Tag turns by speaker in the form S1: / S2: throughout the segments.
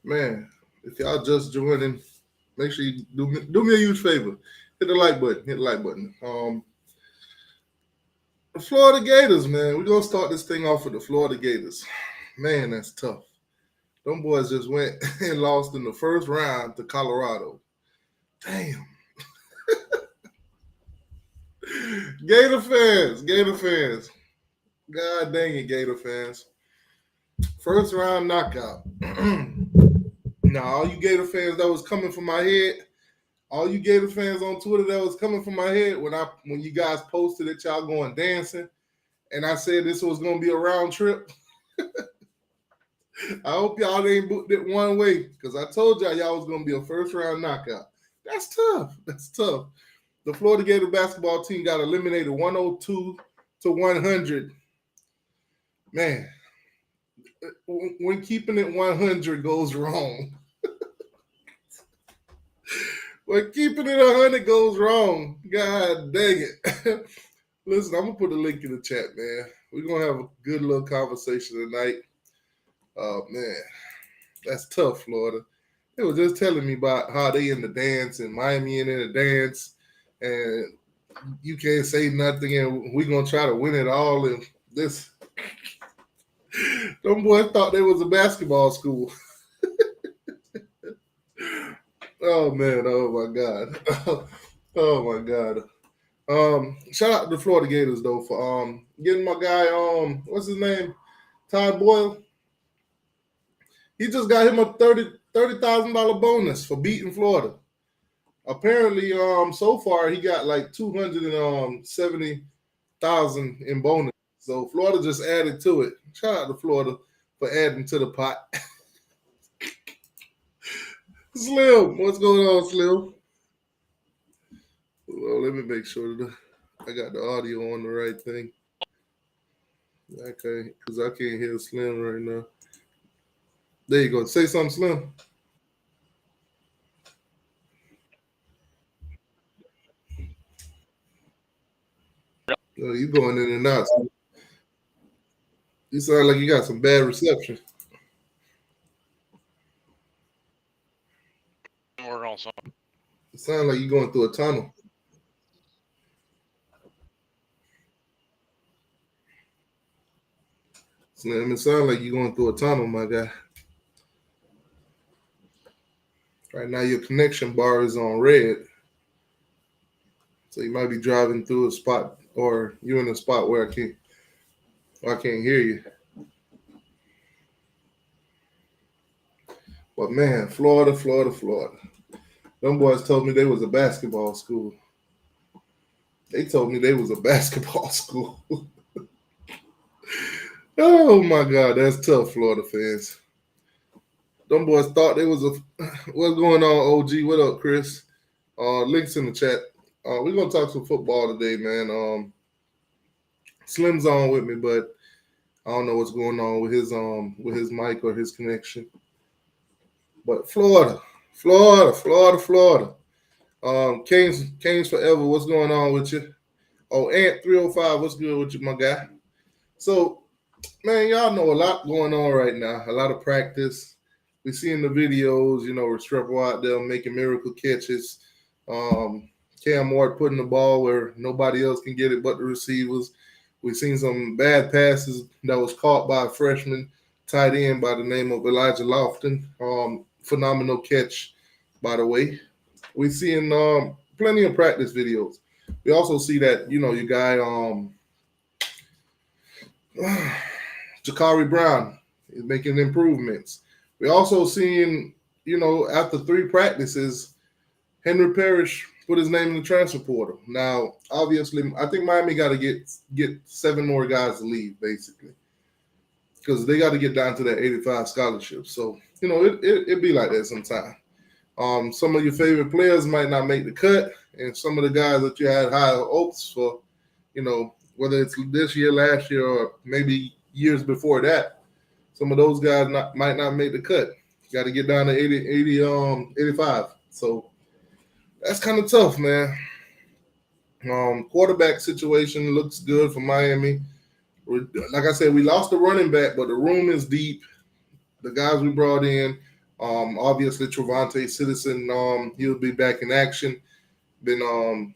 S1: Man, if y'all just joining, make sure you do me a huge favor. Hit the like button. Hit the like button. The Florida Gators, man. We're gonna start this thing off with the Florida Gators. Man, that's tough. Them boys just went and lost in the first round to Colorado. Damn. Gator fans. God dang it, Gator fans. First round knockout. Now, all you Gator fans that was coming from my head, all you Gator fans on Twitter that was coming from my head when you guys posted that y'all going dancing, and I said this was gonna be a round trip. I hope y'all ain't booked it one way because I told y'all was gonna be a first round knockout. That's tough. That's tough. The Florida Gator basketball team got eliminated 102 to 100. Man, when keeping it 100 goes wrong. When keeping it 100 goes wrong. God dang it. Listen, I'm going to put a link in the chat, man. We're going to have a good little conversation tonight. Oh, man. That's tough, Florida. They were just telling me about how they in the dance and Miami in the dance. And you can't say nothing, and we're going to try to win it all. And this, them boys thought they was a basketball school. Oh, man. Oh, my God. Oh, my God. Shout out to the Florida Gators though for getting my guy what's his name, Todd Boyle. He just got him a $30,000 bonus for beating Florida. Apparently, so far he got like 270,000 in bonus. So Florida just added to it. Shout out to Florida for adding to the pot. Slim, what's going on, Slim? Well, let me make sure that I got the audio on the right thing. Okay, because I can't hear Slim right now. There you go. Say something, Slim. Oh, you going in and out. You sound like you got some bad reception.
S2: We're also.
S1: It sounds like you're going through a tunnel. Slim, it sounds like you're going through a tunnel, my guy. Right now, your connection bar is on red. So you might be driving through a spot, or you're in a spot where I can't hear you. But man, Florida, Florida, Florida. Them boys told me they was a basketball school. They told me they was a basketball school. Oh my God, that's tough, Florida fans. Them boys thought they was a. What's going on, OG? What up, Chris? Links in the chat. We're gonna talk some football today, man. Slim's on with me, but I don't know what's going on with his mic or his connection. But Florida, Florida, Florida, Florida. Canes forever. What's going on with you? Oh, Ant 305. What's good with you, my guy? So, man, y'all know a lot going on right now. A lot of practice. We seeing the videos. Restrepo out there making miracle catches. Cam Ward putting the ball where nobody else can get it but the receivers. We've seen some bad passes that was caught by a freshman tight end by the name of Elijah Lofton. Phenomenal catch, by the way. We've seen plenty of practice videos. We also see that, your guy, Jakari Brown is making improvements. We also seen, after 3 practices, Henry Parrish put his name in the transfer portal. Now, obviously, I think Miami got to get 7 more guys to leave, basically. because they got to get down to that 85 scholarship. So, it be like that sometimes. Some of your favorite players might not make the cut, and some of the guys that you had high hopes for, whether it's this year, last year, or maybe years before that, some of those guys might not make the cut. You got to get down to 85. So that's kind of tough, man. Quarterback situation looks good for Miami. Like I said, we lost the running back, but the room is deep. The guys we brought in, obviously Trevante Citizen, he'll be back in action. Been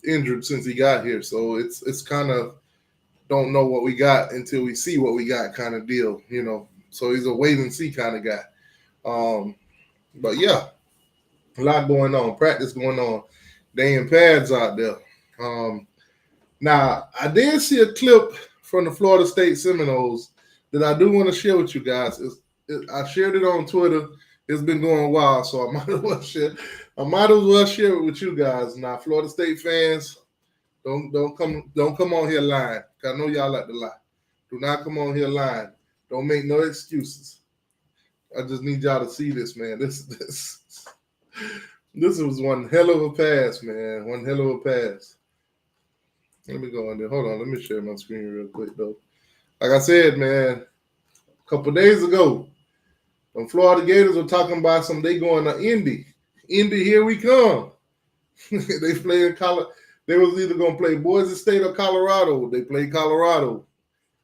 S1: injured since he got here, so it's kind of don't know what we got until we see what we got kind of deal, So he's a wait and see kind of guy. But yeah, a lot going on. Practice going on. They in pads out there. Now I did see a clip from the Florida State Seminoles that I do want to share with you guys. I shared it on Twitter. It's been going wild, so I might as well share it with you guys. Now, Florida State fans, don't come on here lying. I know y'all like to lie. Do not come on here lying. Don't make no excuses. I just need y'all to see this, man. This was one hell of a pass, man. One hell of a pass. Let me go on there. Hold on. Let me share my screen real quick, though. Like I said, man, a couple days ago, when Florida Gators were talking about they going to Indy. Indy, here we come. They played They was either going to play Boise State or Colorado. They played Colorado.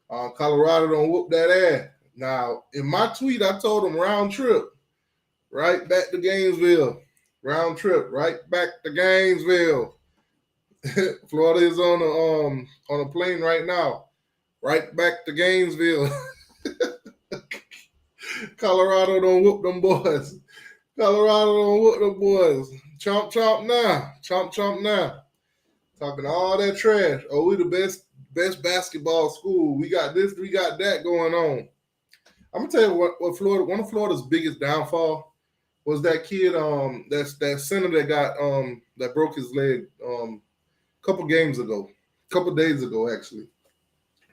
S1: Colorado don't whoop that ass. Now, in my tweet, I told them round trip, right back to Gainesville. Round trip, right back to Gainesville. Florida is on a plane right now, right back to Gainesville. Colorado don't whoop them boys. Colorado don't whoop them boys. Chomp, chomp now. Chomp, chomp now. Talking all that trash. Oh, we the best basketball school. We got this, we got that going on. I'm gonna tell you what Florida. One of Florida's biggest downfall was that kid. That center that got that broke his leg a couple days ago actually.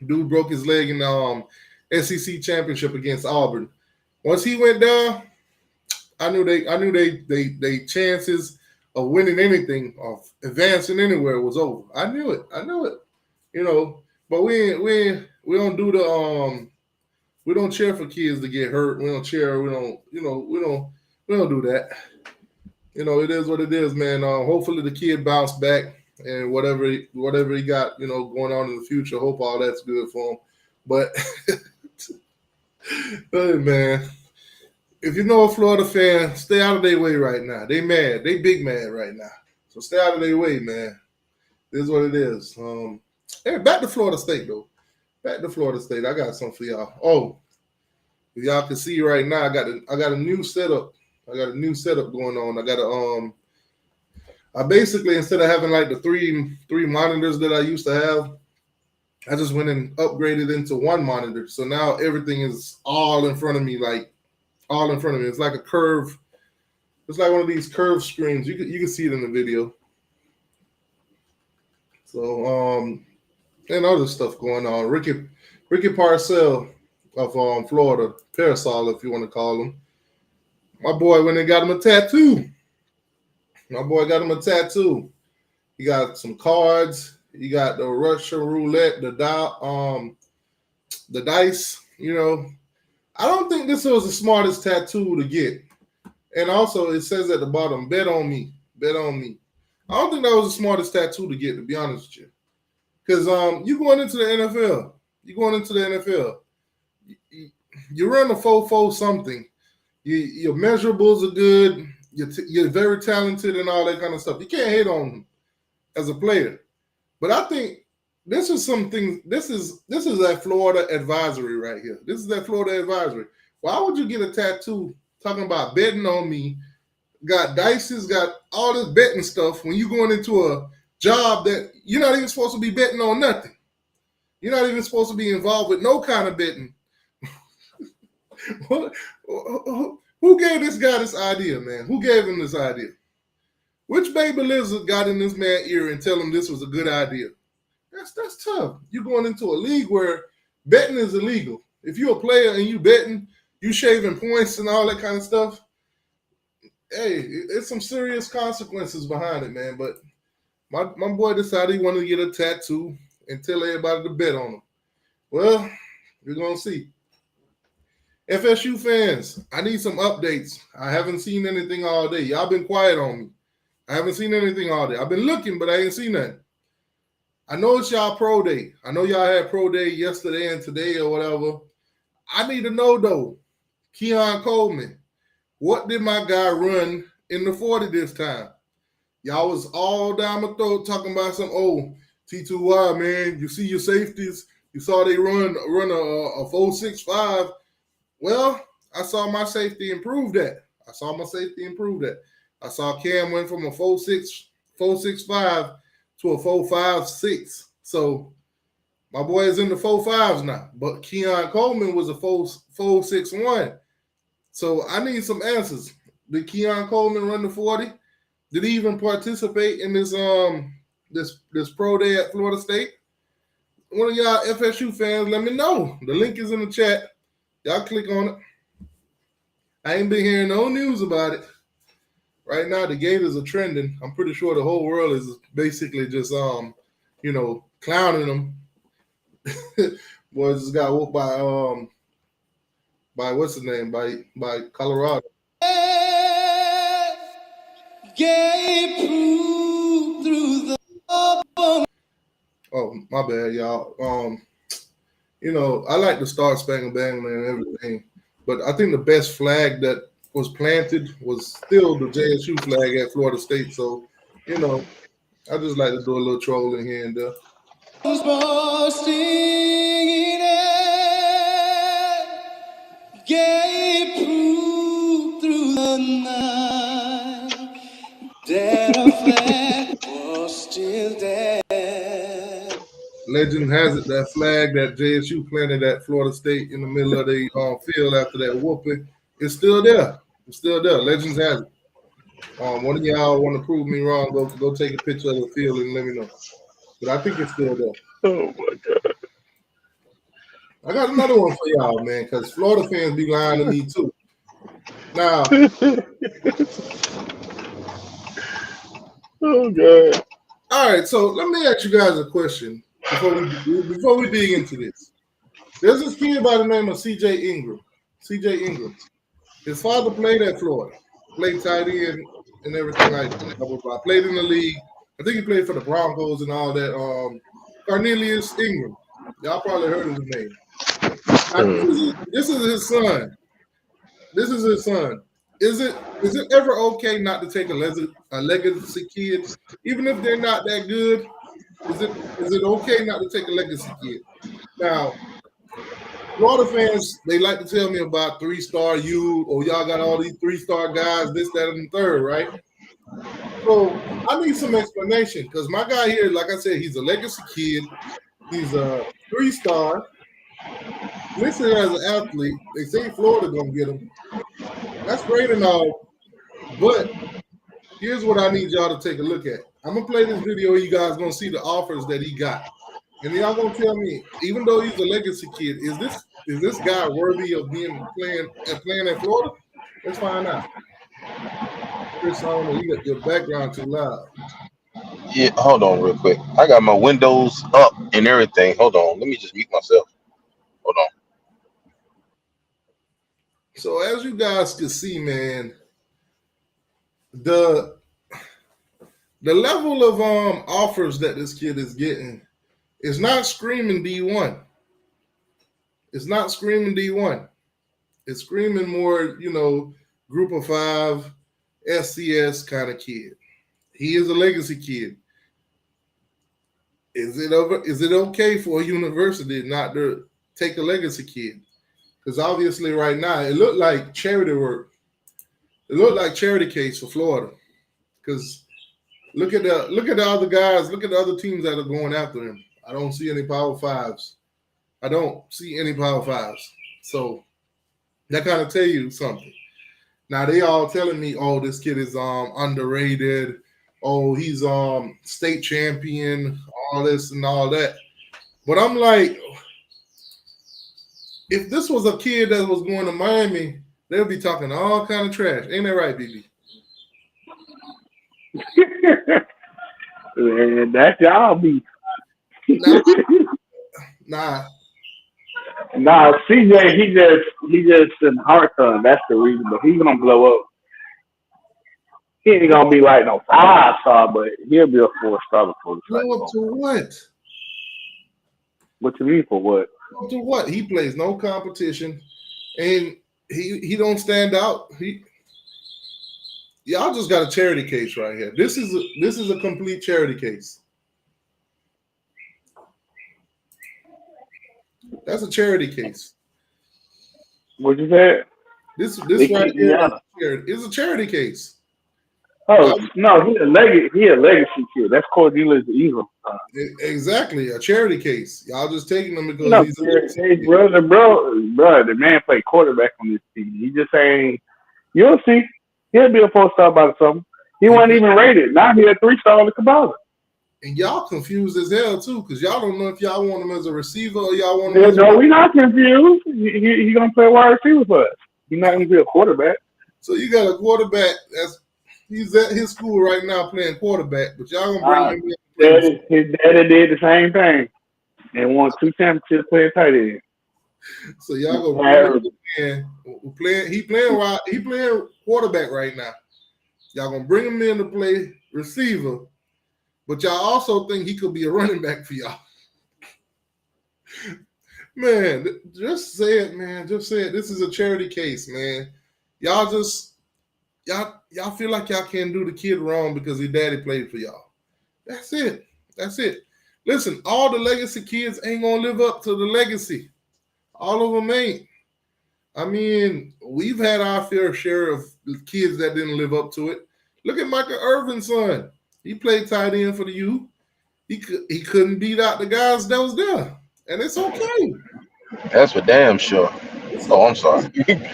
S1: Dude broke his leg in the SEC championship against Auburn. Once he went down, I knew they chances of winning anything, of advancing anywhere was over. I knew it. But we don't do the we don't cheer for kids to get hurt. We don't cheer. We don't do that. It is what it is, man. Hopefully the kid bounced back and whatever he got, going on in the future. Hope all that's good for him. But hey, man, if you know a Florida fan, stay out of their way right now. They mad. They big mad right now. So stay out of their way, man. This is what it is. Hey, back to Florida State, though. Back to Florida State. I got something for y'all. Oh, y'all can see right now, I got a new setup. I got a new setup going on. I got I basically, instead of having like the three monitors that I used to have, I just went and upgraded into one monitor. So now everything is all in front of me, It's like a curve. It's like one of these curved screens. You can see it in the video. So and other stuff going on. Ricky Parcell of Florida, Parasol, if you want to call him. My boy went and got him a tattoo. He got some cards. He got the Russian roulette, the dice. I don't think this was the smartest tattoo to get. And also, it says at the bottom, bet on me. Bet on me. I don't think that was the smartest tattoo to get, to be honest with you. Because you going into the NFL. You run a 4-4 something. Your measurables are good. You're very talented and all that kind of stuff. You can't hate on them as a player. But I think this is something. This is that Florida advisory right here. This is that Florida advisory. Why would you get a tattoo talking about betting on me? Got dices, got all this betting stuff when you going into a job that you're not even supposed to be betting on nothing. You're not even supposed to be involved with no kind of betting. Who gave this guy this idea, man? Who gave him this idea? Which baby lizard got in this man's ear and tell him this was a good idea? That's tough. You're going into a league where betting is illegal. If you're a player and you betting, you shaving points and all that kind of stuff, hey, it's some serious consequences behind it, man. But my boy decided he wanted to get a tattoo and tell everybody to bet on him. Well, we're gonna see. FSU fans, I need some updates. I haven't seen anything all day. Y'all been quiet on me. I haven't seen anything all day. I've been looking, but I ain't seen nothing. I know it's y'all pro day. I know y'all had pro day yesterday and today or whatever. I need to know though, Keon Coleman, what did my guy run in the 40 this time? Y'all was all down my throat talking about some T2Y, man. You see your safeties. You saw they run a 4.65. Well, I saw my safety improve that. I saw Cam went from a 4.65 to a 4.56. So my boy is in the 4.5s now. But Keon Coleman was a 4.61. So I need some answers. Did Keon Coleman run the 40? Did he even participate in this pro day at Florida State? One of y'all FSU fans, let me know. The link is in the chat. Y'all click on it. I ain't been hearing no news about it. Right now, the Gators are trending. I'm pretty sure the whole world is basically just clowning them. Boys just got whooped by what's his name? By Colorado. Oh, my bad, y'all. I like the Star Spangled Banner and everything, but I think the best flag that was planted was still the JSU flag at Florida State. So, I just like to do a little trolling here and there. Through the night, that a flag was still there. Legend has it that flag that JSU planted at Florida State in the middle of the field after that whooping is still there. It's still there. Legends has it. One of y'all want to prove me wrong, go take a picture of the field and let me know. But I think it's still there.
S2: Oh my God.
S1: I got another one for y'all, man, because Florida fans be lying to me too. Now,
S2: oh God.
S1: All right, so let me ask you guys a question before we dig into this. There's this kid by the name of CJ Ingram. His father played at Florida, played tight end and everything like that. Played in the league. I think he played for the Broncos and all that. Cornelius Ingram. Y'all probably heard of his name. This is his son. Is it ever okay not to take a legacy kid, even if they're not that good? Is it okay not to take a legacy kid? Now, Florida fans, they like to tell me about 3-star you, or y'all got all these 3-star guys, this, that, and the third, right? So I need some explanation because my guy here, like I said, he's a legacy kid. He's a 3-star. Listed as an athlete. They say Florida gonna get him. That's great and all, but here's what I need y'all to take a look at. I'm gonna play this video. You guys gonna see the offers that he got, and y'all gonna tell me, even though he's a legacy kid, is this guy worthy of playing at Florida? Let's find out. Chris, I don't know. You got your background too loud.
S2: Yeah, hold on real quick. I got my windows up and everything. Hold on. Let me just mute myself. Hold on.
S1: So as you guys can see, man, the level of offers that this kid is getting is not screaming D1. It's not screaming D1. It's screaming more, group of 5, SCS kind of kid. He is a legacy kid. Is it okay for a university not to take a legacy kid? Because obviously right now it looked like charity work. It looked like charity case for Florida. Because look at the other guys, look at the other teams that are going after him. I don't see any Power 5s. So that kind of tell you something. Now they all telling me, oh, this kid is underrated. Oh, he's state champion, all this and all that. But I'm like, if this was a kid that was going to Miami, they'll be talking all kind of trash. Ain't that right, BB?
S3: And that's y'all beef.
S1: Nah, nah.
S3: Nah, CJ, he just in heart ton. That's the reason. But he's gonna blow up. He ain't gonna be like no 5 star, but he'll be a 4 star before the
S1: Blow
S3: cycle
S1: up to
S3: over.
S1: what?
S3: What you mean for what?
S1: Blow up to what? He plays no competition, and he don't stand out. Y'all just got a charity case right here. This is a complete charity case. That's a charity case.
S3: What you said?
S1: This
S3: They
S1: right
S3: kicked me
S1: here
S3: out.
S1: is a charity case.
S3: Oh
S1: Y'all,
S3: no, he a legacy kid. That's Cordelia's evil.
S1: exactly, a charity case. Y'all just taking him because
S3: No,
S1: he's a legacy
S3: hey,
S1: kid.
S3: bro, the man played quarterback on this team. He just ain't. You'll see. He'll be a 4 star by the summer. He
S1: And,
S3: wasn't even rated. Now he a 3 star on the Kabbalah.
S1: and y'all confused as hell too, because y'all don't know if y'all want him as a receiver or y'all want him
S3: Yeah,
S1: as a.
S3: no, we not confused. He gonna play wide receiver for us. He's not gonna be a quarterback.
S1: So you got a quarterback that's he's at his school right now playing quarterback, but y'all gonna bring him in to play receiver.
S3: His daddy did the same thing and won 2 championships playing tight end.
S1: So y'all gonna bring
S3: Terrible.
S1: him in. He playing quarterback right now. Y'all gonna bring him in to play receiver, but y'all also think he could be a running back for y'all. Man, just say it, man. Just say it. This is a charity case, man. Y'all just y'all feel like y'all can't do the kid wrong because his daddy played for y'all. That's it. That's it. Listen, all the legacy kids ain't gonna live up to the legacy. All of them ain't. I mean, we've had our fair share of kids that didn't live up to it. Look at Michael Irvin's son. He played tight end for the U. He couldn't beat out the guys that was there, and it's okay.
S2: That's for damn sure.
S1: It's
S2: Oh, I'm
S1: okay.
S2: sorry.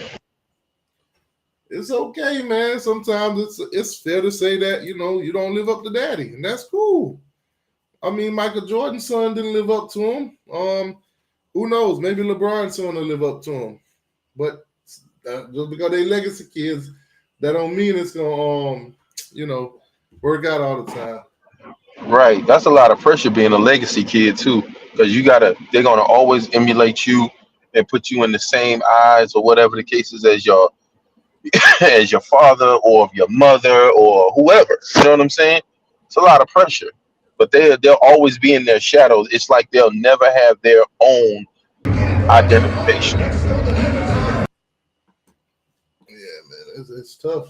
S1: It's okay, man. Sometimes it's fair to say that you don't live up to daddy, and that's cool. I mean, Michael Jordan's son didn't live up to him. Who knows? Maybe LeBron's son will live up to him. But just because they legacy kids, that don't mean it's gonna you know work out all the time.
S2: Right. That's a lot of pressure being a legacy kid too, because they're gonna always emulate you and put you in the same eyes or whatever the case is as your as your father or your mother or whoever. You know what I'm saying? It's a lot of pressure, but they'll always be in their shadows. It's like they'll never have their own identification.
S1: Yeah, man, it's tough.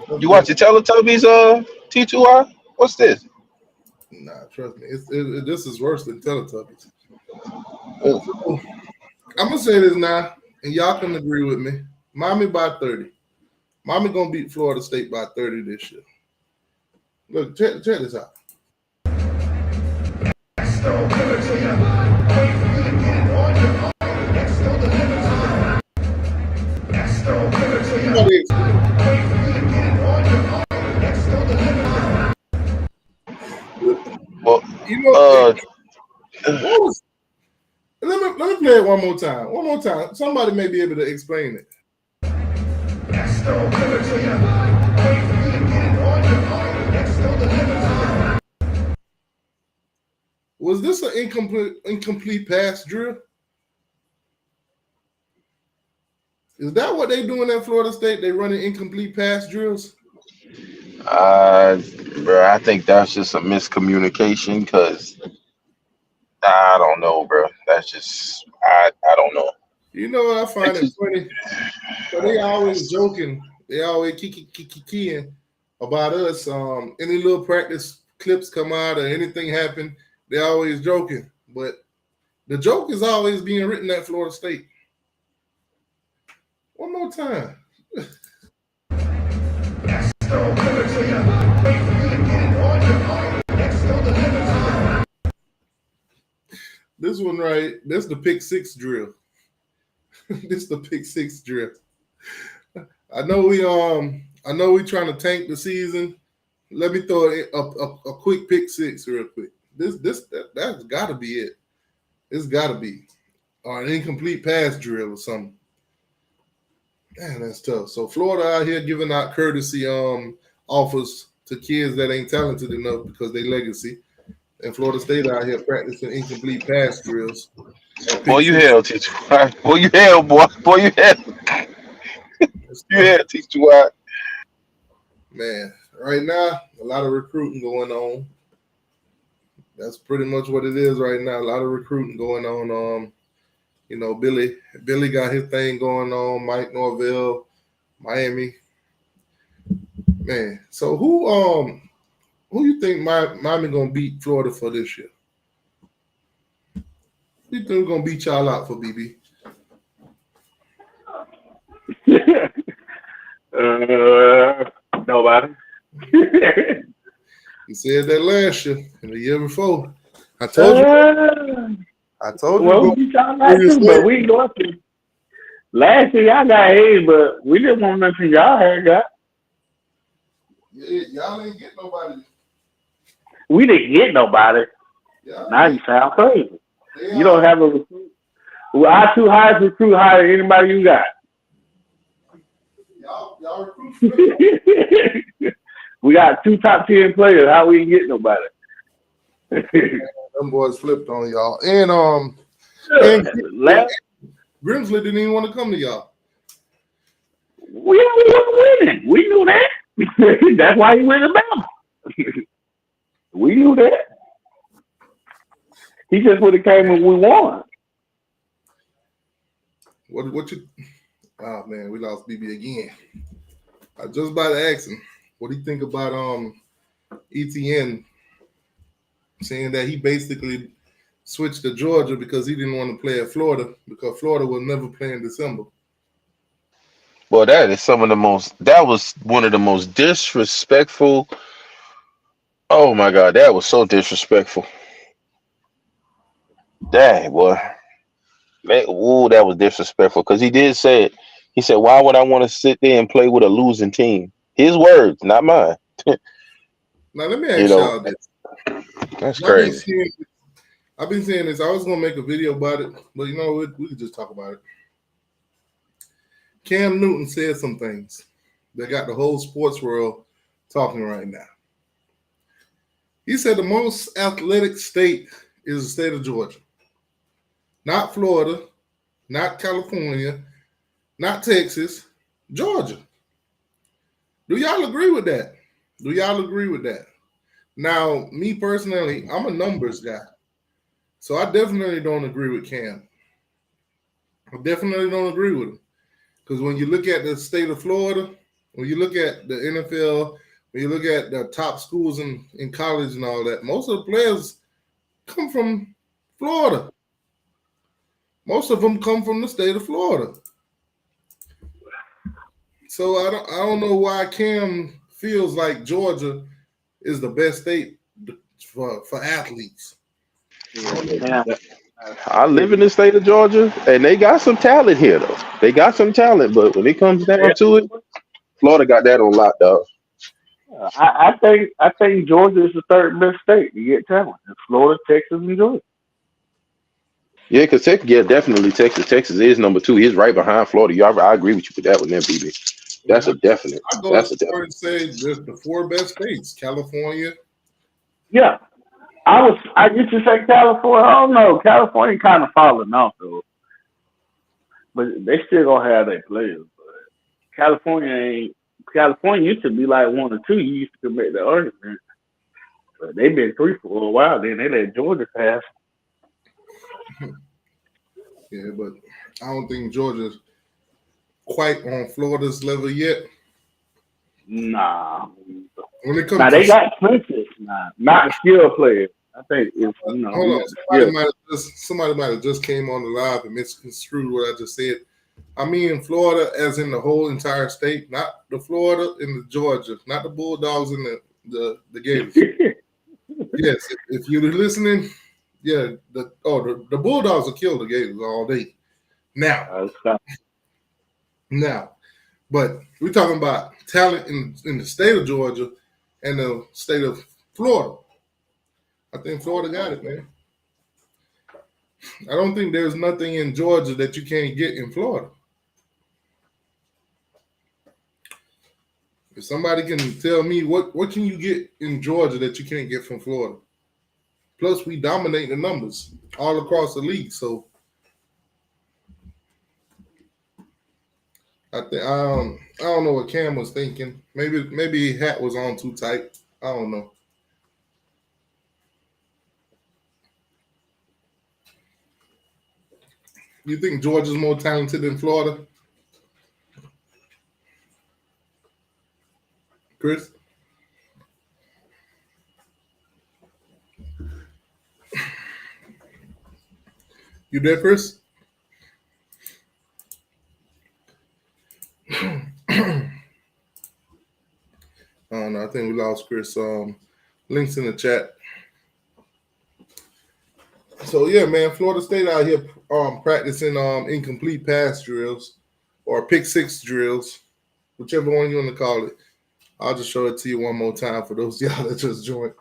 S1: Tough
S2: You
S1: being
S2: watch the Teletubbies, T2I? What's this?
S1: nah, trust me. This is worse than Teletubbies.
S2: Oh,
S1: So, I'm gonna say this now, and y'all can agree with me. Miami by 30. Miami gonna beat Florida State by 30 this year. Look, check this out. Somebody explain.
S2: well,
S1: You know,
S2: uh,
S1: what was? Let me play it one more time. One more time. Somebody may be able to explain it. Was this an incomplete pass drill? Is that what they doing at Florida State? They running incomplete pass drills?
S2: uh, bro, I think that's just a miscommunication because I don't know, bro. That's just I don't know.
S1: You know what I find
S2: It's
S1: it
S2: just,
S1: funny? So they always joking. They always kicking about us. Any little practice clips come out or anything happen, they always joking. But the joke is always being written at Florida State. One more time. This one right. This the pick six drill. This the pick six drill. I know we trying to tank the season. Let me throw a quick pick six real quick. That's got to be it. It's got to be. or an incomplete pass drill or something. Man, that's tough. So Florida out here giving out courtesy offers to kids that ain't talented enough because they legacy. And Florida State out here practicing incomplete pass drills and
S2: Boy,
S1: pick
S2: you
S1: six.
S2: hell, teacher. Boy, you hell, boy. Boy, you hell.
S1: That's
S2: You
S1: tough.
S2: hell, teacher. Why?
S1: Man, right now, a lot of recruiting going on. That's pretty much what it is right now. A lot of recruiting going on. Billy got his thing going on. Mike Norvell, Miami. Man, so who you think Miami gonna beat Florida for this year? Who you think gonna beat y'all out for BB?
S3: Nobody.
S1: You said that last year and the year before. I told you. I told you.
S3: Well, we y'all got too, but we ain't going to. Last year y'all got Hayes, but we didn't want nothing y'all had got.
S1: Y'all ain't get nobody.
S3: We didn't get nobody. Now you sound crazy. You don't have a recruit. Well, our two highest recruit higher than anybody you got.
S1: Y'all recruit.
S3: We got two top 10 players. How we ain't get nobody?
S1: Them boys flipped on y'all. And Grimsley didn't even want to come to y'all.
S3: We were winning. We knew that. That's why he went to Bama. We knew that. He just would have came when we won.
S1: What you? Oh man, we lost BB again. I just about to ask him, what do you think about ETN saying that he basically switched to Georgia because he didn't want to play at Florida because Florida will never play in December.
S2: Well, that was one of the most disrespectful. Oh my God, that was so disrespectful. Dang, boy. Man, ooh, that was disrespectful because he did say it. He said, "Why would I want to sit there and play with a losing team?" His words, not mine.
S1: Now let me ask y'all this.
S2: That's crazy.
S1: I've been saying this. I was gonna make a video about it, but you know we could just talk about it. Cam Newton said some things that got the whole sports world talking right now. He said the most athletic state is the state of Georgia. Not Florida, not California, not Texas, Georgia. Do y'all agree with that? Do y'all agree with that? Now, me personally, I'm a numbers guy. So I definitely don't agree with Cam. I definitely don't agree with him. Because when you look at the state of Florida, when you look at the NFL, when you look at the top schools in college and all that, most of the players come from Florida. Most of them come from the state of Florida. So I don't know why Cam feels like Georgia is the best state for athletes.
S3: Yeah.
S2: I live in the state of Georgia, and they got some talent here, though. They got some talent, but when it comes down to it, Florida got that on lock, dog.
S3: I think Georgia is the third best state to get talent. It's Florida, Texas, and Georgia.
S2: Yeah, because Texas, yeah, definitely Texas. Texas is number two. He's right behind Florida. I agree with you with that one, there, BB. That's a definite.
S1: I go as far and say there's the four best states: California.
S3: Yeah, I used to say California. Oh no, California kind of falling off though, but they still gonna have their players. But California used to be like one or two. You used to make the argument, but they've been three for a while. Then they let Georgia pass.
S1: Yeah, but I don't think Georgia's quite on Florida's level yet.
S3: Nah.
S1: When it comes
S3: now they got Clemson. Nah, not the skill players. I think it's
S1: hold on. Somebody might have just came on the live and misconstrued what I just said. I mean Florida as in the whole entire state, not the Florida and the Georgia, not the Bulldogs and the Gators. Yes, if you're listening, yeah, the Bulldogs will kill the Gators all day. Now, but we're talking about talent in the state of Georgia and the state of Florida. I think Florida got it, man. I don't think there's nothing in Georgia that you can't get in Florida. If somebody can tell me what can you get in Georgia that you can't get from Florida? Plus, we dominate the numbers all across the league. So I don't know what Cam was thinking. Maybe hat was on too tight. I don't know. You think Georgia's more talented than Florida, Chris? You there, Chris? I don't know. I think we lost Chris. Links in the chat. So yeah, man, Florida State out here practicing incomplete pass drills or pick six drills, whichever one you want to call it. I'll just show it to you one more time for those y'all that just joined.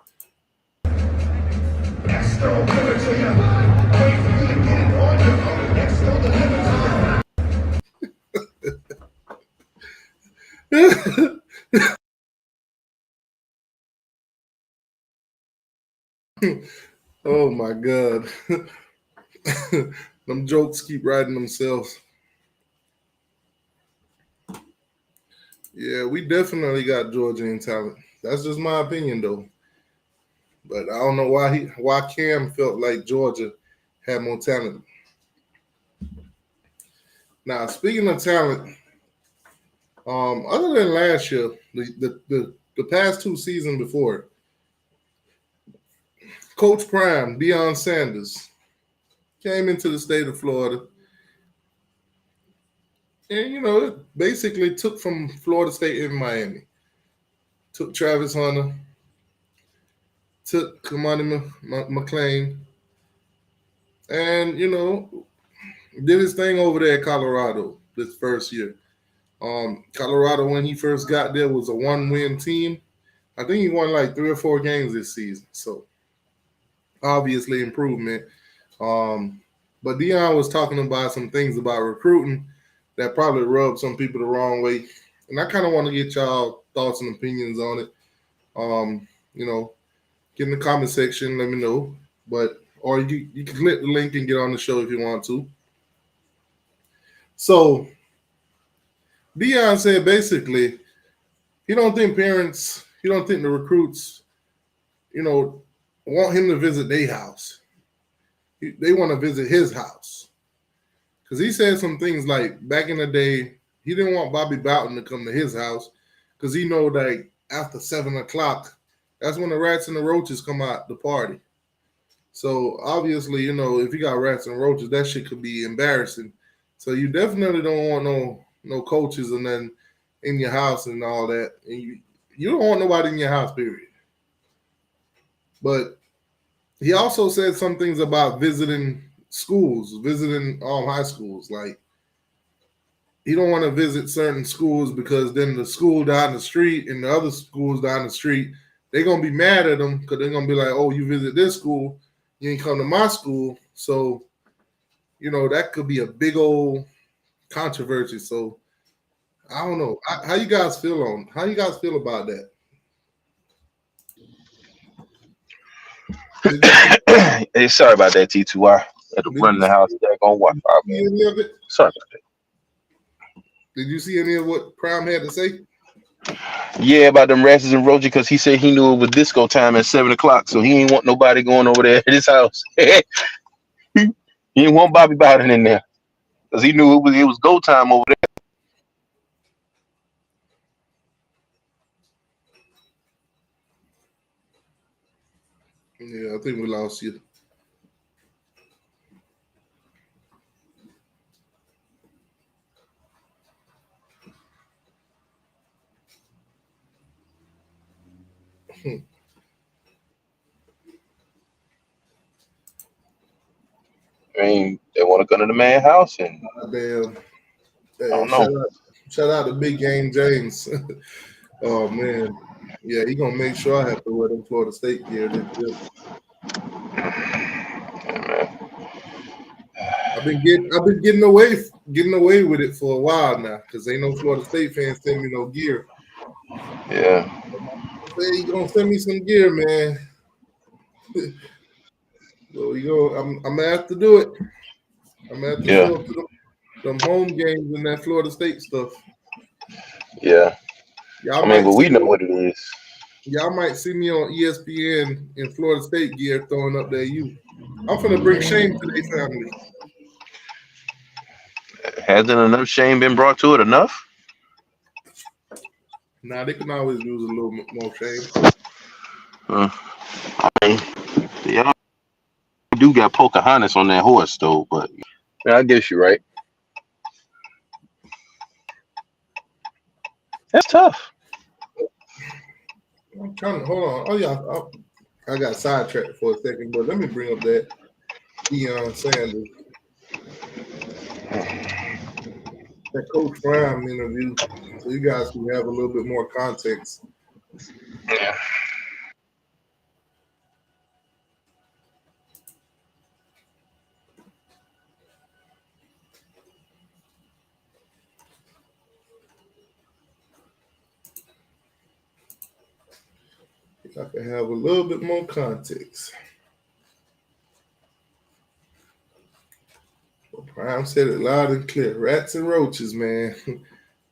S1: Oh my god. Them jokes keep writing themselves. Yeah, we definitely got Georgia in talent. That's just my opinion though. But I don't know why Cam felt like Georgia had more talent. Now, speaking of talent, other than last year, the past two seasons before, Coach Prime, Deion Sanders, came into the state of Florida. And, it basically took from Florida State in Miami. Took Travis Hunter, took Kamani McLean, and, did his thing over there at Colorado this first year. Colorado, when he first got there, was a one-win team. I think he won like 3 or 4 games this season. So, obviously improvement. But Deion was talking about some things about recruiting that probably rubbed some people the wrong way. And I kind of want to get y'all thoughts and opinions on it. Get in the comment section, let me know. Or you can click the link and get on the show if you want to. So Deion said basically he don't think the recruits, want him to visit their house. They want to visit his house. Because he said some things like back in the day, he didn't want Bobby Bowden to come to his house because he know that after 7 o'clock, that's when the rats and the roaches come out the party. So obviously, if you got rats and roaches, that shit could be embarrassing. So you definitely don't want no coaches and then in your house and all that. And you don't want nobody in your house, period. But he also said some things about visiting schools, visiting high schools. Like he don't want to visit certain schools because then the school down the street and the other schools down the street, they're gonna be mad at him because they're gonna be like, "Oh, you visit this school, you ain't come to my school." So, that could be a big old controversy. So, I don't know. How you guys feel about that?
S2: Hey, sorry about that, T2R. Had to run the house. They're gonna watch out, man. Sorry about that.
S1: Did you see any of what Prime had to say?
S2: Yeah, about them rats and roaches, because he said he knew it was disco time at 7 o'clock, so he ain't want nobody going over there at his house. He didn't want Bobby Bowden in there because he knew it was go time over there.
S1: Yeah, I think we lost you.
S2: I mean, they want to go to the man house, and
S1: Damn.
S2: I don't
S1: Hey,
S2: know.
S1: shout out to Big Game James. Oh man. Yeah, he gonna make sure I have to wear them Florida State gear.
S2: Yeah, man.
S1: I've been getting away with it for a while now because ain't no Florida State fans send me no gear.
S2: Yeah,
S1: Say you gonna send me some gear, man. So I'm gonna have to do it. I'm gonna have to
S2: yeah,
S1: show up to them home games and that Florida State stuff.
S2: yeah.
S1: Y'all
S2: I mean,
S1: might
S2: but
S1: see
S2: we know
S1: me.
S2: what it is.
S1: Y'all might see me on ESPN in Florida State gear throwing up their youth. I'm finna bring shame to their family.
S2: Hasn't enough shame been brought to it enough?
S1: Nah, they can always use a little more shame.
S2: Uh, I mean, y'all do got Pocahontas on that horse though, but yeah, I guess you're right. That's tough.
S1: I'm trying to hold on. Oh yeah, I got sidetracked for a second, but let me bring up that Deion Sanders, that Coach Prime interview, so you guys can have a little bit more context.
S2: Yeah.
S1: I can have a little bit more context. But Prime said it loud and clear. Rats and roaches, man.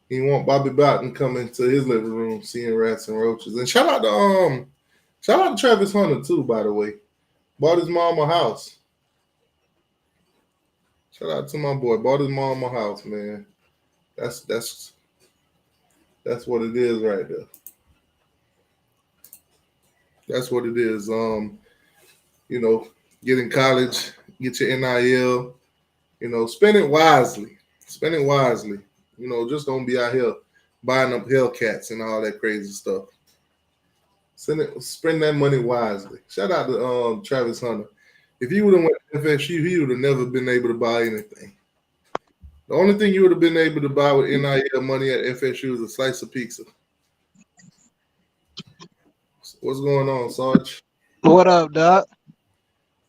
S1: He want Bobby Bowden coming to his living room seeing rats and roaches. And shout out to Travis Hunter too, by the way. Bought his mom a house. Shout out to my boy. Bought his mom a house, man. That's what it is right there. That's what it is. You know, get in college, get your NIL, spend it wisely. Spend it wisely. Just don't be out here buying up Hellcats and all that crazy stuff. Spend that money wisely. Shout out to Travis Hunter. If he would have went to FSU, he would have never been able to buy anything. The only thing you would have been able to buy with NIL money at FSU is a slice of pizza. What's going on, Sarge?
S4: What up, Doc?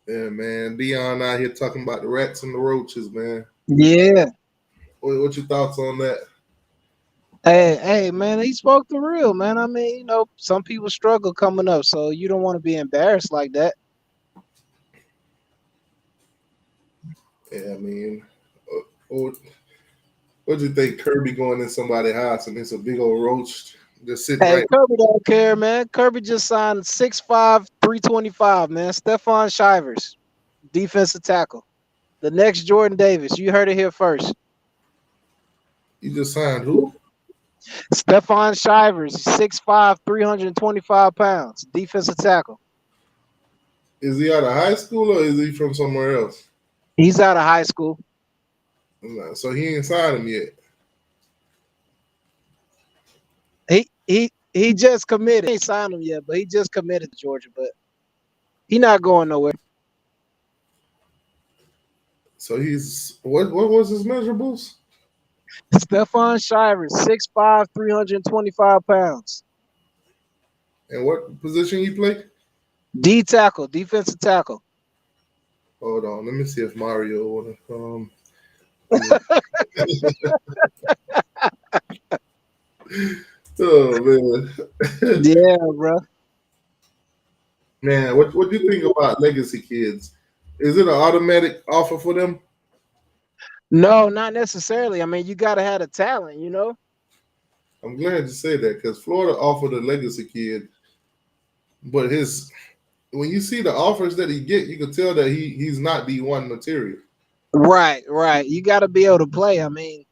S1: Yeah, man. Dion out here talking about the rats and the roaches, man.
S4: Yeah.
S1: What your thoughts on that?
S4: Hey, man, he spoke the real, man. I mean, some people struggle coming up, so you don't want to be embarrassed like that.
S1: Yeah, I mean, what do you think? Kirby going in somebody's house and it's a big old roach just sitting
S4: Hey,
S1: right.
S4: Kirby don't care, man. Kirby just signed 6'5", 325, man. Stephon Shivers, defensive tackle. The next Jordan Davis. You heard it here first.
S1: You just signed who?
S4: Stephon Shivers, 6'5", 325 pounds, defensive tackle.
S1: Is he out of high school or is he from somewhere else?
S4: He's out of high school.
S1: So he ain't signed him yet.
S4: He just committed. He ain't signed him yet, but he just committed to Georgia. But he not going nowhere.
S1: So he's what was his measurables?
S4: Stephon Shivers, 6'5", 325 pounds.
S1: And what position he play?
S4: D tackle, defensive tackle.
S1: Hold on, let me see if Mario wanna Oh man.
S4: Yeah, bro.
S1: Man, what do you think about legacy kids? Is it an automatic offer for them?
S4: No, not necessarily. I mean, you got to have the talent,
S1: I'm glad you said that because Florida offered a legacy kid, but when you see the offers that he get, you can tell that he's not D1 material.
S4: Right. You got to be able to play. I mean,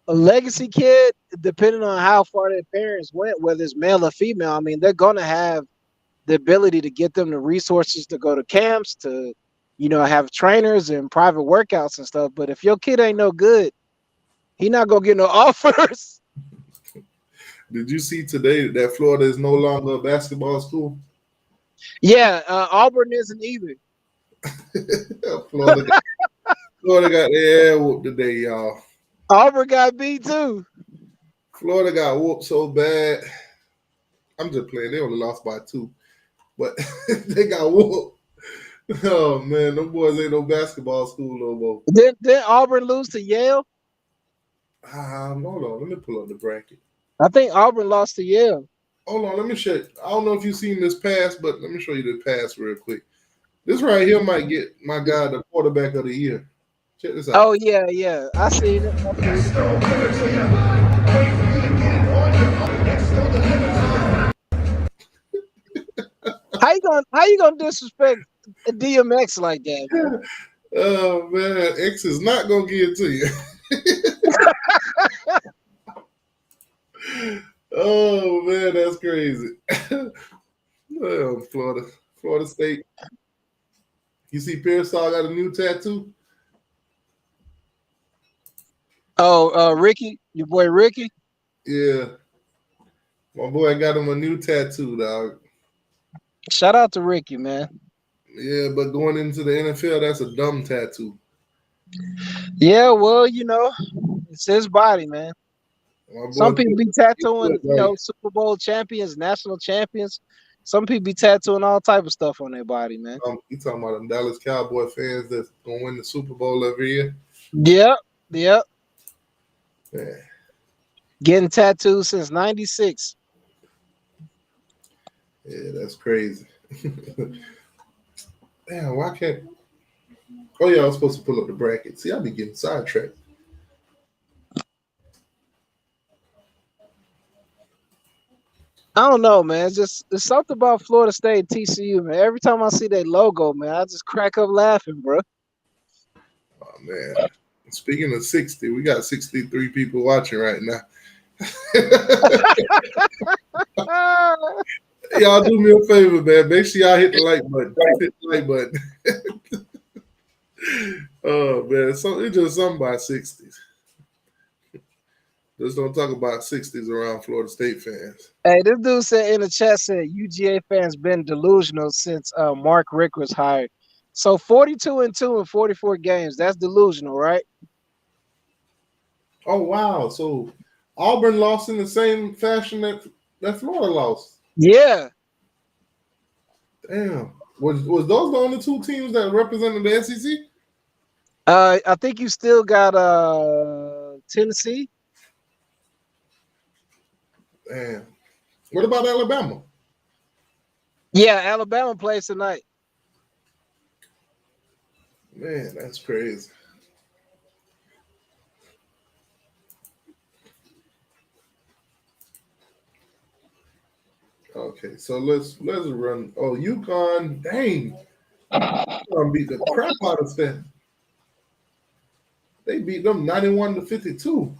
S4: a legacy kid, depending on how far their parents went, whether it's male or female, I mean, they're going to have the ability to get them the resources to go to camps, to, have trainers and private workouts and stuff. But if your kid ain't no good, he not going to get no offers.
S1: Did you see today that Florida is no longer a basketball school?
S4: Yeah, Auburn isn't either.
S1: Florida got their ass whooped today, y'all.
S4: Auburn got beat too.
S1: Florida got whooped so bad. I'm just playing. They only lost by 2, but they got whooped. Oh man, them boys ain't no basketball school no more.
S4: Did Auburn lose to Yale?
S1: Hold on, let me pull up the bracket.
S4: I think Auburn lost to Yale.
S1: Hold on, let me show you. I don't know if you've seen this pass, but let me show you the pass real quick. This right here might get my guy the quarterback of the year. Check this out.
S4: Oh yeah. I seen it. How you gonna disrespect DMX like that, man?
S1: Oh man, X is not gonna give it to you. Oh man, that's crazy. Well, Florida State. You see Pearsall got a new tattoo?
S4: Oh, Ricky, your boy Ricky.
S1: Yeah. My boy got him a new tattoo, dog.
S4: Shout out to Ricky, man.
S1: Yeah, but going into the NFL, that's a dumb tattoo.
S4: Yeah, well, it's his body, man.
S1: My
S4: Some
S1: boy,
S4: people be tattooing, Super Bowl champions, national champions. Some people be tattooing all type of stuff on their body, man.
S1: You talking about them Dallas Cowboy fans that's gonna win the Super Bowl every year?
S4: Yep.
S1: Yeah.
S4: Getting tattoos since '96.
S1: Yeah, that's crazy. Damn, why can't? Oh yeah, I was supposed to pull up the bracket. See, I be getting sidetracked.
S4: I don't know, man. It's something about Florida State TCU, man. Every time I see their logo, man, I just crack up laughing, bro.
S1: Oh man. Speaking of 60, we got 63 people watching right now. Y'all do me a favor, man. Make sure y'all hit the like button. Hit the like button. Oh man, so it's just something about 60s. Just don't talk about 60s around Florida State fans.
S4: Hey, this dude said in the chat said UGA fans been delusional since Mark Rick was hired. So 42-2 in 44 games. That's delusional, right?
S1: Oh wow! So Auburn lost in the same fashion that Florida lost.
S4: Yeah.
S1: Damn. Was those the only two teams that represented the SEC?
S4: I think you still got Tennessee.
S1: Damn. What about Alabama?
S4: Yeah, Alabama plays tonight.
S1: Man, that's crazy. Okay, so let's run. Oh, UConn, dang. UConn beat the crap out of them. They beat them 91-52.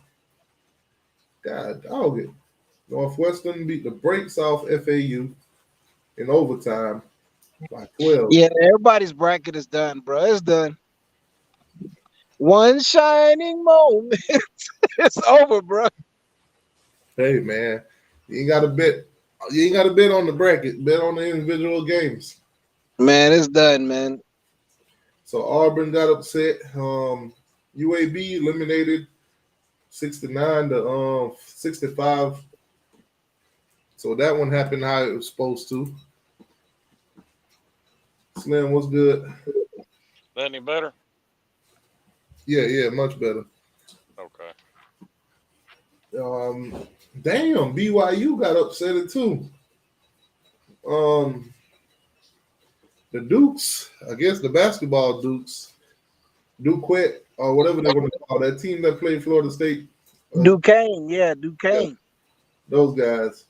S1: God dog it. Northwestern beat the brakes off FAU in overtime by 12.
S4: Yeah, everybody's bracket is done, bro. It's done. One shining moment. It's over, bro.
S1: Hey man, you ain't got to bet. You ain't got to bet on the bracket. Bet on the individual games.
S4: Man, it's done, man.
S1: So Auburn got upset. UAB eliminated 69-65. So that one happened how it was supposed to. Slim, what's good?
S5: That any better?
S1: Yeah, much better.
S5: Okay.
S1: Damn, BYU got upset too. The Dukes, I guess the basketball Dukes, Duquette, or whatever they want to call that team that played Florida State.
S4: Duquesne, Duquesne.
S1: Yeah, those guys.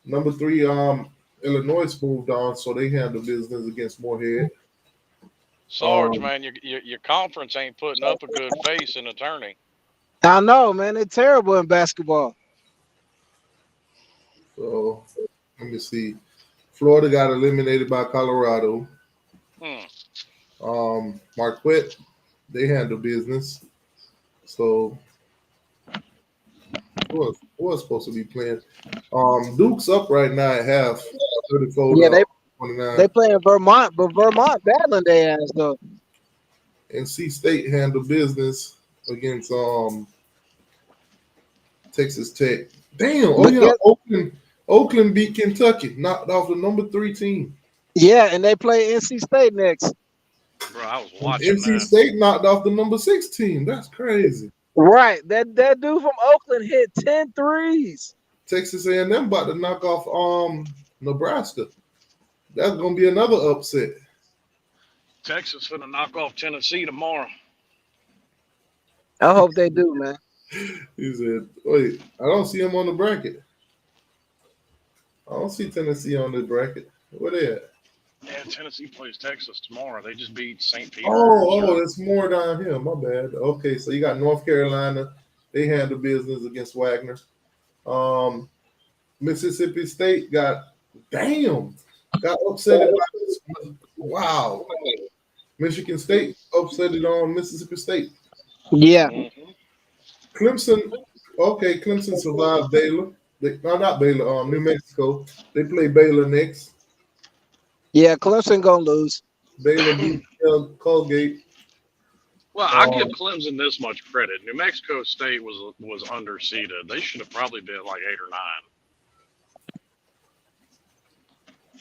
S1: Number 3, Illinois moved on, so they handled business against Moorhead.
S5: Sarge, man, your conference ain't putting up a good face in a tourney.
S4: I know, man. They're terrible in basketball.
S1: So let me see. Florida got eliminated by Colorado. Marquette, they handle business. So who was supposed to be playing? Duke's up right now at half. 34
S4: Yeah,
S1: 29.
S4: they playing Vermont, but Vermont battling their ass though.
S1: NC State handle business against Texas Tech. Damn! Oh yeah, Oakland beat Kentucky, knocked off the number 3 team.
S4: Yeah, and they play NC State next.
S5: Bro, I was
S1: And
S5: watching
S1: NC
S5: that.
S1: State knocked off the number 6 team. That's crazy.
S4: Right. That dude from Oakland hit 10 threes.
S1: Texas A&M about to knock off Nebraska. That's gonna be another upset.
S5: Texas finna knock off Tennessee tomorrow.
S4: I hope they do, man.
S1: He said, "Wait, I don't see him on the bracket. I don't see Tennessee on the bracket. Where they at?
S5: Yeah, Tennessee plays Texas tomorrow. They just beat St. Peter's.
S1: Oh, there's more down here. My bad. Okay, so you got North Carolina. They handle business against Wagner. Um, Mississippi State got upset. Wow. Michigan State upset on Mississippi State.
S4: Yeah.
S5: Mhm.
S1: Clemson. Okay, Clemson survived Baylor. Not Baylor. New Mexico. They play Baylor next.
S4: Yeah, Clemson gonna lose.
S1: Baylor beat Colgate.
S5: Well, I give Clemson this much credit. New Mexico State was underseeded. They should have probably been like 8 or 9.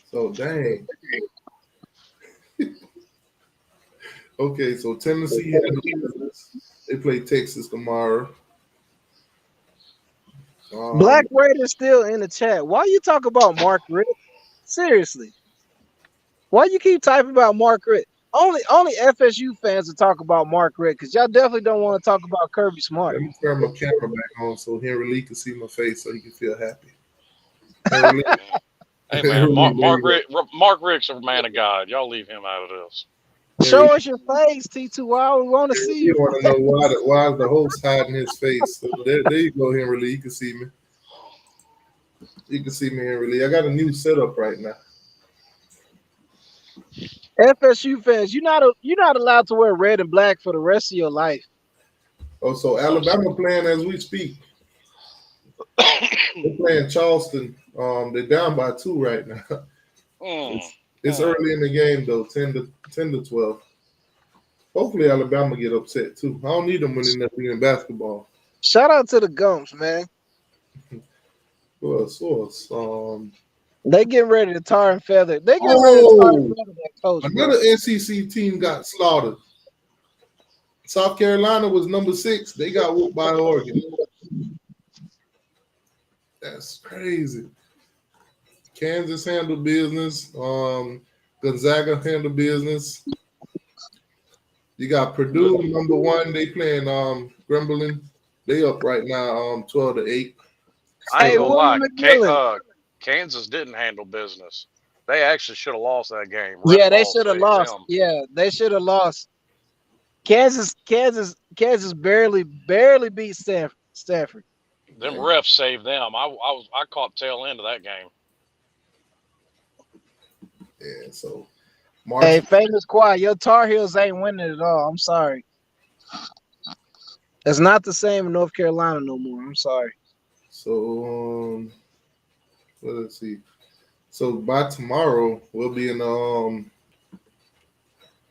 S1: So dang. Okay, so Tennessee had they play Texas tomorrow.
S4: Black Raiders still in the chat. Why you talk about Mark Richt? Seriously. Why you keep typing about Mark Richt? Only FSU fans will talk about Mark Richt because y'all definitely don't want to talk about Kirby Smart.
S1: Let me turn my camera back on so Henry Lee can see my face so he can feel happy. Henry Lee.
S5: Hey man, Mark Richt's a man of God. Y'all leave him out of this.
S4: Show us your face, T2. We want to see
S1: You
S4: you.
S1: want to know why is the host hiding his face? So there you go, Henry Lee. You can see me. You can see me, Henry Lee. I got a new setup right now.
S4: FSU fans, you're not allowed to wear red and black for the rest of your life.
S1: Oh, so Alabama playing as we speak. They're playing Charleston. They're down by 2 right now. It's early in the game though, 10 to 12. Hopefully Alabama get upset too. I don't need them winning nothing in basketball.
S4: Shout out to the Gumps, man.
S1: Who else?
S4: They getting ready to tar and feather. They getting ready to tar and feather that coach.
S1: Another NCC team got slaughtered. South Carolina was number 6. They got whooped by Oregon. That's crazy. Kansas handled business. Gonzaga handled business. You got Purdue number 1. They playing Grambling. They up right now 12-8.
S5: I ain't gonna lie. Kansas didn't handle business. They actually should have lost that game.
S4: Yeah, they should have lost. Yeah, they should have lost. Kansas barely beat Stafford.
S5: Them refs saved them. I caught tail end of that game.
S1: Yeah, so
S4: hey, famous quiet. Your Tar Heels ain't winning at all. I'm sorry. It's not the same in North Carolina no more. I'm sorry.
S1: So let's see. So by tomorrow we'll be in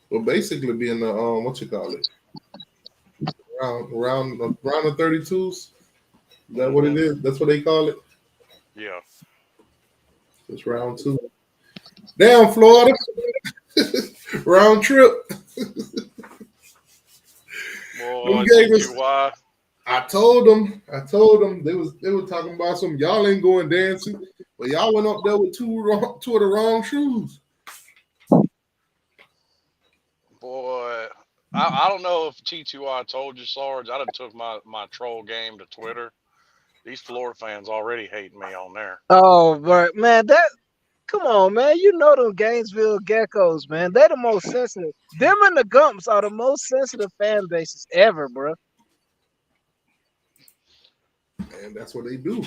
S1: we'll basically be in the what you call it? Round of 32s. Is that what it is? That's what they call it?
S5: Yeah.
S1: It's round 2. Damn, Florida. Round trip.
S5: Boy, TQY.
S1: I told them they were talking about some y'all ain't going dancing, but y'all went up there with two of the wrong shoes.
S5: Boy, I don't know if T2I told you, Sarge. I done took my troll game to Twitter. These Florida fans already hating me on there.
S4: Oh, but man, come on, man. You know them Gainesville Geckos, man. They're the most sensitive. Them and the Gumps are the most sensitive fan bases ever, bro.
S1: And that's what they do.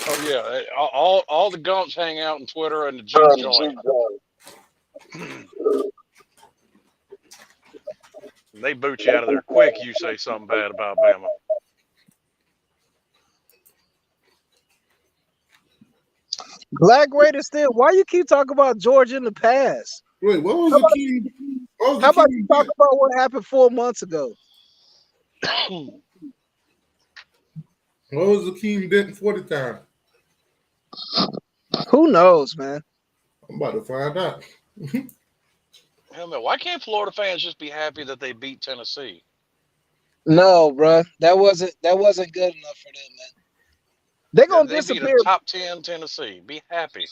S5: Oh yeah, all the Gumps hang out on Twitter and the juke joint. They boot you out of there quick. You say something bad about Bama.
S4: Black Raiders still. Why you keep talking about Georgia in the past?
S1: Wait, what was the key?
S4: How about you talk about what happened 4 months ago?
S1: What was the Keem Denton 40 time?
S4: Who knows, man?
S1: I'm about to find out.
S5: Hell, man, why can't Florida fans just be happy that they beat Tennessee?
S4: No, bro. That wasn't good enough for them, man. They're gonna
S5: They beat a
S4: disappear.
S5: top 10 Tennessee. Be happy.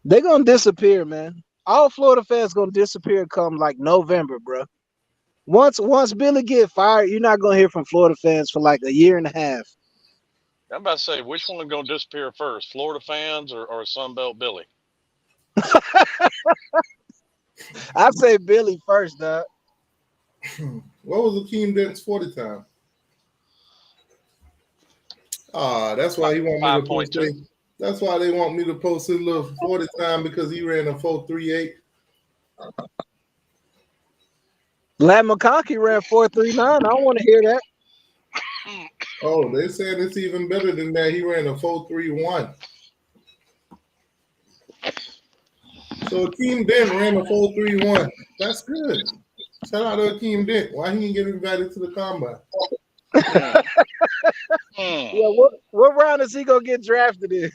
S4: They're gonna disappear, man. All Florida fans gonna disappear come like November, bro. Once Billy get fired, you're not gonna hear from Florida fans for like a year and a half.
S5: I'm about to say, which one is going to disappear first, Florida fans or Sunbelt Billy?
S4: I say Billy first, dog.
S1: What was Akeem Dent's 40 time? That's why he want me to post
S5: 5.2.
S1: it. That's why they want me to post his little 40 time because he ran a 4.38.
S4: Lad McConkey ran 4.39. I don't want to hear that.
S1: Oh, they said it's even better than that. He ran a 4.31. So Akeem Dent ran a 4.31. That's good. Shout out to Akeem Dent. Why he didn't get invited to the combine?
S4: Yeah, what round is he gonna get drafted in?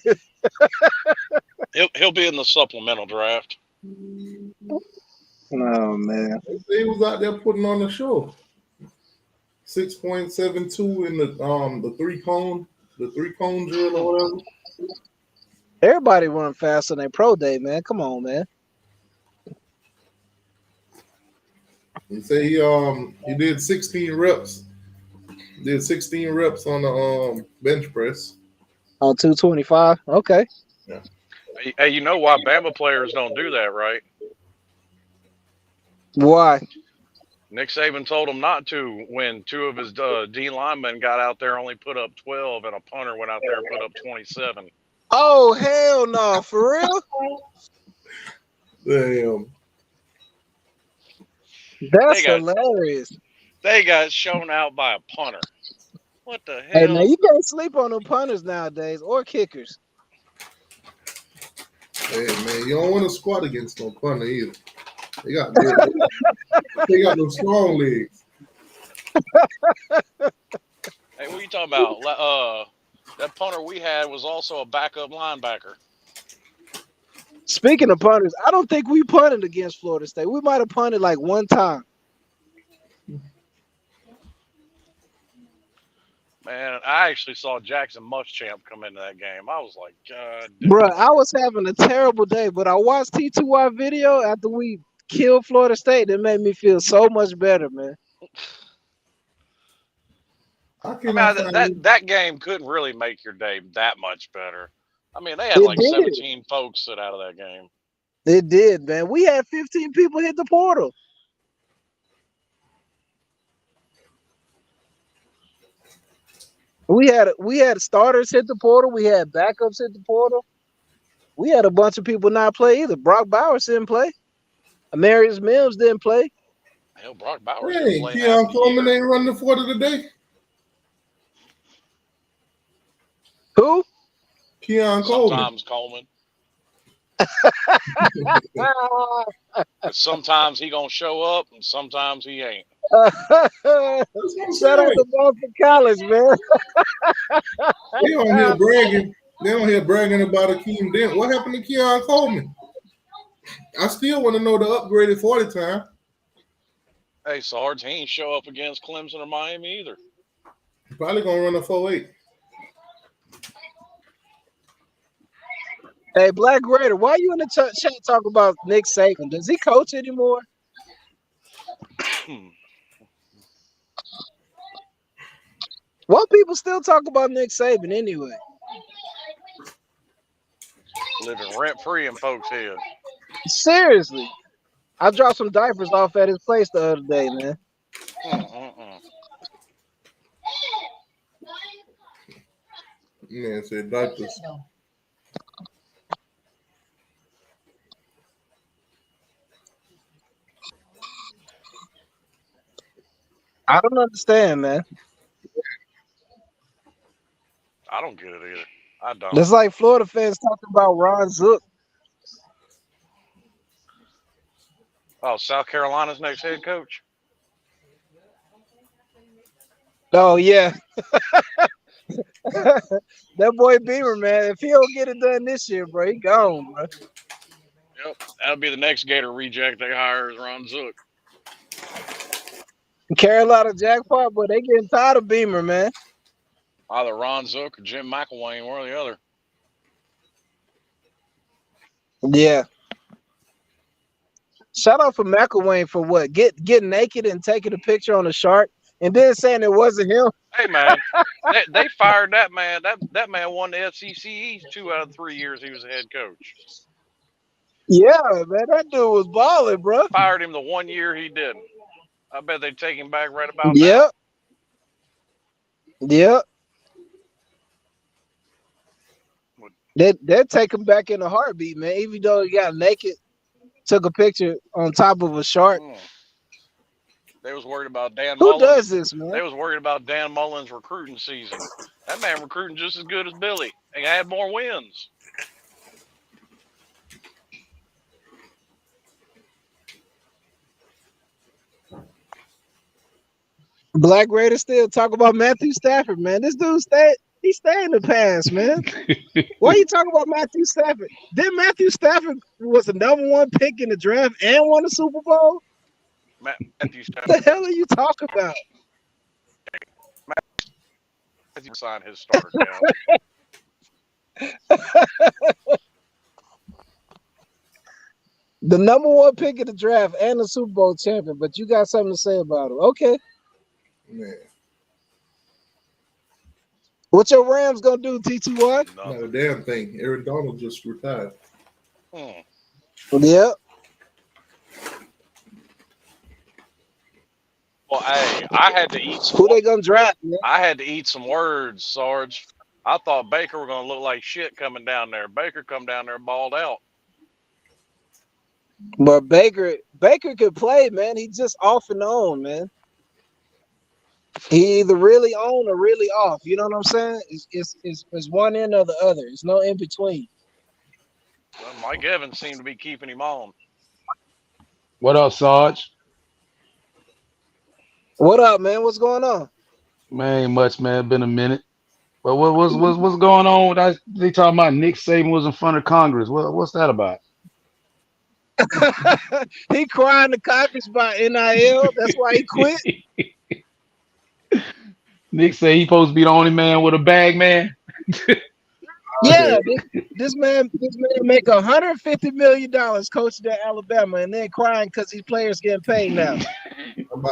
S5: He'll be in the supplemental draft.
S4: Oh man.
S1: He was out there putting on a show. 6.72 in the three cone drill or whatever.
S4: Everybody run fast on their pro day, man. Come on, man.
S1: He said he did 16 reps. Did 16 reps on the bench press.
S4: On 225. Okay.
S1: Yeah.
S5: Hey, you know why Bama players don't do that, right?
S4: Why?
S5: Nick Saban told him not to when two of his D linemen got out there, only put up 12, and a punter went out there and put up 27.
S4: Oh hell no, for real?
S1: Damn.
S4: That's hilarious.
S5: They got shown out by a punter. What the
S4: Hey
S5: hell?
S4: man, you can't sleep on them punters nowadays or kickers.
S1: Hey man, you don't want to squat against no punter either. They got good. They got those strong legs.
S5: Hey, what are you talking about? That punter we had was also a backup linebacker.
S4: Speaking of punters, I don't think we punted against Florida State. We might have punted like one time.
S5: Man, I actually saw Jackson Muschamp come into that game. I was like, God damn.
S4: Bro, I was having a terrible day, but I watched T2Y video after we killed Florida State. It made me feel so much better, man.
S5: That game couldn't really make your day that much better. I mean, they had
S4: It
S5: like
S4: did.
S5: 17 folks sit out of that game.
S4: It did, man. We had 15 people hit the portal. We had starters hit the portal. We had backups hit the portal. We had a bunch of people not play either. Brock Bowers didn't play. Amarius Mims didn't play.
S5: Hell, Brock Bowers
S1: Hey,
S5: didn't play half
S1: Keon
S5: the
S1: Coleman
S5: year.
S1: ain't run the 40 today.
S4: Who?
S1: Keon Coleman.
S5: Sometimes Coleman. Sometimes he gonna show up, and sometimes he ain't.
S4: Shout out to Boston College, man.
S1: They on here bragging. They on here bragging about Akeem Dent. What happened to Keon Coleman? I still want to know the upgraded 40 time.
S5: Hey, Sarge, he ain't show up against Clemson or Miami either.
S1: Probably gonna run a 4.8.
S4: Hey, Black Raider, why you in the chat talking about Nick Saban? Does he coach anymore? What people still talk about Nick Saban anyway?
S5: Living rent free in folks' head.
S4: Seriously. I dropped some diapers off at his place the other day, man.
S1: Man said diapers.
S4: I don't understand, man.
S5: I don't get it either. I don't.
S4: It's like Florida fans talking about Ron Zook.
S5: Oh, South Carolina's next head coach?
S4: Oh, yeah. That boy Beamer, man. If he don't get it done this year, bro, he gone, bro.
S5: Yep, that'll be the next Gator reject they hire is Ron Zook.
S4: Carolina jackpot, but they getting tired of Beamer, man.
S5: Either Ron Zook or Jim McElwain, one or the other.
S4: Yeah. Shout out for McElwain for what? Getting naked and taking a picture on the shark and then saying it wasn't him.
S5: Hey man, they fired that man. That man won the SEC East 2 out of 3 years he was a head coach.
S4: Yeah, man, that dude was balling, bro.
S5: Fired him the 1 year he didn't. I bet they'd take him back right about
S4: Yep. Yep. They'd take him back in a heartbeat, man. Even though he got naked, took a picture on top of a shark.
S5: now. They was worried about Dan
S4: Who
S5: Mullins.
S4: does this, man?
S5: They was worried about Dan Mullins' recruiting season. That man recruiting just as good as Billy. And had more wins.
S4: Black Raiders still talk about Matthew Stafford, man. This dude he stay in the past, man. Why you talking about Matthew Stafford? Then Matthew Stafford was the #1 pick in the draft and won the Super Bowl?
S5: Matthew Stafford.
S4: What the hell are you talking about?
S5: Matthew signed his starter down.
S4: The #1 pick in the draft and the Super Bowl champion, but you got something to say about him. Okay.
S1: Man,
S4: What your Rams gonna do, TTY?
S1: not a damn thing. Aaron Donald just retired.
S5: Hmm.
S4: Yep.
S5: Well, hey, I had to eat
S4: Who they gonna draft, man?
S5: I had to eat some words, Sarge. I thought Baker were going to look like shit coming down there. Baker come down there balled out.
S4: But Baker could play, man. He just off and on, man. He either really on or really off. You know what I'm saying? It's one end or the other. It's no in between.
S5: Well, Mike Evans seemed to be keeping him on.
S6: What up, Sarge?
S4: What up, man? What's going on?
S6: Man, ain't much, man. Been a minute. But what's going on? They talking about Nick Saban was in front of Congress. What's that about?
S4: He crying the Congress by NIL. That's why he quit.
S6: Nick say he supposed to be the only man with a bag, man.
S4: Yeah, this man make $150 million coaching at Alabama, and then crying because these players getting paid now.
S1: I'm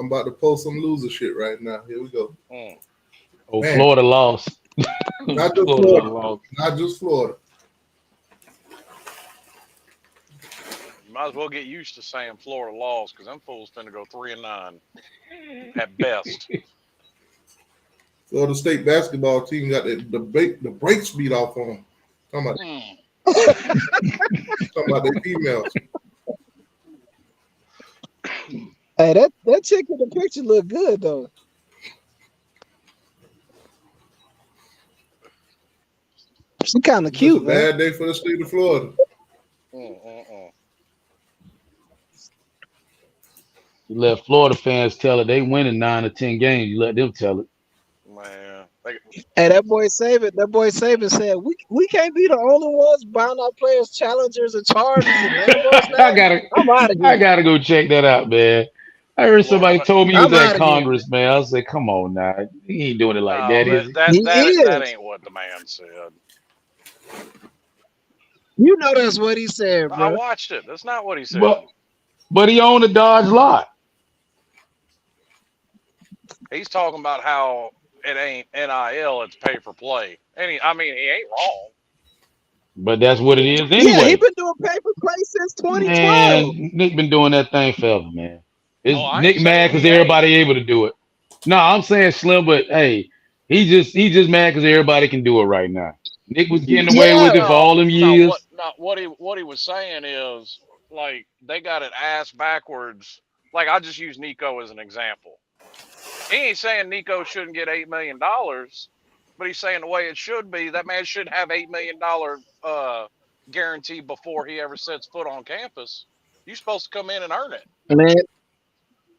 S1: about to post some loser shit right now. Here we go.
S6: Oh,
S1: Man.
S6: Florida lost.
S1: Not just Florida. Not just Florida.
S5: You might as well get used to saying Florida lost because them fools finna go 3-9 at best.
S1: Florida State basketball team got the brakes beat off on them. Talking about their females.
S4: Hey, that chick in the picture look good though. She kind of cute, man.
S1: Bad day for the state of Florida.
S6: You let Florida fans tell it. They winning 9 or 10 games. You let them tell it.
S5: Man.
S4: Hey, that boy Saban said we can't be the only ones buying our players challengers and chargers and Lambos now. I'm out of here.
S6: I gotta go check that out, man. I heard somebody told me he was at Congress, man. I said, come on now. He ain't doing it like that, is he?
S5: That ain't what the man said.
S4: You know that's what he said, bro.
S5: I watched it. That's not what he said.
S6: But he owned a Dodge lot.
S5: He's talking about how it ain't NIL, it's pay for play. And he ain't wrong.
S6: But that's what it is anyway.
S4: Yeah, he been doing pay for play since 2012.
S6: Man, Nick been doing that thing forever, man. Nick mad because everybody able to do it. No, I'm saying Slim, but hey, he just mad because everybody can do it right now. Nick was getting away with it for all them years.
S5: What he was saying is, like, they got it ass backwards. Like, I'll just use Nico as an example. He ain't saying Nico shouldn't get $8 million, but he's saying the way it should be, that man should have $8 million guarantee before he ever sets foot on campus. You're supposed to come in and earn it.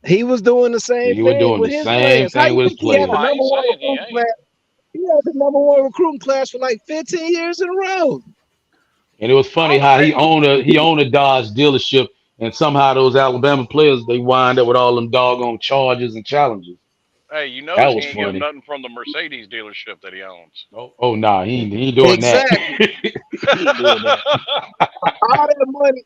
S4: He was doing the same
S6: He was
S4: thing
S6: doing
S4: with
S6: the
S4: his
S6: same
S4: players. How
S6: thing
S4: you
S6: with his
S4: think he had the
S6: players.
S5: I
S4: number
S5: ain't
S4: one
S5: saying he
S4: recruiting
S5: ain't.
S4: class? He had the number one recruiting class for like 15 years in a row.
S6: And it was
S5: I
S6: funny
S5: don't know.
S6: how he owned a Dodge dealership, and somehow those Alabama players they wind up with all them doggone charges and challenges.
S5: Hey, you
S6: That
S5: notice he
S6: was
S5: ain't give
S6: funny.
S5: nothing from the Mercedes dealership that he owns.
S6: Oh nah, he ain't doing that.
S4: Exactly.
S6: He ain't doing that.
S4: All that money,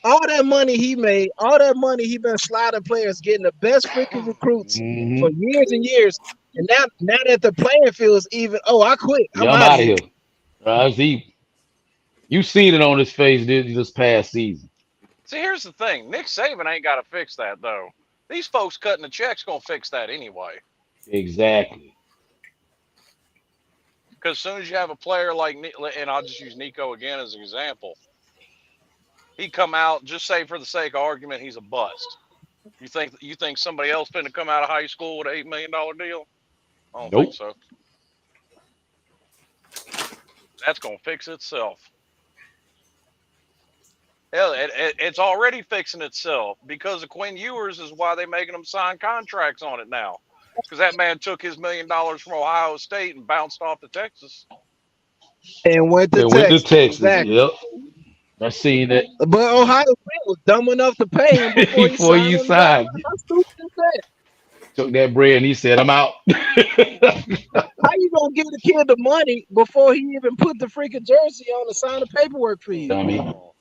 S4: all that money he made, all that money he been sliding players, getting the best freaking recruits for
S6: Hmm.
S4: years and years. And now that the playing field is even, oh, I quit. I'm
S6: Yeah, I'm
S4: out of
S6: out of
S4: here.
S6: here. You seen it on his face this past season.
S5: See, here's the thing. Nick Saban ain't got to fix that though. These folks cutting the checks gonna fix that anyway.
S6: Exactly.
S5: Because as soon as you have a player like, and I'll just use Nico again as an example, he come out just say for the sake of argument he's a bust. You think somebody else finna come out of high school with an $8 million deal? I don't think
S6: Nope.
S5: so. That's gonna fix itself. Hell, it's already fixing itself because of Quinn Ewers is why they making them sign contracts on it now. Because that man took his $1 million from Ohio State and bounced off to Texas.
S4: And went to
S6: They went to
S4: Texas.
S6: Texas.
S4: Exactly.
S6: Yep. I seen that
S4: But Ohio State was dumb enough to pay him before he
S6: before
S4: signed
S6: you
S4: on the dotted
S6: signed.
S4: line. How stupid is that?
S6: Took that bread and he said, "I'm out."
S4: How you gonna give the kid the money before he even put the freaking jersey on and sign the paperwork for you?
S6: Dummy,
S5: Oh.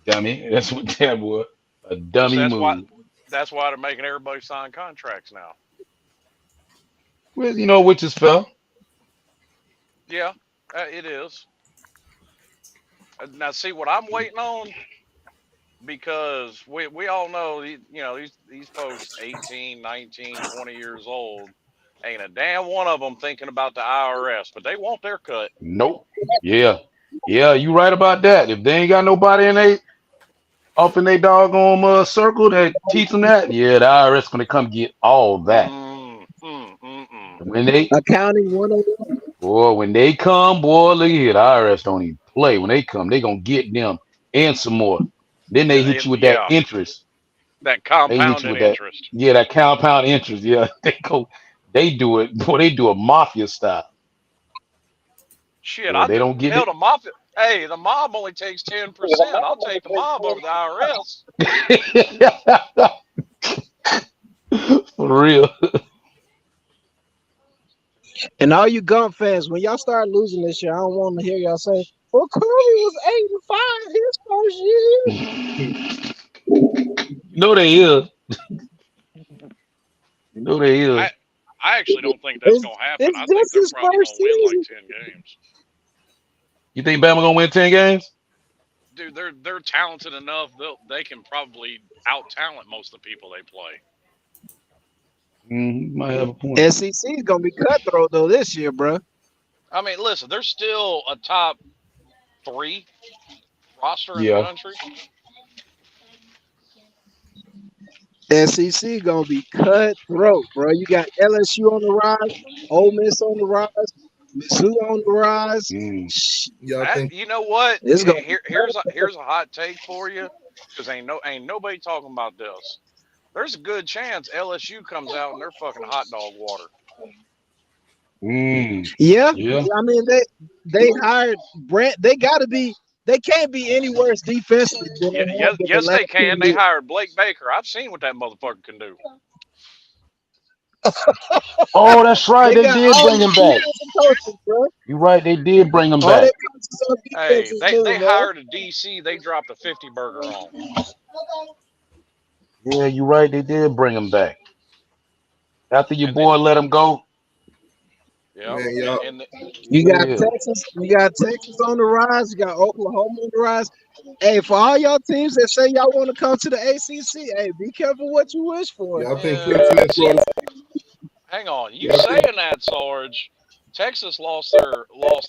S6: dummy. That's what that was. A
S5: So
S6: dummy move.
S5: that's why they're making everybody sign contracts now.
S6: Well, which is fair.
S5: Yeah, it is. Now, see what I'm waiting on because we all know these folks 18, 19, 20 years old ain't a damn one of them thinking about the IRS, but they want their cut.
S6: Nope. Yeah. Yeah, you right about that. If they ain't got nobody off in they doggone circle that teach them that, yeah, the IRS gonna come get all that.
S5: Mm.
S6: When they
S4: Accounting 101.
S6: when they come, boy, look here, the IRS don't even play. When they come, they gonna get them and some more. Then they hit you with that
S5: Yeah,
S6: interest.
S5: that
S6: They hit you
S5: compounded
S6: with that,
S5: interest.
S6: yeah, that compound interest. Yeah, they do it, boy, they do a mafia style.
S5: Shit,
S6: Boy,
S5: I
S6: they
S5: do.
S6: don't get
S5: Hell,
S6: it.
S5: the mob. Hey, the mob only takes 10%. I'll take the mob over the IRS.
S6: For real.
S4: And all you Gump fans, when y'all start losing this year, I don't want to hear y'all say, "Well, Kirby was 8-5 his first year."
S6: They is. They
S5: I
S6: is.
S5: I actually don't think that's
S4: It's
S5: gonna happen.
S4: it's
S5: I think
S4: just
S5: they're
S4: his
S5: probably
S4: first
S5: gonna win like
S4: season.
S5: 10 games.
S6: You think Bama gonna win 10 games?
S5: Dude, they're talented enough. They can probably out talent most of the people they play.
S6: You might have a point.
S4: SEC is gonna be cutthroat though this year, bro.
S5: I mean, listen, they're still a top three roster in the
S6: Yeah.
S5: country.
S4: SEC gonna be cutthroat, bro. You got LSU on the rise, Ole Miss on the rise, Mizzou on the rise.
S6: Mm.
S4: Shh,
S1: Y'all think
S5: You know what?
S4: it's gonna be
S5: Here's a hot take for you, because ain't nobody talking about this. There's a good chance LSU comes out in their fucking hot dog water.
S6: Mm.
S4: yeah.
S6: Yeah.
S4: I mean they hired Brent. They gotta be. They can't be any worse defensively than
S5: Yeah,
S4: they
S5: yes,
S4: have been the
S5: yes,
S4: last
S5: they
S4: few
S5: can. They
S4: years.
S5: hired Blake Baker. I've seen what that motherfucker can do.
S6: Oh, that's right.
S4: They
S6: They
S4: got
S6: did
S4: all
S6: bring
S4: their
S6: him back.
S4: defensive coaches, bro.
S6: You're right. They did bring him
S4: All their
S6: back.
S4: coaches on defense
S5: Hey,
S4: is
S5: they
S4: new, man.
S5: hired a DC. They dropped a 50 burger on.
S6: Yeah, you're right. They did bring him back. After your
S5: And then
S6: boy let him go.
S5: yep,
S1: man, y'all
S4: You got
S6: Yeah.
S4: Texas. You got Texas on the rise. You got Oklahoma on the rise. Hey, for all y'all teams that say y'all want to come to the ACC, hey, be careful what you wish for.
S1: y'all think Clemson and
S5: see,
S1: Florida
S5: hang on. You
S1: y'all think
S5: saying that, Sarge? Texas lost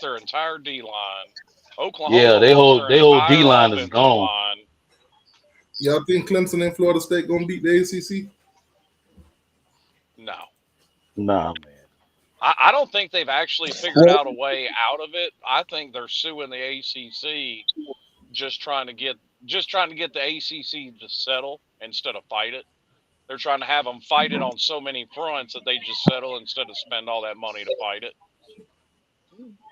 S5: their entire D line. Oklahoma
S6: Yeah, they
S5: lost
S6: whole
S5: their
S6: they whole
S5: entire
S6: D line is
S5: offensive
S6: gone.
S5: line.
S1: y'all think Clemson and Florida State gonna beat the ACC?
S5: No,
S6: Nah, man.
S5: I don't think they've actually figured
S4: Well,
S5: out a way out of it. I think they're suing the ACC, just trying to get the ACC to settle instead of fight it. They're trying to have them fight it on so many fronts that they just settle instead of spend all that money to fight it.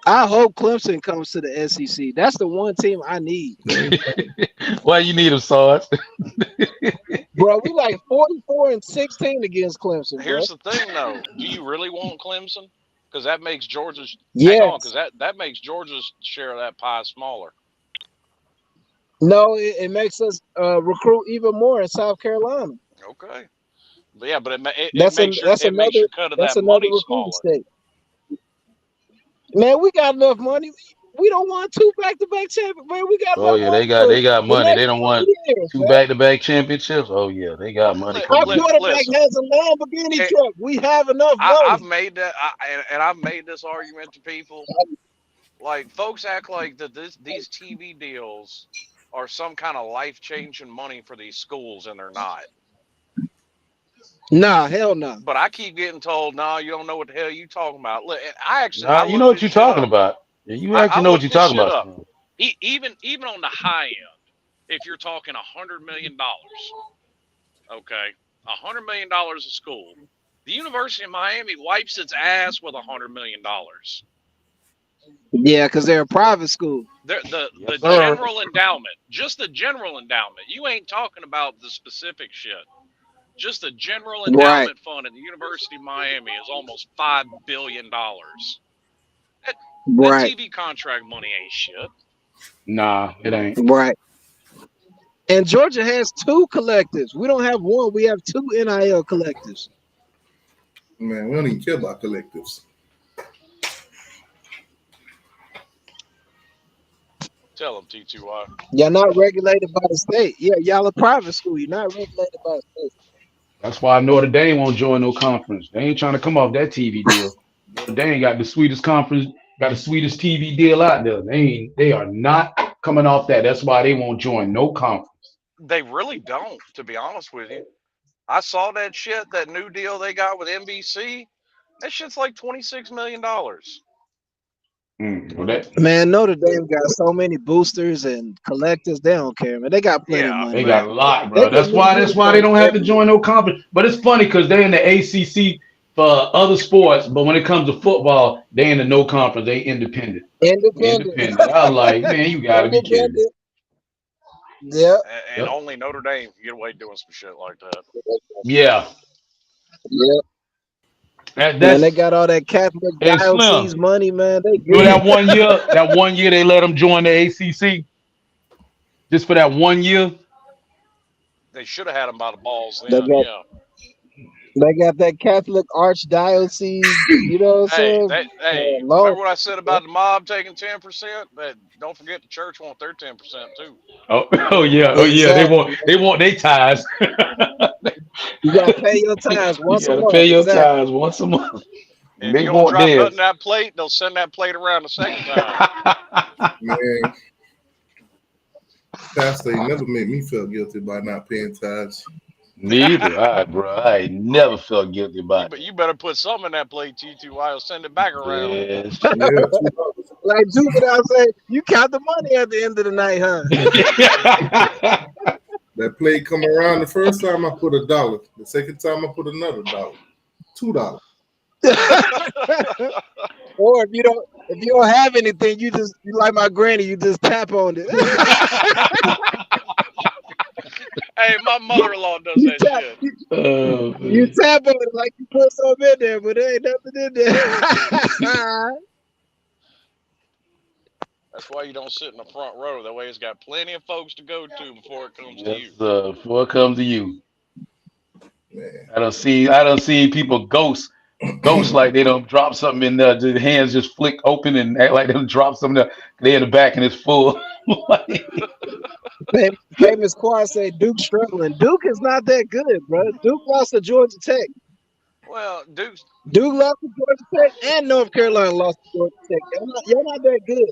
S4: I hope Clemson comes to the SEC. That's the one team I need.
S6: Why you need them, Sarge?
S4: Bro, we like 44-16 against Clemson, bro.
S5: Here's the thing, though. Do you really want Clemson? Because that makes Georgia's hang on,
S4: Yes.
S5: because that makes Georgia's share of that pie smaller.
S4: No, it makes us recruit even more in South Carolina.
S5: Okay. But yeah, but it
S4: That's
S5: makes your cut of that
S4: another
S5: money
S4: recruiting
S5: smaller.
S4: state. Man, we got enough money. We don't want 2 back-to-back champions, man. We got
S6: Oh
S4: enough
S6: yeah,
S4: money
S6: they got
S4: for the
S6: money.
S4: next
S6: They don't
S4: 20
S6: want
S4: years,
S6: 2
S4: man.
S6: back-to-back championships. Oh yeah, they got money
S4: Our
S6: coming in.
S4: quarterback
S5: Listen,
S4: has a Lamborghini
S5: It-
S4: truck. We have enough money.
S5: I've made that, and I've made this argument to people. Like, folks act like that these TV deals are some kind of life-changing money for these schools, and they're not.
S4: Nah, hell no.
S5: But I keep getting told, no, you don't know what the hell you talking about. Look, and I
S6: Nah, you know
S5: looked
S6: what
S5: this
S6: you're
S5: shit
S6: talking
S5: up.
S6: about. Yeah, you
S5: I
S6: actually know what
S5: looked
S6: you're
S5: this
S6: talking
S5: shit
S6: about.
S5: up. Even on the high end, if you're talking $100 million, okay, $100 million a school, the University of Miami wipes its ass with $100 million.
S4: Yeah, because they're a private school.
S5: The
S6: Yes, sir.
S5: general endowment, just the general endowment. You ain't talking about the specific shit. Just the general
S4: Right.
S5: endowment fund at the University of Miami is almost $5 billion. That
S4: Right.
S5: TV contract money ain't shit.
S6: Nah, it ain't.
S4: Right. And Georgia has 2 collectives. We don't have one. We have 2 NIL collectives.
S1: Man, we don't even care about collectives.
S5: Tell them, T2Y.
S4: Y'all not regulated by the state. Yeah, y'all a private school. You're not regulated by the state.
S6: That's why Notre Dame won't join no conference. They ain't trying to come off that TV deal. Notre Dame got the sweetest conference, got the sweetest TV deal out there. They are not coming off that. That's why they won't join no conference.
S5: They really don't, to be honest with you. I saw that shit, that new deal they got with NBC. That shit's like $26 million.
S6: Well, that
S4: Man, Notre Dame got so many boosters and collectors. They don't care, man. They got plenty of
S5: Yeah,
S4: money.
S6: they
S5: but
S6: got a lot,
S4: They
S6: bro.
S4: get
S6: That's
S4: new
S6: why they
S4: uniforms
S6: don't have to
S4: every
S6: join
S4: year.
S6: no conference. But it's funny because they're in the ACC for other sports, but when it comes to football, they in the no conference. They independent.
S4: Independent.
S6: I was like, man, you gotta be kidding me.
S4: Independent. Yep.
S5: and
S6: Yep.
S5: only Notre Dame can get away doing some shit like that.
S6: Yeah.
S4: Yep.
S6: That's
S4: Man, they got all that Catholic
S6: Hey, Slim.
S4: diocese money, man. They
S6: You know
S4: good.
S6: that 1 year they let them join the ACC? Just for that 1 year?
S5: They should have had them by the balls
S4: They
S5: then,
S4: got
S5: yeah.
S4: they got that Catholic archdiocese, you know what I'm saying?
S5: Remember
S4: Lord.
S5: what I said about the mob taking 10%? But don't forget the church want their 10% too.
S6: Oh yeah,
S4: Exactly.
S6: They want their ties.
S4: You gotta pay your tithes
S6: You
S4: once a
S6: gotta
S4: month.
S6: pay your
S4: Exactly.
S6: ties once a month.
S5: And if
S6: They
S5: you don't
S6: want
S5: drop nothing
S6: theirs.
S5: in that plate, they'll send that plate around the second time.
S1: Man, Pastor ain't never made me feel guilty by not paying tithes.
S6: Neither. All right, bro. I ain't never felt guilty about
S5: But
S6: that.
S5: you better put some in that plate, T2Y. I'll send it back around.
S6: Yes.
S1: Yeah, $2.
S4: Like Juvenile say, you count the money at the end of the night, huh?
S1: That plate come around the first time I put $1. The second time I put another $1. $2.
S4: Or if you don't have anything, you like my granny, you just tap on it.
S5: Hey, my mother-in-law does
S4: You
S5: that
S4: tap,
S5: shit.
S4: you tap on it like you put something in there, but there ain't nothing in there.
S5: That's why you don't sit in the front row. That way it's got plenty of folks to go to before it comes to
S6: Yes,
S5: you.
S6: before it comes to you.
S1: Man.
S6: I don't see people ghost like they don't drop something in there. The hands just flick open and act like they don't drop something there. They in the back and it's full.
S4: Famous Quad say Duke's struggling. Duke is not that good, bro. Duke lost to Georgia Tech.
S5: Well,
S4: Duke lost to Georgia Tech, and North Carolina lost to Georgia Tech. Y'all not that good.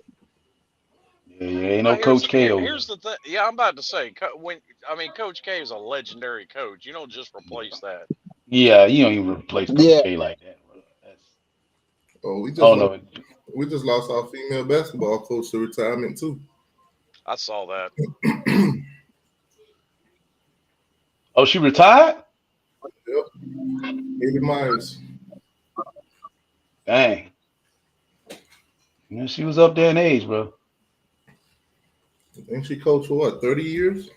S6: Yeah, ain't no Coach K over
S5: here's the thing. Yeah, I'm about to say, Coach K is a legendary coach. You don't just replace that.
S6: Yeah, you don't even replace Coach K like that.
S1: Oh, we just lost our female basketball coach to retirement too.
S5: I saw that.
S6: Oh, she retired?
S1: Yep. Haley Myers.
S6: Dang. Yeah, she was up there in age, bro.
S1: I think she coached for what, 30 years?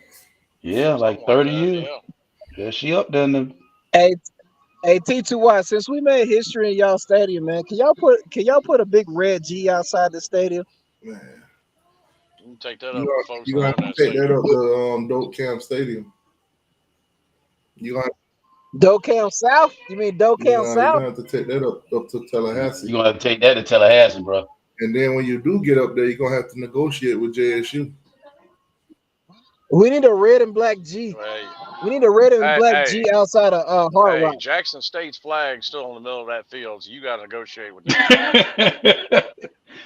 S6: Yeah, like
S5: Something
S6: 30
S5: that,
S6: years.
S5: yeah.
S6: Yeah, she up there in the
S4: Hey, hey, T2Y, since we made history in y'all stadium, man, can y'all put a big red G outside the stadium?
S1: Man.
S5: You can take that up with folks
S1: You
S5: that
S1: have
S5: own
S1: to
S5: that
S1: take that
S5: stadium.
S1: up the Dope Camp Stadium.
S4: Docam South? You mean Docam
S1: You're
S4: South?
S1: gonna have to take that up to Tallahassee.
S6: you're gonna have to take that to Tallahassee, bro.
S1: And then when you do get up there, you're gonna have to negotiate with JSU.
S4: We need a red and black G.
S5: Hey,
S4: We need a red and
S5: hey,
S4: black
S5: hey,
S4: G outside of Hard
S5: hey,
S4: Rock.
S5: Jackson State's flag's still in the middle of that field, so you got to negotiate with them.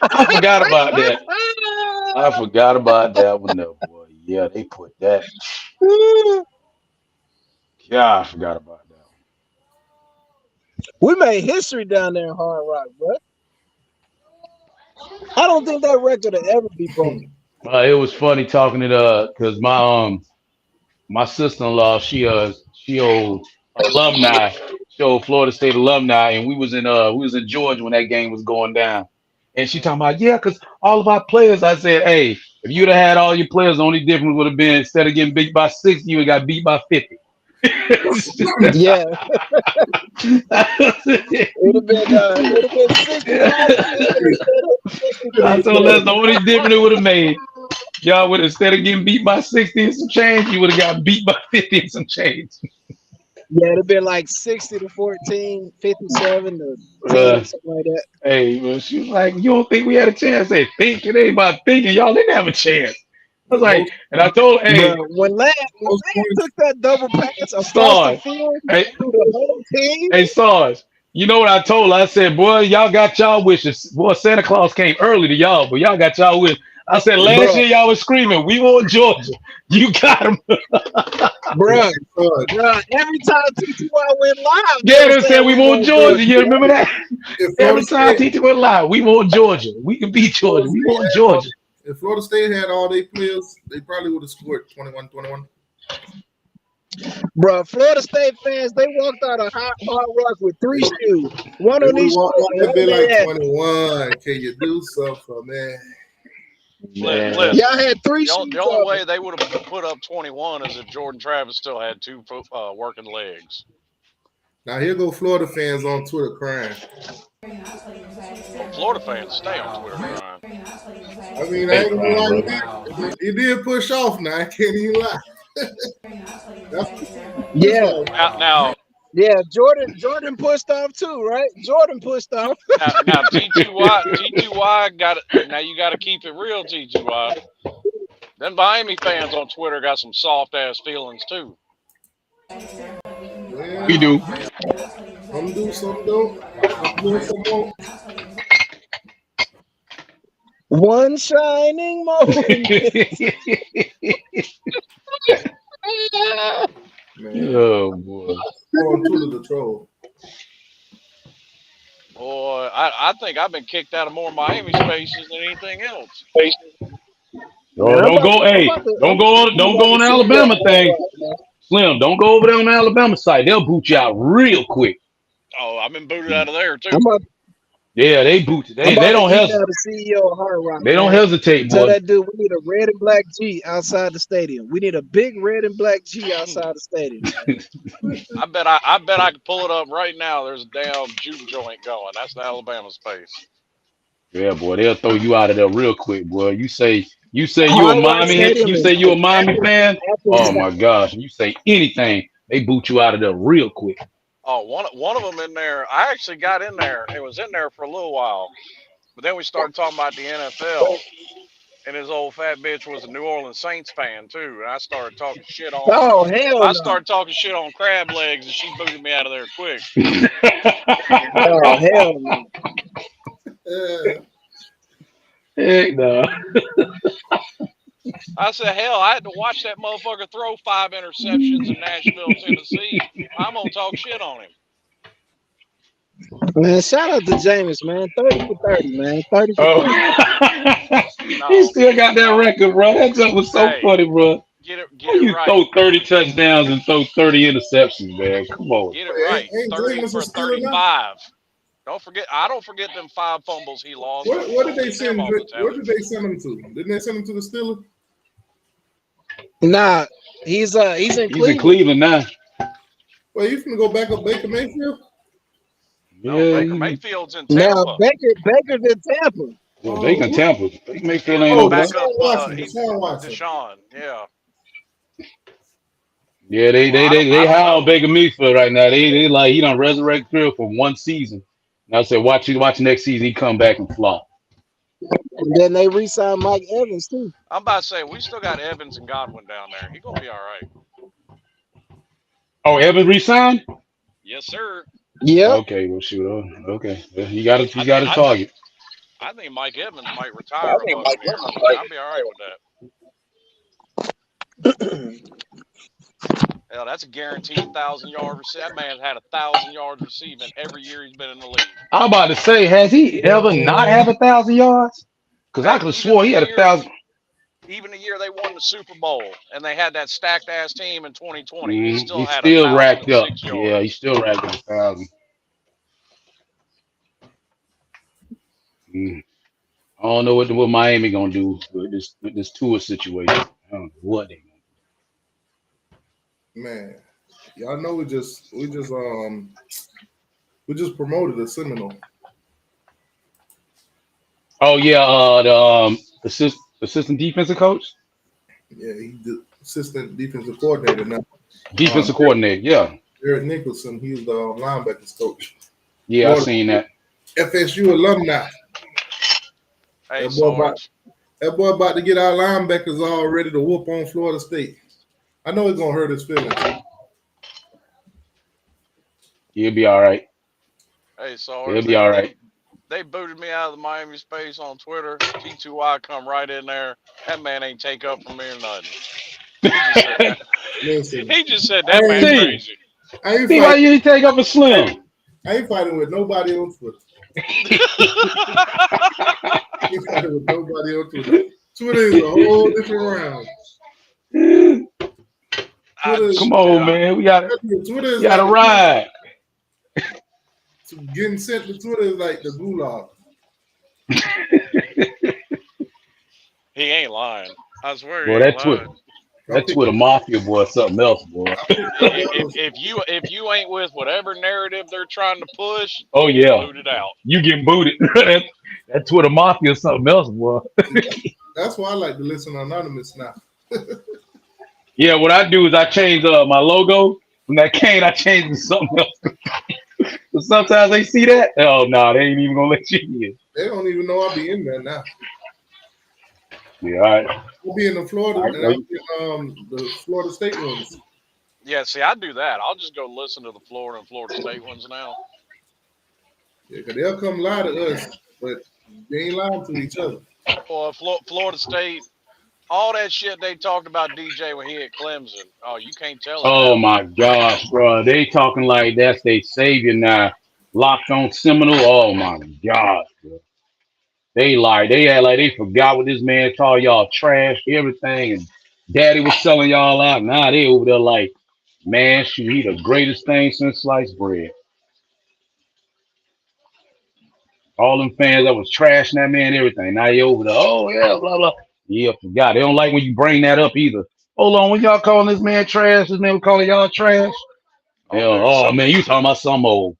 S6: I forgot about that. I forgot about that one, though, boy. Yeah, they put that. Yeah, I forgot about that.
S4: We made history down there in Hard Rock, bro. I don't think that record will ever be broken.
S6: It was funny talking to because my sister-in-law, she old alumni, she old Florida State alumni, and we was in Georgia when that game was going down. And she talking about, yeah, because all of our players, I said, hey, if you'd have had all your players, the only difference would have been instead of getting beat by 60, you would have got beat by 50.
S4: Yeah, it would have been 65-7 instead of
S6: I told
S4: 60-7.
S6: that's the only difference it would have made. Y'all would instead of getting beat by 60 and some change, you would have got beat by 50 and some change.
S4: Yeah, it'd have been like 60-14, 57-10,
S6: Uh,
S4: something like that.
S6: Hey, well, she was like, "You don't think we had a chance?" I said, "Think it ain't about thinking. Y'all didn't have a chance." I was
S1: The
S6: like,
S1: most,
S6: and I told,
S4: Bro,
S6: hey,
S1: most
S4: when Lance
S1: points.
S4: took that double pass across the
S6: Sarge,
S4: field
S6: hey,
S4: through the whole team,
S6: hey, Sarge, you know what I told her? I said, "Boy, y'all got y'all wishes. Boy, Santa Claus came early to y'all, but y'all got y'all wish." I said, "Last
S4: bro,
S6: year y'all was screaming, we want Georgia. You got them."
S4: bro,
S1: Sarge,
S4: bro. Every time TTY went live, they were
S6: Gator said,
S4: saying
S6: "We
S4: we
S6: want
S4: want
S6: Georgia."
S4: Georgia.
S6: You remember that?
S1: if Florida
S6: Every time
S1: State,
S6: teacher went live, we want Georgia. We can beat
S1: Florida
S6: Georgia. We
S1: State
S6: want
S1: had all,
S6: Georgia.
S1: if Florida State had all their players, they probably would have scored 21-21.
S4: Bro, Florida State fans, they walked out of Hard Rock with
S1: They,
S4: 3 shoes, one
S1: they
S4: on
S1: would have
S4: each
S1: walked
S4: foot,
S1: out
S4: and
S1: that
S4: one
S1: bit
S4: in
S1: like
S4: their head.
S1: 21. Can you do something for me?
S6: Man.
S4: Y'all
S5: Listen,
S4: had 3
S5: the
S4: shoes
S5: only
S4: on.
S5: way they would have put up 21 is if Jordan Travis still had two working legs.
S1: Now here go Florida fans on Twitter crying.
S5: Well, Florida fans stay on Twitter crying.
S1: I mean, I
S6: They
S1: ain't gonna
S6: crying,
S1: lie,
S6: bro.
S1: he did push off now. I can't even lie. That's push
S4: Yeah,
S1: off.
S5: Now,
S4: yeah. Jordan pushed off too, right? Jordan pushed off.
S5: now, T2Y got it. Now you got to keep it real, T2Y. Then Miami fans on Twitter got some soft ass feelings too.
S6: We
S1: Well,
S6: do.
S1: some do, some don't. Some do, some won't.
S4: One shining moment.
S1: Man,
S6: Oh boy.
S1: go on Twitter to troll.
S5: Boy, I think I've been kicked out of more Miami spaces than anything else.
S4: Man,
S6: Oh, don't go.
S4: I'm
S6: Hey,
S4: about to
S6: don't go.
S4: move
S6: Don't
S4: out
S6: go
S4: the
S6: on the
S4: city of
S6: Alabama
S4: Hard
S6: thing,
S4: Rock, man.
S6: Slim. Don't go over there on the Alabama side. They'll boot you out real quick.
S5: Oh, I've been booted out of there
S4: I'm
S5: too.
S4: about,
S6: Yeah, they boot you.
S4: I'm
S6: They
S4: about to
S6: don't
S4: email
S6: hesitate.
S4: the CEO of Hard Rock,
S6: They don't
S4: man.
S6: hesitate,
S4: Tell
S6: boy.
S4: that dude we need a red and black G outside the stadium. We need a big red and black G outside the stadium, man.
S5: I bet I could pull it up right now. There's a damn juke joint going. That's the Alabama space.
S6: Yeah, boy, they'll throw you out of there real quick, boy. You say you a
S4: Hard Rock
S6: Miami.
S4: Stadium
S6: You
S4: is
S6: say you a
S4: like
S6: Miami fan.
S4: Athens,
S6: Oh my gosh, you say anything, they boot you out of there real quick.
S5: Oh, one of them in there. I actually got in there. It was in there for a little while, but then we started talking about the NFL, and his old fat bitch was a New Orleans Saints fan too. And I started talking shit on.
S4: Oh hell
S5: I
S4: no!
S5: started talking shit on crab legs, and she booted me out of there quick.
S4: Oh hell no!
S1: Yeah.
S6: Heck no.
S5: I said, hell, I had to watch that motherfucker throw 5 interceptions in Nashville, Tennessee. I'm gonna talk shit on him.
S4: Man, shout out to Jameis, man. 30 for 30, man. 30 for
S6: Oh,
S4: 30.
S6: he
S5: No,
S6: still got that
S5: no.
S6: record, bro. That joke was so
S5: Hey,
S6: funny, bro.
S5: Get
S6: How
S5: it
S6: you
S5: right.
S6: throw 30 touchdowns and throw 30 interceptions, man? Come on.
S5: Get it
S1: Ain't,
S5: right.
S1: ain't
S5: 30
S1: Jameis a
S5: for
S1: Steeler now?
S5: 35. I don't forget them 5 fumbles he lost.
S1: What did
S5: Don't
S1: they
S5: leave them
S1: send?
S5: off the
S1: Where
S5: table.
S1: did they send him to? Didn't they send him to the Steelers?
S4: Nah, he's in
S6: He's in
S4: Cleveland.
S6: Cleveland now.
S1: Well, you finna go back up Baker Mayfield?
S5: No,
S6: Yeah,
S5: Baker Mayfield's in
S4: Now
S5: Tampa.
S4: Baker's in Tampa.
S6: yeah, they
S1: Oh,
S6: can Tampa. They can make feel
S5: Yeah,
S6: ain't
S5: he's
S1: oh,
S6: over there.
S5: back up.
S1: Deshaun Watson.
S5: He
S1: Deshaun Watson.
S5: Deshaun. Yeah.
S6: Yeah,
S5: Well, I
S6: they
S5: don't
S6: high on
S5: know.
S6: Baker Mayfield right now. They like he done resurrect Phil for one season. And I said, watch next season. He come back and flop.
S4: And then they re-signed Mike Evans too.
S5: I'm about to say we still got Evans and Godwin down there. He gonna be all right.
S6: Oh, Evans resigned?
S5: Yes, sir.
S4: Yep.
S6: Okay, well shoot. Okay, well, he
S5: I
S6: got
S5: think
S6: a target.
S5: I think Mike Evans might retire above him here. I'll be all right with that. Hell, that's a guaranteed 1,000-yard receiver. That man's had 1,000 yards receiving every year he's been in the league.
S6: I'm about to say, has he ever not have 1,000 yards? Because I
S5: Hey,
S6: could have swore he had 1,000.
S5: even the year they won the Super Bowl and they had that stacked ass team in 2020, he still
S6: He
S5: had
S6: still racked up.
S5: 1,006
S6: Yeah, he
S5: yards.
S6: still racked up 1,000. Mm. I don't know what Miami gonna do with this Tua situation. I don't know what they gonna
S1: Man, y'all know we just promoted a Seminole.
S6: Oh yeah, the assistant defensive coach,
S1: Yeah, he the assistant defensive coordinator now.
S6: defensive coordinator. Yeah,
S1: Eric Nicholson, he's the linebackers coach.
S6: yeah, I
S1: Florida
S6: seen that.
S1: FSU alumni.
S5: Hey,
S1: That boy about
S5: Sarge.
S1: that boy about to get our linebackers all ready to whoop on Florida State. I know it's gonna hurt his feelings.
S6: He'll be all right.
S5: Hey, Sarge.
S6: He'll be all right.
S5: They booted me out of the Miami space on Twitter. T2I come right in there. That man ain't take up for me or nothing. He just said that.
S1: Listen,
S5: He just said
S1: I
S5: that man's
S1: ain't,
S6: See,
S5: crazy.
S1: I ain't
S6: see why
S1: fighting.
S6: you ain't take up a Slim.
S1: I ain't fighting with nobody on Twitter. I ain't fighting with nobody on Twitter. Twitter is a whole different round. Twitter is
S6: Come on, man. We got
S1: Twitter is
S6: you got
S1: like
S6: to ride.
S1: getting sent to Twitter is like the gulag.
S5: He ain't lying. I swear he
S6: Boy,
S5: ain't
S6: that
S5: lying.
S6: Twitter mafia boy, something else, boy.
S5: If you ain't with whatever narrative they're trying to push,
S6: Oh
S5: you get
S6: yeah,
S5: booted out.
S6: you get booted. that Twitter mafia, something else, boy.
S1: That's why I like to listen anonymous now.
S6: Yeah, what I do is I change my logo from that cane. I change it to something else. But sometimes they see that. Oh no, they ain't even gonna let you in.
S1: They don't even know I'll be in there now.
S6: Yeah, all right.
S1: I'll be in the Florida
S6: All
S1: and I'll
S6: right.
S1: be in the Florida State ones.
S5: Yeah, see, I do that. I'll just go listen to the Florida and Florida State ones now.
S1: Yeah, because they'll come lie to us, but they ain't lying to each other.
S5: Or Florida State, all that shit they talked about DJ when he at Clemson. Oh, you can't tell it
S6: Oh
S5: now.
S6: my gosh, bro, they talking like that's their savior now. Locked on Seminole. Oh my gosh, bro. They lied. They had like they forgot what this man called y'all trash, everything, and Daddy was selling y'all out. Now they over there like, man, shoot, he the greatest thing since sliced bread. All them fans that was trashing that man, everything. Now they over there. Oh yeah, blah blah. Yeah, forgot. They don't like when you bring that up either. Hold on, when y'all calling this man trash, this man was calling y'all trash. Yeah.
S5: Oh, dude,
S6: Oh man, you talking about some old.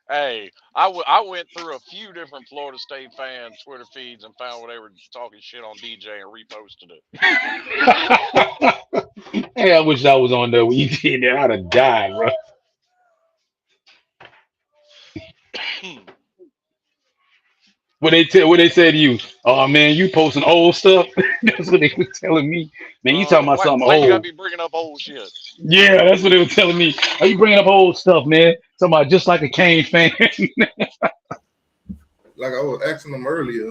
S5: hey, I went through a few different Florida State fan Twitter feeds and found where they were talking shit on DJ and reposted
S6: Hey, I wish I was on there when you did that. I'd have died, bro.
S5: it.
S6: What they say to you? Oh man, you posting old stuff. That's what they were telling me. Man, you talking about something
S5: Why you gotta
S6: old?
S5: be bringing up old shit?
S6: Yeah, that's what they were telling me. Are you bringing up old stuff, man? Talking about just like a Kane fan.
S1: Like I was asking them earlier,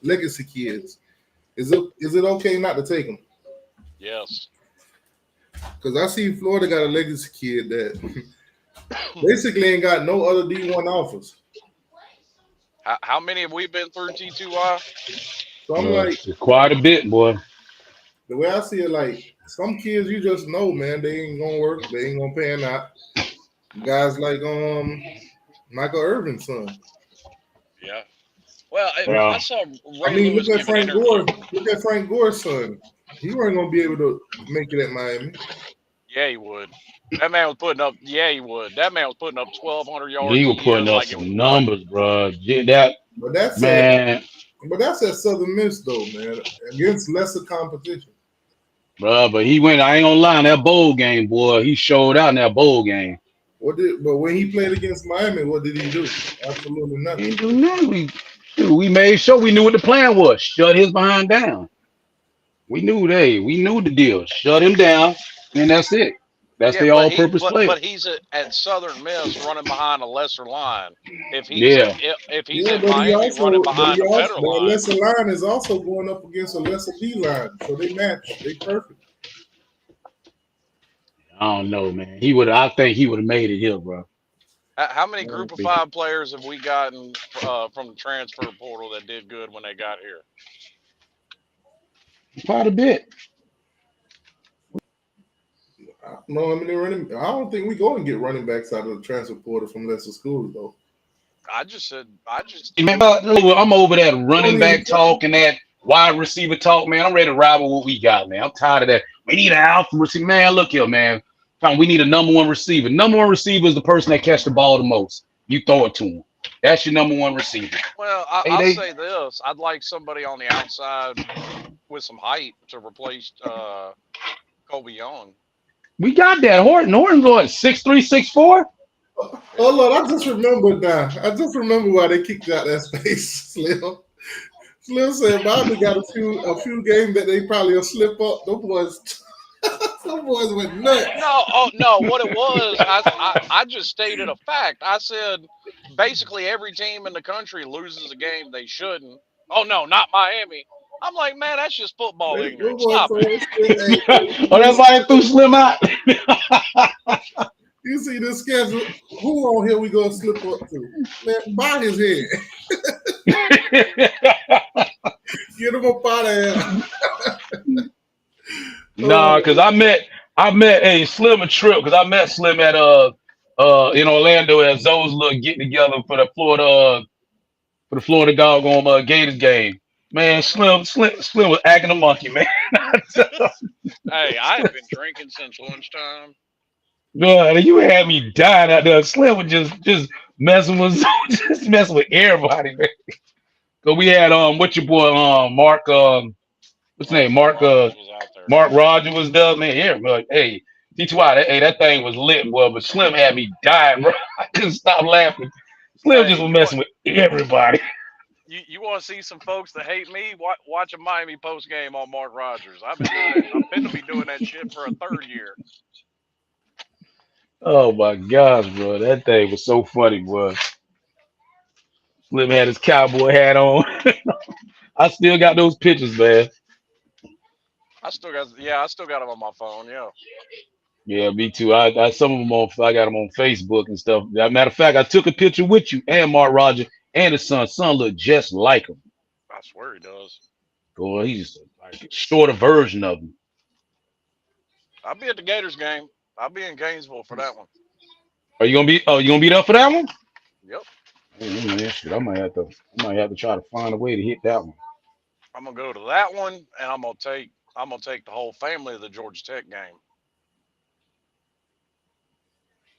S1: legacy kids. Is it okay not to take them?
S5: Yes.
S1: Because I see Florida got a legacy kid that basically ain't got no other D1 offers.
S5: How many have we been through T2I?
S1: So I'm like,
S6: Quite a bit, boy.
S1: the way I see it, like some kids you just know, man, they ain't gonna work, they ain't gonna pan out. Guys like Michael Irvin's son.
S5: Yeah. Well, I
S6: Well,
S5: saw
S1: I
S5: Ray
S1: mean,
S5: Lewis
S1: look at
S5: give an
S1: Frank
S5: interview.
S1: Gore. Look at Frank Gore's son. He wasn't gonna be able to make it at Miami.
S5: Yeah, he would. That man was putting up. Yeah, he would. That man was putting up 1,200
S6: he
S5: yards a
S6: was
S5: year
S6: putting up
S5: like it was
S6: some
S5: nothing.
S6: numbers, bro. That
S1: But that's at
S6: man,
S1: Southern Miss though, man. Against lesser competition.
S6: bro. But he went. I ain't gonna lie. In that bowl game, boy, he showed out in that bowl game.
S1: But when he played against Miami, what did he do? Absolutely
S6: He
S1: nothing.
S6: didn't do nothing. We made sure we knew what the plan was. Shut his behind down. We knew the deal. Shut him down, and that's it. That's
S5: Yeah,
S6: the all-purpose play.
S5: but he's at Southern Miss running behind a lesser line.
S6: Yeah,
S5: If he's
S1: Yeah,
S5: at Miami running behind a better
S1: that
S5: line,
S1: lesser line is also going up against a lesser D line, so they match. They perfect.
S6: I don't know, man. He would. I think he would have made it here, bro.
S5: how many
S1: I
S5: Group
S1: don't
S5: of
S1: think
S5: Five players have we gotten from the transfer portal that did good when they got here?
S6: Quite a bit.
S1: I don't know how many running. I don't think we go and get running backs out of the transfer portal from lesser schools though.
S5: I just
S6: Remember, I'm over that
S1: We don't
S6: running
S1: even
S6: back talk and that wide receiver talk, man. I'm ready to rival what we got, man. I'm tired of that. We need an alpha receiver, man. Look here, man. We need a number one receiver. Number one receiver is the person that catch the ball the most. You throw it to him. That's your number one receiver.
S5: well,
S6: Hey,
S5: I'll
S6: they
S5: say this: I'd like somebody on the outside with some height to replace Kobe Young.
S6: we got that. Horton's what 6'3", 6'4"?
S1: Oh Lord, I just remembered now. I just remember why they kicked out that space, Slim. Slim said Bobby got a few games that they probably will slip up. Those boys, those boys went nuts.
S5: No, oh no, what it was, I just stated a fact. I said basically every team in the country loses a game they shouldn't. Oh no, not Miami. I'm like, man, that's just football
S1: Those
S5: ignorance.
S1: boys
S5: Stop it.
S1: told us, hey,
S6: Oh, that's why I threw Slim out.
S1: you see this schedule? Who on here we gonna slip up to? Man, by his head. Get him up out of here.
S6: Nah, cause I met a Slim a trip because I met Slim at in Orlando at Zoe's little get together for the Florida doggone Gators game. Man,
S5: Hmm.
S6: Slim was acting a monkey, man.
S5: Hey, I have been drinking since lunchtime.
S6: God, you had me dying out there. Slim was just messing with just messing with everybody, man. Cause we had what your boy Mark what's his name
S5: Mark
S6: Mark
S5: Rogers was out there.
S6: Mark Rogers was there, man. Yeah, but hey, T2I, that thing was lit, boy. But Slim had me dying, bro. I couldn't stop laughing. Slim
S5: Hey,
S6: just was messing with everybody.
S5: you want to see some folks that hate me? Watch a Miami post game on Mark Rogers. I've been doing it. I'm finna be doing that shit for a third year.
S6: Oh my gosh, bro. That thing was so funny, boy. Slim had his cowboy hat on. I still got those pictures, man.
S5: I still got them on my phone. Yeah.
S6: Yeah, me too. I some of them I got them on Facebook and stuff. As a matter of fact, I took a picture with you and Mark Roger and his son. Son looked just like him.
S5: I swear he does.
S6: Boy, he's like a shorter version of him.
S5: I'll be at the Gators game. I'll be in Gainesville for that one.
S6: Are you gonna be? Oh, you gonna be there for that one?
S5: Yep.
S6: Man, shit, I might have to try to find a way to hit that one.
S5: I'm gonna go to that one, and I'm gonna take the whole family to the Georgia Tech game.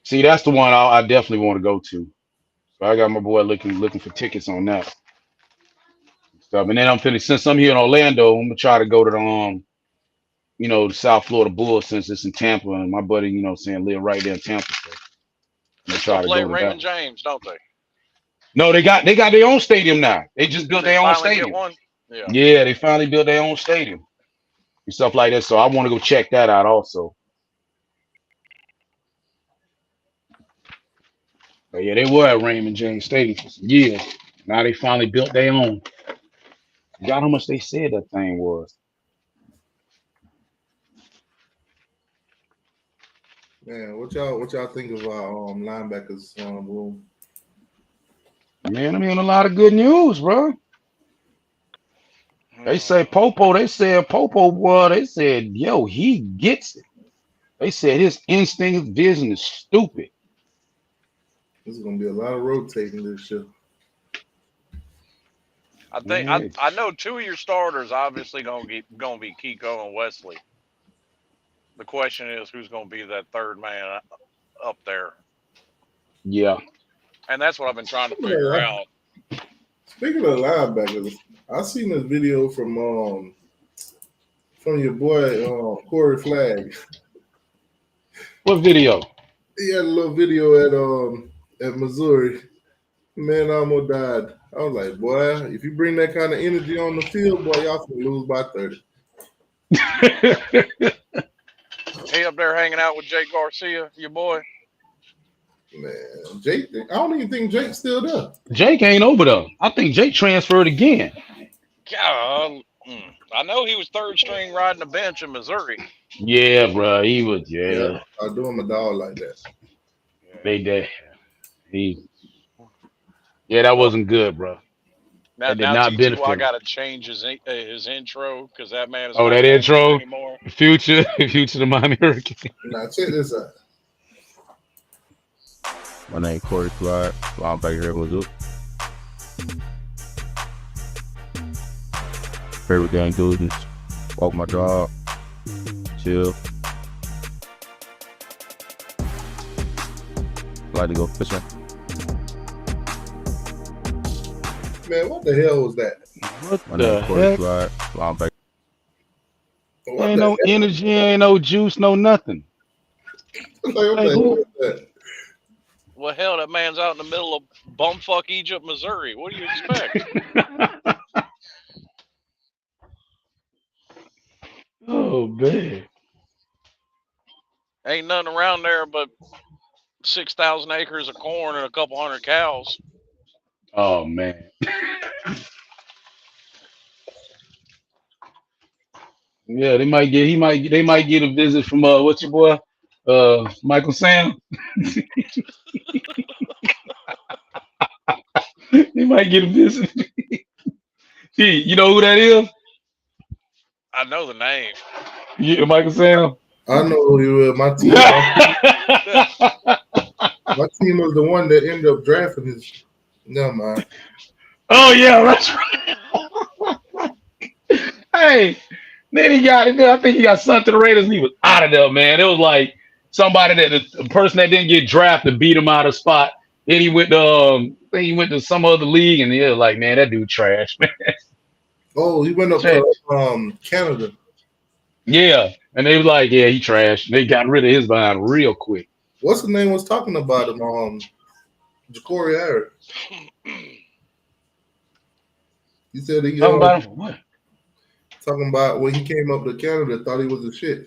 S6: See, that's the one I definitely want to go to. So I got my boy looking for tickets on that stuff. And then I'm finished since I'm here in Orlando. I'm gonna try to go to the South Florida Bulls since it's in Tampa, and my buddy, saying live right there in Tampa. So I'm
S5: They
S6: gonna
S5: still
S6: try to
S5: play
S6: go to
S5: Raymond
S6: that.
S5: James, don't they?
S6: No, they got their own stadium now. They just
S5: Did
S6: built
S5: they
S6: their own
S5: finally get
S6: stadium.
S5: one? Yeah.
S6: Yeah, they finally built their own stadium and stuff like that. So I want to go check that out also. But yeah, they were at Raymond James Stadium for some years. Now they finally built their own. Got how much they said that thing was.
S1: Man, what y'all think of our linebackers room?
S6: Man, I'm hearing a lot of good news, bro. They say Popo. They said Popo, boy. They said, yo, he gets it. They said his instinct vision is stupid.
S1: There's gonna be a lot of rotating this year.
S5: I think
S6: Man,
S5: I know two of your starters obviously gonna be Kiko and Wesley. The question is who's gonna be that third man up there,
S6: yeah.
S5: and that's what I've been trying to
S1: Speaking
S5: figure
S1: of,
S5: out.
S1: speaking of linebackers, I seen this video from your boy Corey Flagg.
S6: What video?
S1: He had a little video at Missouri. Man almost died. I was like, boy, if you bring that kind of energy on the field, boy, y'all can lose by 30.
S5: He up there hanging out with Jake Garcia, your boy.
S1: Man, Jake, I don't even think Jake's still there.
S6: Jake ain't over there. I think Jake transferred again.
S5: God, I know he was third string riding the bench in Missouri.
S6: Yeah, bro. He was.
S1: Yeah,
S6: Yeah.
S1: I do him a dog like that.
S6: They did. He. Yeah, that wasn't good, bro. That did
S5: Now
S6: not
S5: T2,
S6: benefit
S5: I
S6: him.
S5: gotta change his intro because that man is
S6: Oh,
S5: not
S6: that
S5: going to
S6: intro,
S5: anymore.
S6: future, future the Miami Hurricane.
S1: Now check this out.
S7: My name Corey Flagg. I'm back here with you. Favorite thing to do is walk my dog, chill. Like to go fishing.
S1: Man, what the hell was that?
S6: What
S7: My
S6: the
S7: name Corey
S6: heck?
S7: Flagg. I'm back.
S1: What
S6: Ain't
S1: the
S6: no
S1: hell?
S6: energy, ain't no juice, no nothing.
S1: Like, what
S6: Like
S1: the
S6: who?
S1: hell is that?
S5: Well, hell, that man's out in the middle of bumfuck Egypt, Missouri. What do you expect?
S6: Oh man.
S5: Ain't nothing around there but 6,000 acres of corn and a couple hundred cows.
S6: Oh man. Yeah, they might get a visit from what's your boy? Michael Sam. They might get a visit. Gee, you know who that is?
S5: I know the name.
S6: Yeah, Michael Sam.
S1: I know who you were. My team was the one that ended up drafting his. Never mind.
S6: Oh yeah, that's right. Hey, then he got it. I think he got sent to the Raiders, and he was out of there, man. It was like somebody a person that didn't get drafted beat him out of spot. Then he went to I think he went to some other league, and he was like, man, that dude trash, man.
S1: Oh, he went up
S6: Trash.
S1: to Canada.
S6: Yeah, and they was like, yeah, he trash. They got rid of his behind real quick.
S1: What's the name was talking about him? Ja'Cory Harris. He said he
S6: Talking about him for what?
S1: talking about when he came up to Canada, thought he was a shit.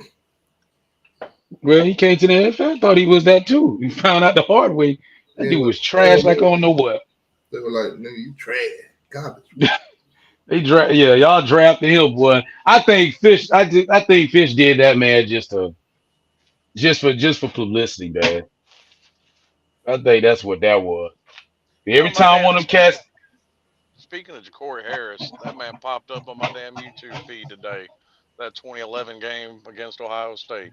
S6: Well, he came to the NFL, thought he was that too. He found out the hard way. That
S1: Yeah,
S6: dude
S1: but-
S6: was trash like I don't know what.
S1: They were like, nigga, you trash. Garbage.
S6: Yeah, y'all drafted him, boy. I think Fish did that, man, just for publicity, man. I think that's what that was. Every time one of them cats.
S5: Speaking of Ja'Cory Harris, that man popped up on my damn YouTube feed today. That 2011 game against Ohio State.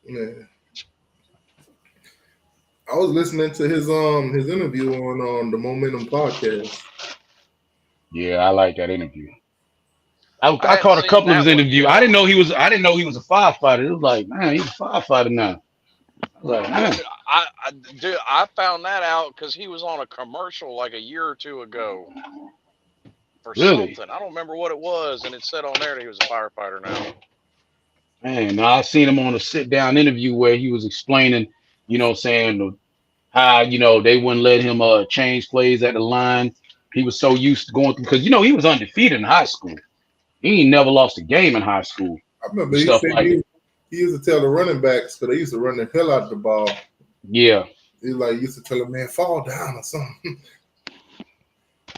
S1: Yeah. I was listening to his interview on the Momentum podcast.
S6: Yeah, I like that interview. I
S5: hadn't
S6: caught a
S5: seen
S6: couple of his
S5: that one
S6: interviews.
S5: yet.
S6: I didn't know he was a firefighter. It was like, man, he's a firefighter now. I was like, man.
S5: I found that out because he was on a commercial like a year or two ago for
S6: Really?
S5: something. I don't remember what it was, and it said on there that he was a firefighter now.
S6: Man, now I seen him on a sit down interview where he was explaining, saying how, they wouldn't let him change plays at the line. He was so used to going through because he was undefeated in high school. He ain't never lost a game in high school.
S1: I remember
S6: and
S1: he
S6: stuff
S1: said
S6: like that.
S1: he used to tell the running backs because they used to run the hell out of the ball.
S6: Yeah.
S1: He used to tell them, man, fall down or something.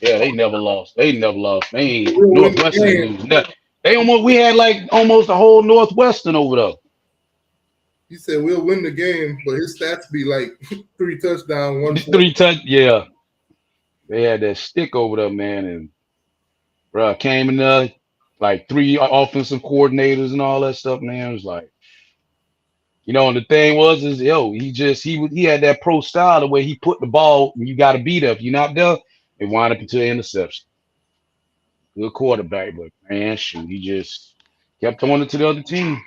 S6: Yeah, they never lost. They ain't
S1: We'll win the
S6: Northwestern
S1: game.
S6: didn't lose nothing. We had like almost a whole Northwestern over there.
S1: He said we'll win the game, but his stats be like 3 touchdowns, 1
S6: 3 touch, yeah. They had that stick over there, man, and Bro, came in there like 3 offensive coordinators and all that stuff, man. It was like, and the thing was is he had that pro style the way he put the ball and you gotta be there. If you're not there, it wind up into an interception. Good quarterback, but man, shoot, he just kept throwing it to the other team.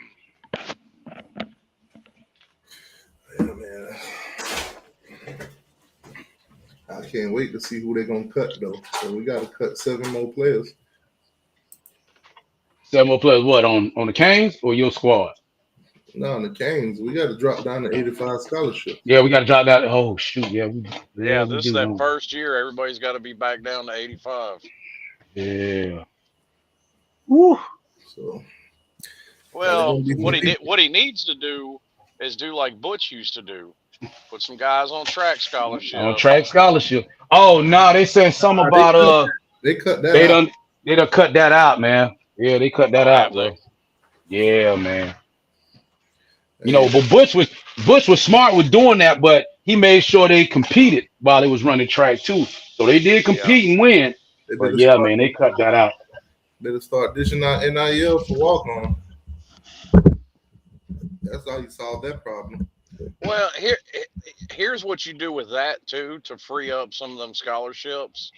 S1: Yeah, man. I can't wait to see who they're gonna cut though. So we gotta cut 7 more players.
S6: 7 more players, what, on the Canes or your squad?
S1: No, in the Canes, we gotta drop down to 85 scholarship.
S6: Yeah, we gotta drop that. Oh shoot,
S5: Yeah,
S6: we
S5: this
S6: do
S5: is that
S6: know.
S5: first year. Everybody's got to be back down to 85.
S6: Yeah. Woo.
S1: So
S5: Well, what he needs to do is do like Butch used to do. Put some guys on track scholarship.
S6: On track scholarship. Oh no, they said something about
S1: they cut that
S6: they
S1: out.
S6: done cut that out, man. Yeah, they cut that out, bro.
S5: They?
S6: Yeah, man. But Butch was smart with doing that, but he made sure they competed while they was running track too. So they did compete and win. But yeah, man, they cut that out.
S1: Better start dishing out NIL for walk on. That's how you solve that problem.
S5: Well, here's what you do with that too to free up some of them scholarships.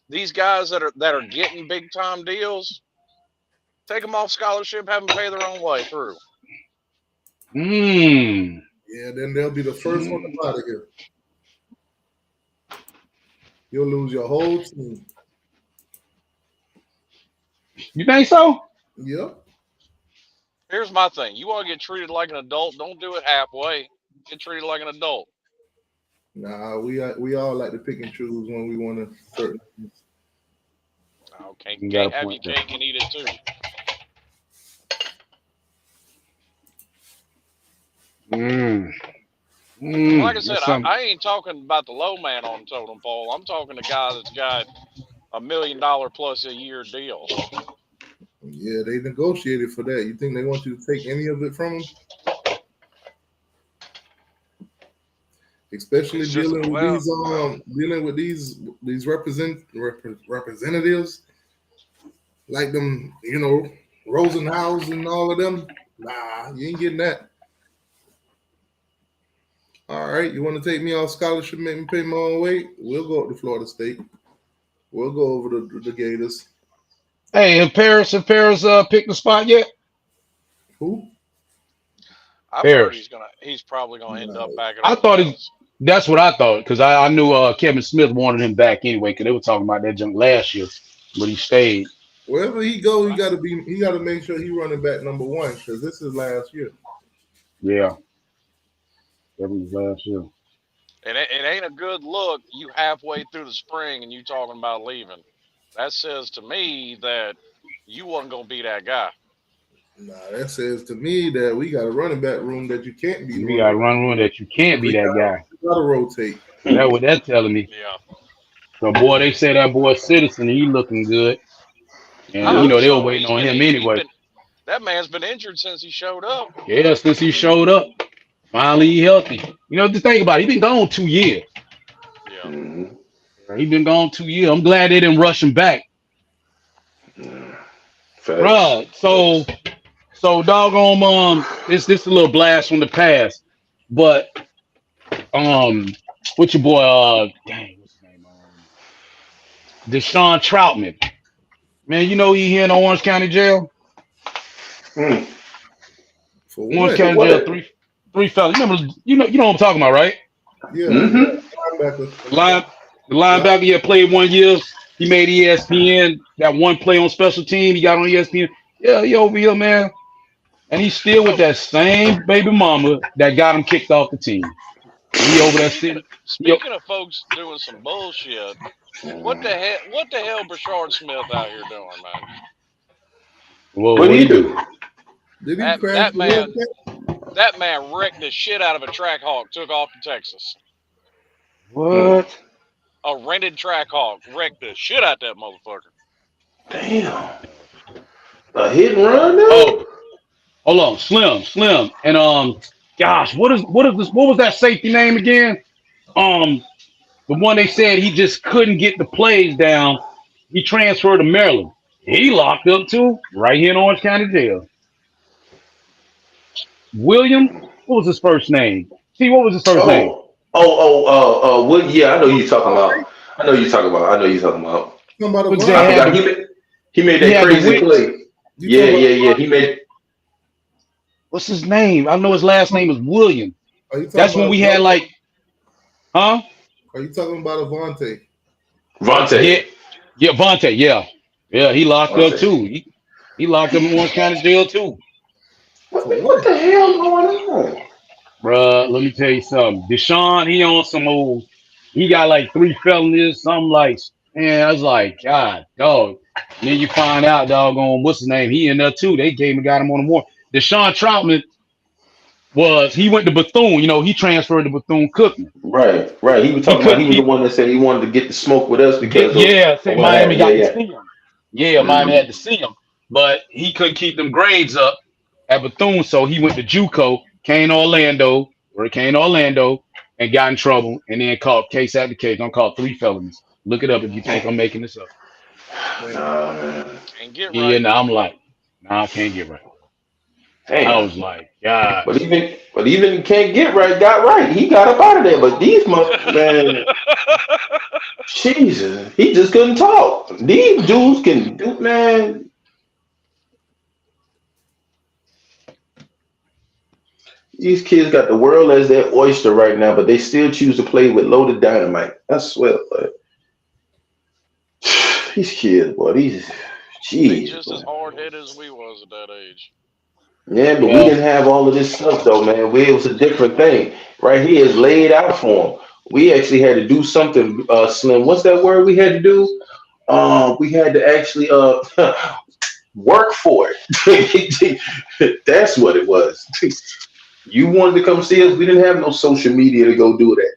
S5: These guys that are getting big time deals, take them off scholarship, have them pay their own way through.
S1: Yeah, then they'll be the first one out of here. You'll lose your whole team.
S6: You think so?
S1: Yep.
S5: Here's my thing. You want to get treated like an adult, don't do it halfway. Get treated like an adult.
S1: Nah, we all like to pick and choose when we want to certain things.
S5: Okay, can't have your cake and eat it too. Like I said, I ain't talking about the low man on the totem pole. I'm talking the guy that's got $1 million plus a year deal.
S1: Yeah, they negotiated for that. You think they want you to take any of it from them? Especially dealing with these representatives like them, Rosenhaus and all of them. Nah, you ain't getting that. All right, you want to take me off scholarship, make me pay my own way? We'll go up to Florida State. We'll go over the Gators.
S6: Hey, have Paris picked the spot yet?
S1: Who?
S5: I've heard he's probably gonna end up back at
S6: that's what I thought, because I knew Kevin Smith wanted him back anyway, because they were talking about that junk last year, but he stayed.
S1: Wherever he go, he got to make sure he running back number 1, because this is last year.
S6: Yeah. That was last year.
S5: It ain't a good look. You halfway through the spring and you talking about leaving. That says to me that you wasn't gonna be that guy.
S1: Nah, that says to me that we got a running back room that you can't be.
S6: We got a run room that you can't be that guy.
S1: You gotta rotate.
S6: That's what that's telling me.
S5: Yeah.
S6: So boy, they say that boy Citizen, he looking good. And they were waiting on him anyway.
S5: That man's been injured since he showed up.
S6: Yeah, since he showed up. Finally he healthy. Just think about it. He been gone 2 years.
S5: Yeah.
S6: He been gone 2 years. I'm glad they didn't rush him back. Bruh, so doggone this a little blast from the past. But what's your boy what's his name? Deshaun Troutman. Man, he here in Orange County Jail. Orange County Jail, three fellas. Remember, you know what I'm talking about, right?
S1: Yeah.
S6: The linebacker played 1 year. He made ESPN. That one play on special team, he got on ESPN. Yeah, he over here, man. And he's still with that same baby mama that got him kicked off the team. He over there sitting.
S5: Speaking of folks doing some bullshit, what the hell Brashard Smith out here doing, man?
S2: What did he do?
S1: Did he crash
S5: that man wrecked the shit out of a track hawk, took off to Texas.
S2: What?
S5: A rented track hawk wrecked the shit out that motherfucker.
S2: Damn. A hit and run now?
S6: Oh, hold on, Slim. And gosh, what was that safety name again? The one they said he just couldn't get the plays down. He transferred to Maryland. He locked up too, right here in Orange County Jail. William, what was his first name? See, what was his first name?
S2: What? Yeah, I know you talking
S1: Vontae?
S2: about. I know you talking about. I know you talking about.
S1: You talking about
S6: Was that
S2: I
S1: Avante?
S6: had
S2: forgot.
S6: the
S2: He made
S6: he
S2: that
S6: had the
S2: crazy
S6: wicks?
S2: play.
S1: You
S2: Yeah,
S1: talking about
S2: yeah, yeah.
S1: Avante?
S2: He made.
S6: What's his name? I know his last name is William.
S1: Are you talking
S6: That's when
S1: about
S6: we had
S1: Avante?
S6: like, huh?
S1: Are you talking about Avante?
S6: Yeah,
S2: Vontae.
S6: yeah, Vontae, yeah. Yeah, he locked up
S2: Vontae.
S6: too. He locked up in Orange County Jail too.
S1: For
S2: What
S1: what?
S2: the hell going on?
S6: Bruh, let me tell you something. Deshaun, he on some old, he got like 3 felonies, something like, man, I was like, God, dog. And then you find out, doggone, what's his name? He in there too. They came and got him on the warrant. Deshaun Troutman he went to Bethune, he transferred to Bethune Cookman.
S2: Right, right. He was
S6: He
S2: talking about. He
S6: couldn't
S2: was the
S6: keep,
S2: one that said he wanted to get the smoke with us because
S6: yeah,
S2: of
S6: say
S2: what
S6: Miami
S2: happened. Yeah,
S6: got to
S2: yeah.
S6: see him. Yeah, Miami
S2: Mm-hmm.
S6: had to see him. But he couldn't keep them grades up at Bethune, so he went to JUCO, Hurricane Orlando, and got in trouble, and then caught case after case. I'm called 3 felonies. Look it up if you think I'm making this up.
S1: Man,
S2: Nah, man.
S5: Can't get
S6: Yeah,
S5: right.
S6: now I'm like, nah, I can't get right. I
S2: Damn.
S6: was like, gosh.
S2: But even can't get right. Got right. He got up out of there. But these man, Jesus, he just couldn't talk. These dudes can do, man. These kids got the world as their oyster right now, but they still choose to play with loaded dynamite. I swear, but these kids, boy, these,
S5: They
S2: jeez,
S5: just as
S2: boy.
S5: hard headed as we was at that age.
S2: Yeah, but we
S6: Yeah,
S2: didn't have all of this stuff though, man. It was a different thing. Right here is laid out for them. We actually had to do something, Slim. What's that word we had to do? We had to actually work for it. That's what it was. You wanted to come see us. We didn't have no social media to go do that.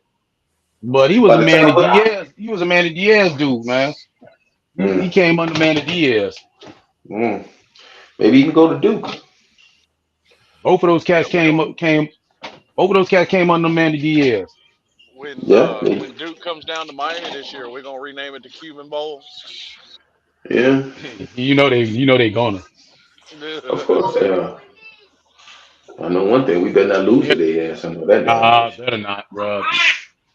S6: but he was
S2: By
S6: a
S2: the time
S6: Manny Diaz. He was a Manny Diaz dude, man. He
S2: mm,
S6: came under Manny Diaz.
S2: mm, maybe you can go to Duke.
S6: Both of those
S5: Yeah,
S6: cats both of those cats came under Manny Diaz.
S2: Yeah,
S5: when Duke comes down to Miami this year, we're gonna rename it the Cuban Bowl.
S2: yeah,
S6: You know they gonna.
S2: of course. I know one thing. We better not lose to
S6: Yeah,
S2: their ass. I know that damn
S6: nah,
S2: much.
S6: better not, bro.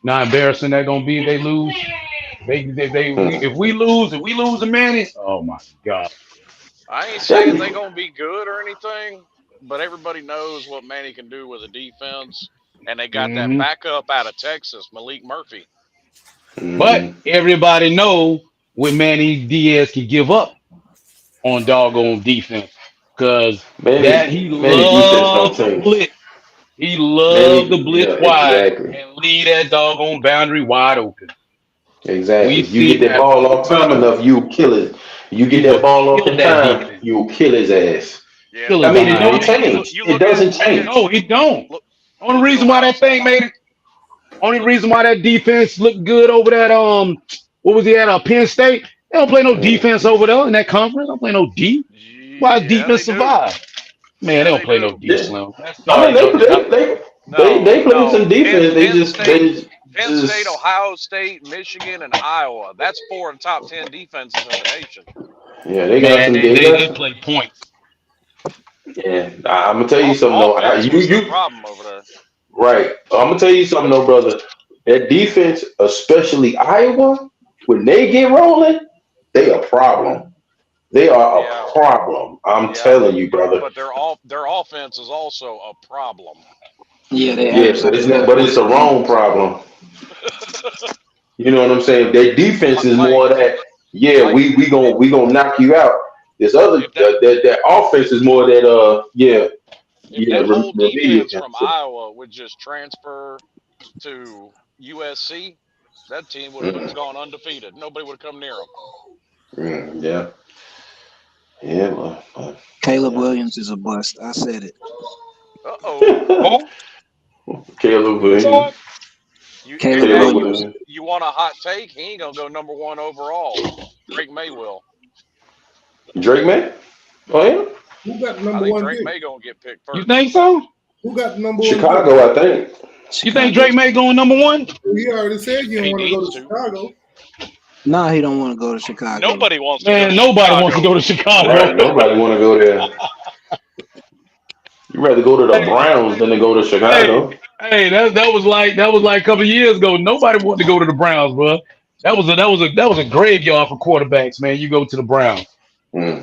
S6: Not embarrassing that gonna be if they lose.
S2: Hmm.
S6: If we lose a Manny, oh my god.
S5: I ain't
S2: That'd
S5: saying
S2: be.
S5: they gonna be good or anything, but everybody knows what Manny can do with a defense, and they got that
S6: Hmm.
S5: backup out of Texas, Malik Murphy.
S6: But
S2: Hmm.
S6: everybody know what Manny Diaz can give up on
S5: Yeah,
S6: doggone defense, cause that
S2: Manny,
S6: he
S2: Manny defense don't
S6: loved the
S2: change.
S6: blitz. He loved the
S2: Manny, yeah,
S6: blitz wide
S2: exactly.
S6: and leave that doggone boundary wide open.
S2: Exactly.
S6: We
S2: You get
S6: seen
S2: that
S6: that
S2: ball
S6: all
S2: off
S6: the
S2: time
S6: time.
S2: enough, you kill it. You
S6: You
S2: get that
S6: will
S2: ball off
S6: kill
S2: in
S6: that
S2: time,
S6: defense.
S2: you'll kill his ass.
S5: yeah.
S6: Kill
S2: I
S6: his
S2: mean, it
S6: behind.
S2: don't
S5: I mean,
S2: change.
S5: you
S2: It
S5: look at
S2: doesn't
S5: look at
S2: change.
S6: No, it don't.
S5: look
S6: Only
S5: look at
S6: reason why
S5: Ohio
S6: that
S5: State.
S6: thing made it. Only reason why that defense looked good over that what was he at Penn State? They don't play no
S2: Mm.
S6: defense over there in that conference. They don't play no D. Why
S5: Yeah,
S6: defense
S5: they do.
S6: survive? Man, they
S5: Yeah,
S6: don't
S5: they
S6: play no
S5: do.
S6: D
S2: Yeah.
S6: Slim. That's
S2: I mean,
S6: sorry, no.
S2: they play
S5: No.
S2: some defense.
S5: Penn State,
S2: Just
S5: Ohio State, Michigan, and Iowa. That's four of the top 10 defenses in the nation.
S2: yeah, they got
S6: Man,
S2: some.
S6: they play points.
S2: Yeah, I'm gonna tell you something though.
S5: Offense
S2: You
S5: was their
S2: you
S5: problem over there.
S2: right. I'm gonna tell you something though, brother. That defense, especially Iowa, when they get rolling, they a problem. They are a
S5: Yeah,
S2: problem. I'm
S5: yeah,
S2: telling you, brother.
S5: but their offense is also a problem.
S4: Yeah, they
S2: Yeah, but
S4: absolutely
S2: it's the wrong problem. You know what I'm saying? Their defense is
S5: Like
S2: more that. Yeah,
S5: like
S2: we gonna knock you out. This other
S5: if that
S2: that offense is more that yeah,
S5: if that whole
S2: remedial
S5: defense
S2: kind of
S5: from
S2: stuff.
S5: Iowa would just transfer to USC, that team would have
S2: Mm,
S5: gone undefeated. Nobody would have come near them.
S2: yeah, yeah,
S4: Caleb
S2: yeah.
S4: Williams is a bust. I said it.
S5: Uh-oh.
S6: Oh,
S2: Caleb
S6: who you
S2: Williams.
S6: talking?
S4: Caleb
S2: Caleb
S5: Hey,
S4: Williams.
S2: Williams.
S5: you want a hot take? He ain't gonna go number one overall. Drake May will.
S2: Drake man. Oh yeah.
S1: Who got the
S5: I
S1: number
S5: think
S1: one
S5: Drake
S1: pick?
S5: May gonna get picked
S6: You
S5: first.
S6: think so?
S1: Who got the number one pick?
S2: Chicago, I think.
S6: You think
S4: Chicago.
S6: Drake May going number one?
S1: He already said you
S5: He
S1: don't want to go
S5: needs
S1: to
S5: to.
S1: Chicago.
S4: Nah, he don't want to go to Chicago.
S5: Nobody wants to go
S6: Man,
S5: to
S6: nobody
S5: Chicago.
S6: wants to go to Chicago.
S2: Right? Nobody want to go there. You rather go to the
S6: Hey,
S2: Browns than to go to
S6: hey,
S2: Chicago.
S6: hey, that was like a couple of years ago. Nobody wanted to go to the Browns, bro. That was a graveyard for quarterbacks, man. You go to the Browns.
S2: Hmm.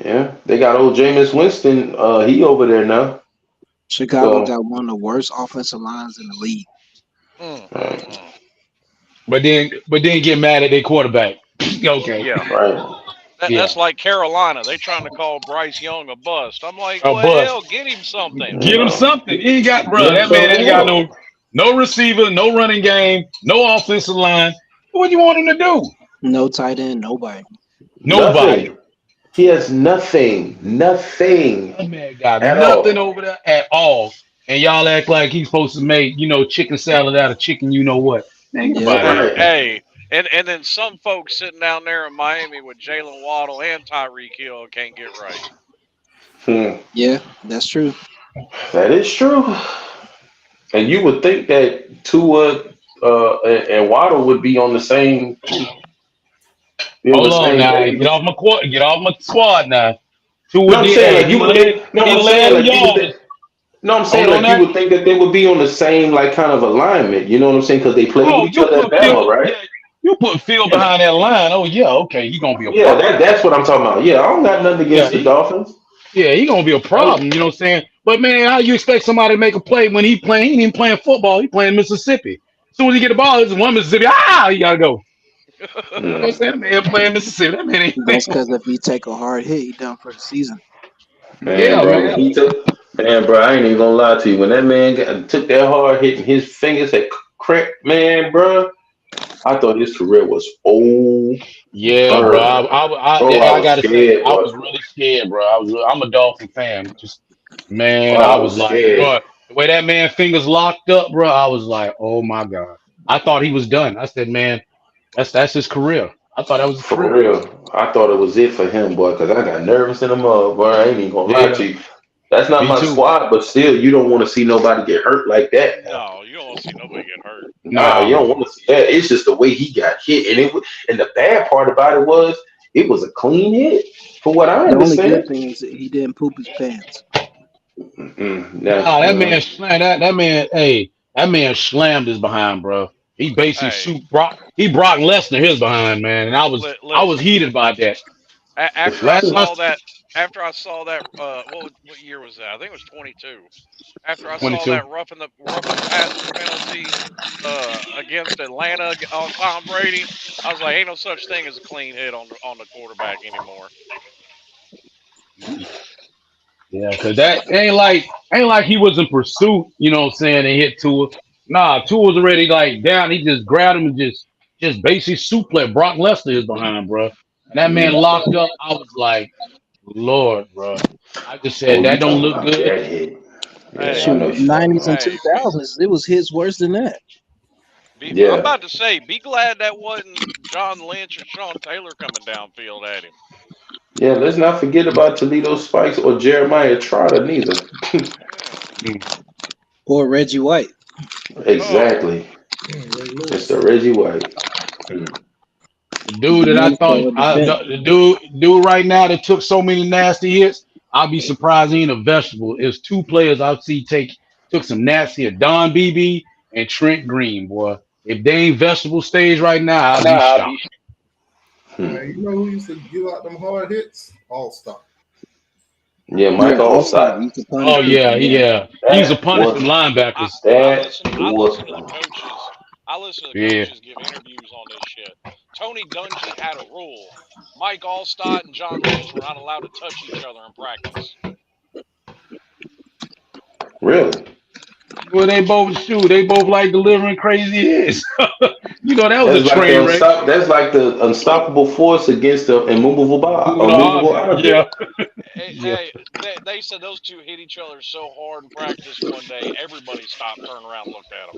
S2: Yeah, they got old Jameis Winston. He over there now.
S4: Chicago
S2: So,
S4: got one of the worst offensive lines in the league.
S5: Mm, mm,
S2: right,
S5: mm.
S6: But then get mad at their quarterback. Okay.
S5: Yeah,
S2: right.
S6: Yeah.
S5: that's like Carolina. They trying to call Bryce Young a bust. I'm like,
S6: A
S5: well, hell,
S6: bust.
S5: get him something.
S6: Get him
S2: No,
S6: something. He ain't got, bro.
S2: give him
S6: That man
S2: something
S6: ain't got
S2: else.
S6: no receiver, no running game, no offensive line. What you want him to do?
S4: No tight end, nobody.
S6: Nobody.
S2: Nothing. He has nothing. Nothing
S6: That man got
S2: at
S6: nothing
S2: all.
S6: over there at all. And y'all act like he's supposed to make, chicken salad out of chicken, you know what. Man, get
S4: Yep.
S6: out of
S5: Hey,
S6: here.
S2: Right.
S5: hey, and then some folks sitting down there in Miami with Jalen Waddle and Tyreek Hill can't get right.
S2: Hmm.
S4: Yeah, that's true.
S2: That is true. And you would think that Tua and Waddle would be on the same, be on the
S6: Hold on
S2: same
S6: now.
S2: page.
S6: Get off my squad now. Tua
S2: No, I'm
S6: did,
S2: saying
S6: hey,
S2: like you would think. No,
S6: he
S2: I'm
S6: led
S2: saying
S6: them
S2: like you would think.
S6: yards.
S2: No, I'm
S6: Hold
S2: saying
S6: on
S2: like you
S6: that.
S2: would think that they would be on the same like kind of alignment. You know what I'm saying? Because they played with
S6: Oh,
S2: each other at Bama, right?
S6: You put Phil
S2: And
S6: behind that line. Oh yeah, okay, he gonna be a
S2: yeah,
S6: problem.
S2: that's what I'm talking about. Yeah, I don't got nothing
S6: Yeah,
S2: against the Dolphins.
S6: he gonna be a problem. You know what I'm saying? But man, how you expect somebody to make a play when he playing? He ain't even playing football. He playing Mississippi. As soon as he get the ball, it's one Mississippi. He gotta go. You know what I'm
S2: Mm.
S6: saying? That man playing Mississippi. That man ain't
S4: That's because if he take a hard hit, he done for the season.
S2: Man,
S6: Yeah,
S2: bro, when
S6: man.
S2: he took, man, bro, I ain't even gonna lie to you. When that man took that hard hit and his fingers had cracked, man, bro, I thought his career was over.
S6: Yeah, bro.
S2: Bro, I
S6: I
S2: was
S6: gotta say,
S2: scared,
S6: I
S2: boy.
S6: was really scared, bro. I'm a Dolphin fan. Just man,
S2: Boy,
S6: I
S2: I
S6: was
S2: was
S6: like,
S2: scared.
S6: bro, the way that man fingers locked up, bro. I was like, oh my god. I thought he was done. I said, man, that's his career. I thought that was his
S2: For
S6: career.
S2: real. I thought it was it for him, boy, because I got nervous in the mug, boy. I ain't even gonna lie
S6: Yeah,
S2: to you. That's not
S6: me
S2: my
S6: too.
S2: squad, but still, you don't want to see nobody get hurt like that now.
S5: No, you don't want to see nobody get hurt.
S2: Nah, you
S6: Nah,
S2: don't want to see that. It's just the way he got hit, and the bad part about it was it was a clean hit, from what I
S4: The only good
S2: understand.
S4: thing is that he didn't poop his pants.
S2: Now,
S6: that man slammed that man. Hey, that man slammed his behind, bro. He basically
S5: Hey,
S6: shoot Brock. He Brock Lesnar his behind, man. And I was
S5: listen.
S6: heated by that.
S5: After I
S6: Last time
S5: saw that, what year was that? I think it was 22. After I saw
S6: 22.
S5: that roughing the passer penalty against Atlanta on Tom Brady, I was like, ain't no such thing as a clean hit on the quarterback anymore.
S6: Yeah, cause that ain't like he was in pursuit, you know what I'm saying, and hit Tua. Nah, Tua was already like down. He just grabbed him and just basically suplex Brock Lesnar is behind, bro. And that man locked up. I was like, Lord, bro. I just said
S2: oh, you
S6: that don't
S2: talking
S6: look
S2: about
S6: good.
S2: that hit? Yeah, I
S5: Hey,
S2: know
S4: Shoot,
S2: what you're talking
S4: 90s and
S2: about.
S5: hey, be,
S4: 2000s, it was hits worse than that.
S5: I'm
S2: Yeah,
S5: about to say, be glad that wasn't John Lynch or Sean Taylor coming downfield at him.
S2: yeah. Let's not forget about Toledo Spikes or Jeremiah Trotter neither.
S5: Yeah.
S6: Mm.
S4: Or Reggie White.
S5: Oh,
S2: Exactly,
S1: Ray Lewis.
S2: Mr. Reggie White. Hmm.
S6: The dude
S4: The
S6: that I
S4: young
S6: thought,
S4: throw in the vent.
S6: the dude right now that took so many nasty hits, I'll be surprised he ain't a vegetable. It's two players I've seen took some nasty hits, Don BB and Trent Green, boy. If they ain't vegetable stage right now, I'll be shocked.
S2: Hmm.
S1: Man, you know who used to give out them hard hits? All Star.
S2: Yeah,
S4: Yeah,
S2: Mike
S4: All Star
S2: Allstott.
S4: used to punish
S6: Oh
S4: people.
S6: yeah,
S4: Yeah.
S6: yeah. He's a
S2: That
S6: punishing
S2: was
S5: I
S6: linebackers.
S5: I
S2: that
S5: listen I
S2: was.
S5: listen to the coaches. I listen to the
S6: Yeah,
S5: coaches give interviews on this shit. Tony Dungy had a rule. Mike Allstott and John Lynch were not allowed to touch each other in practice.
S2: Really?
S6: well they both shoot. They both like delivering crazy hits. That was a train wreck.
S2: That's like the unstoppable force against the
S6: Move the
S2: immovable
S6: object. Yeah,
S2: object.
S6: yeah.
S5: Hey, they said those two hit each other so hard in practice one day, everybody stopped, turned around, and looked at them.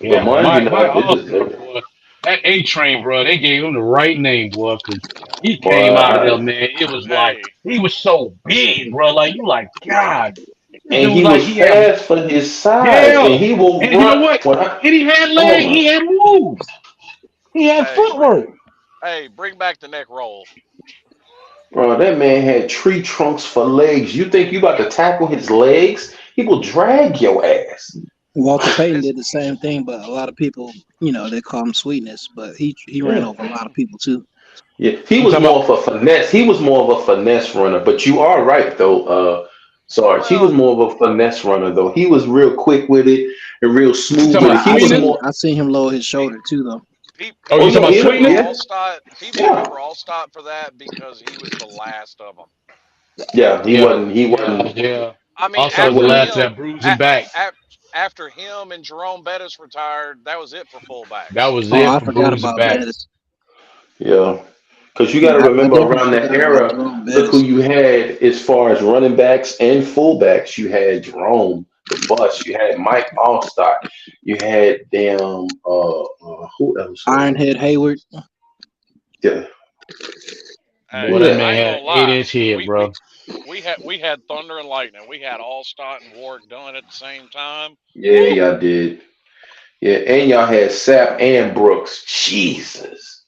S2: But
S6: Yeah,
S2: mind you,
S6: my
S2: now this
S6: all
S2: is
S6: star boy, that A train, bro. They gave him the right name, boy, because he came
S2: boy,
S6: out of there, man. It was like
S5: Hey,
S6: he was so big, bro. Like you, like God. This
S2: and
S6: dude,
S2: he
S6: like
S2: was
S6: he had,
S2: fast for his size, and
S6: yeah.
S2: he will
S6: And you know
S2: run.
S6: what?
S2: When I,
S6: And he had
S2: oh
S6: leg,
S2: my,
S6: he had moves. He had
S5: Hey,
S6: footwork.
S5: bring back the neck roll.
S2: Bro, that man had tree trunks for legs. You think you about to tackle his legs? He will drag your ass.
S4: Walter Payton
S5: His
S4: did the same thing, but a lot of people, they call him sweetness, but he ran
S2: Yeah.
S4: over a lot of people too.
S2: Yeah. He
S6: You
S2: was
S6: talking about?
S2: more of a finesse. He was more of a finesse runner. But you are right though, Sarge. He was
S5: well,
S2: more of a finesse runner though. He was real quick with it and real
S6: You
S2: smooth
S6: talking
S2: with
S4: But
S2: it.
S6: about
S2: He
S4: I
S2: was
S6: sweetness?
S4: seen
S2: more
S4: I seen him lower his
S5: pe-
S4: shoulder too, though.
S6: Oh, you
S2: oh
S6: talking
S2: no,
S5: people
S6: about
S2: he
S5: remember
S6: sweetness?
S2: yeah.
S5: Allstott. People
S2: Yeah.
S5: remember Allstott for that because he was the last of them.
S2: Yeah. He
S6: Yeah,
S2: wasn't he
S6: yeah,
S2: wasn't
S6: yeah.
S5: I mean,
S6: Also,
S2: he
S6: was the
S5: after
S2: wasn't
S6: last
S5: him,
S6: that bruising
S5: a,
S6: back.
S5: a, after him and Jerome Bettis retired, that was it for
S6: That
S5: fullbacks.
S6: was
S4: Oh,
S6: it
S4: I
S6: for
S4: forgot
S6: bruising
S4: about
S6: back.
S4: Bettis.
S2: yeah. Because you got to
S4: Yeah, I
S2: remember
S4: definitely
S2: around that
S4: forgot about
S2: era,
S4: Jerome
S2: look who
S4: Bettis.
S2: you had as far as running backs and fullbacks. You had Jerome, the Bus. You had Mike Allstott. You had damn, who else was it?
S4: Ironhead Hayward.
S2: Yeah,
S6: Boy,
S5: Hey,
S2: who
S6: that
S2: that?
S5: I
S6: man
S5: ain't
S6: had
S5: gonna
S6: an eight
S5: lie.
S6: inch head,
S5: We we
S6: bro.
S5: we had Thunder and Lightning. We had Allstott and Warwick done at the same time.
S2: Yeah,
S5: Woo!
S2: y'all did. Yeah, and y'all had Sapp and Brooks. Jesus.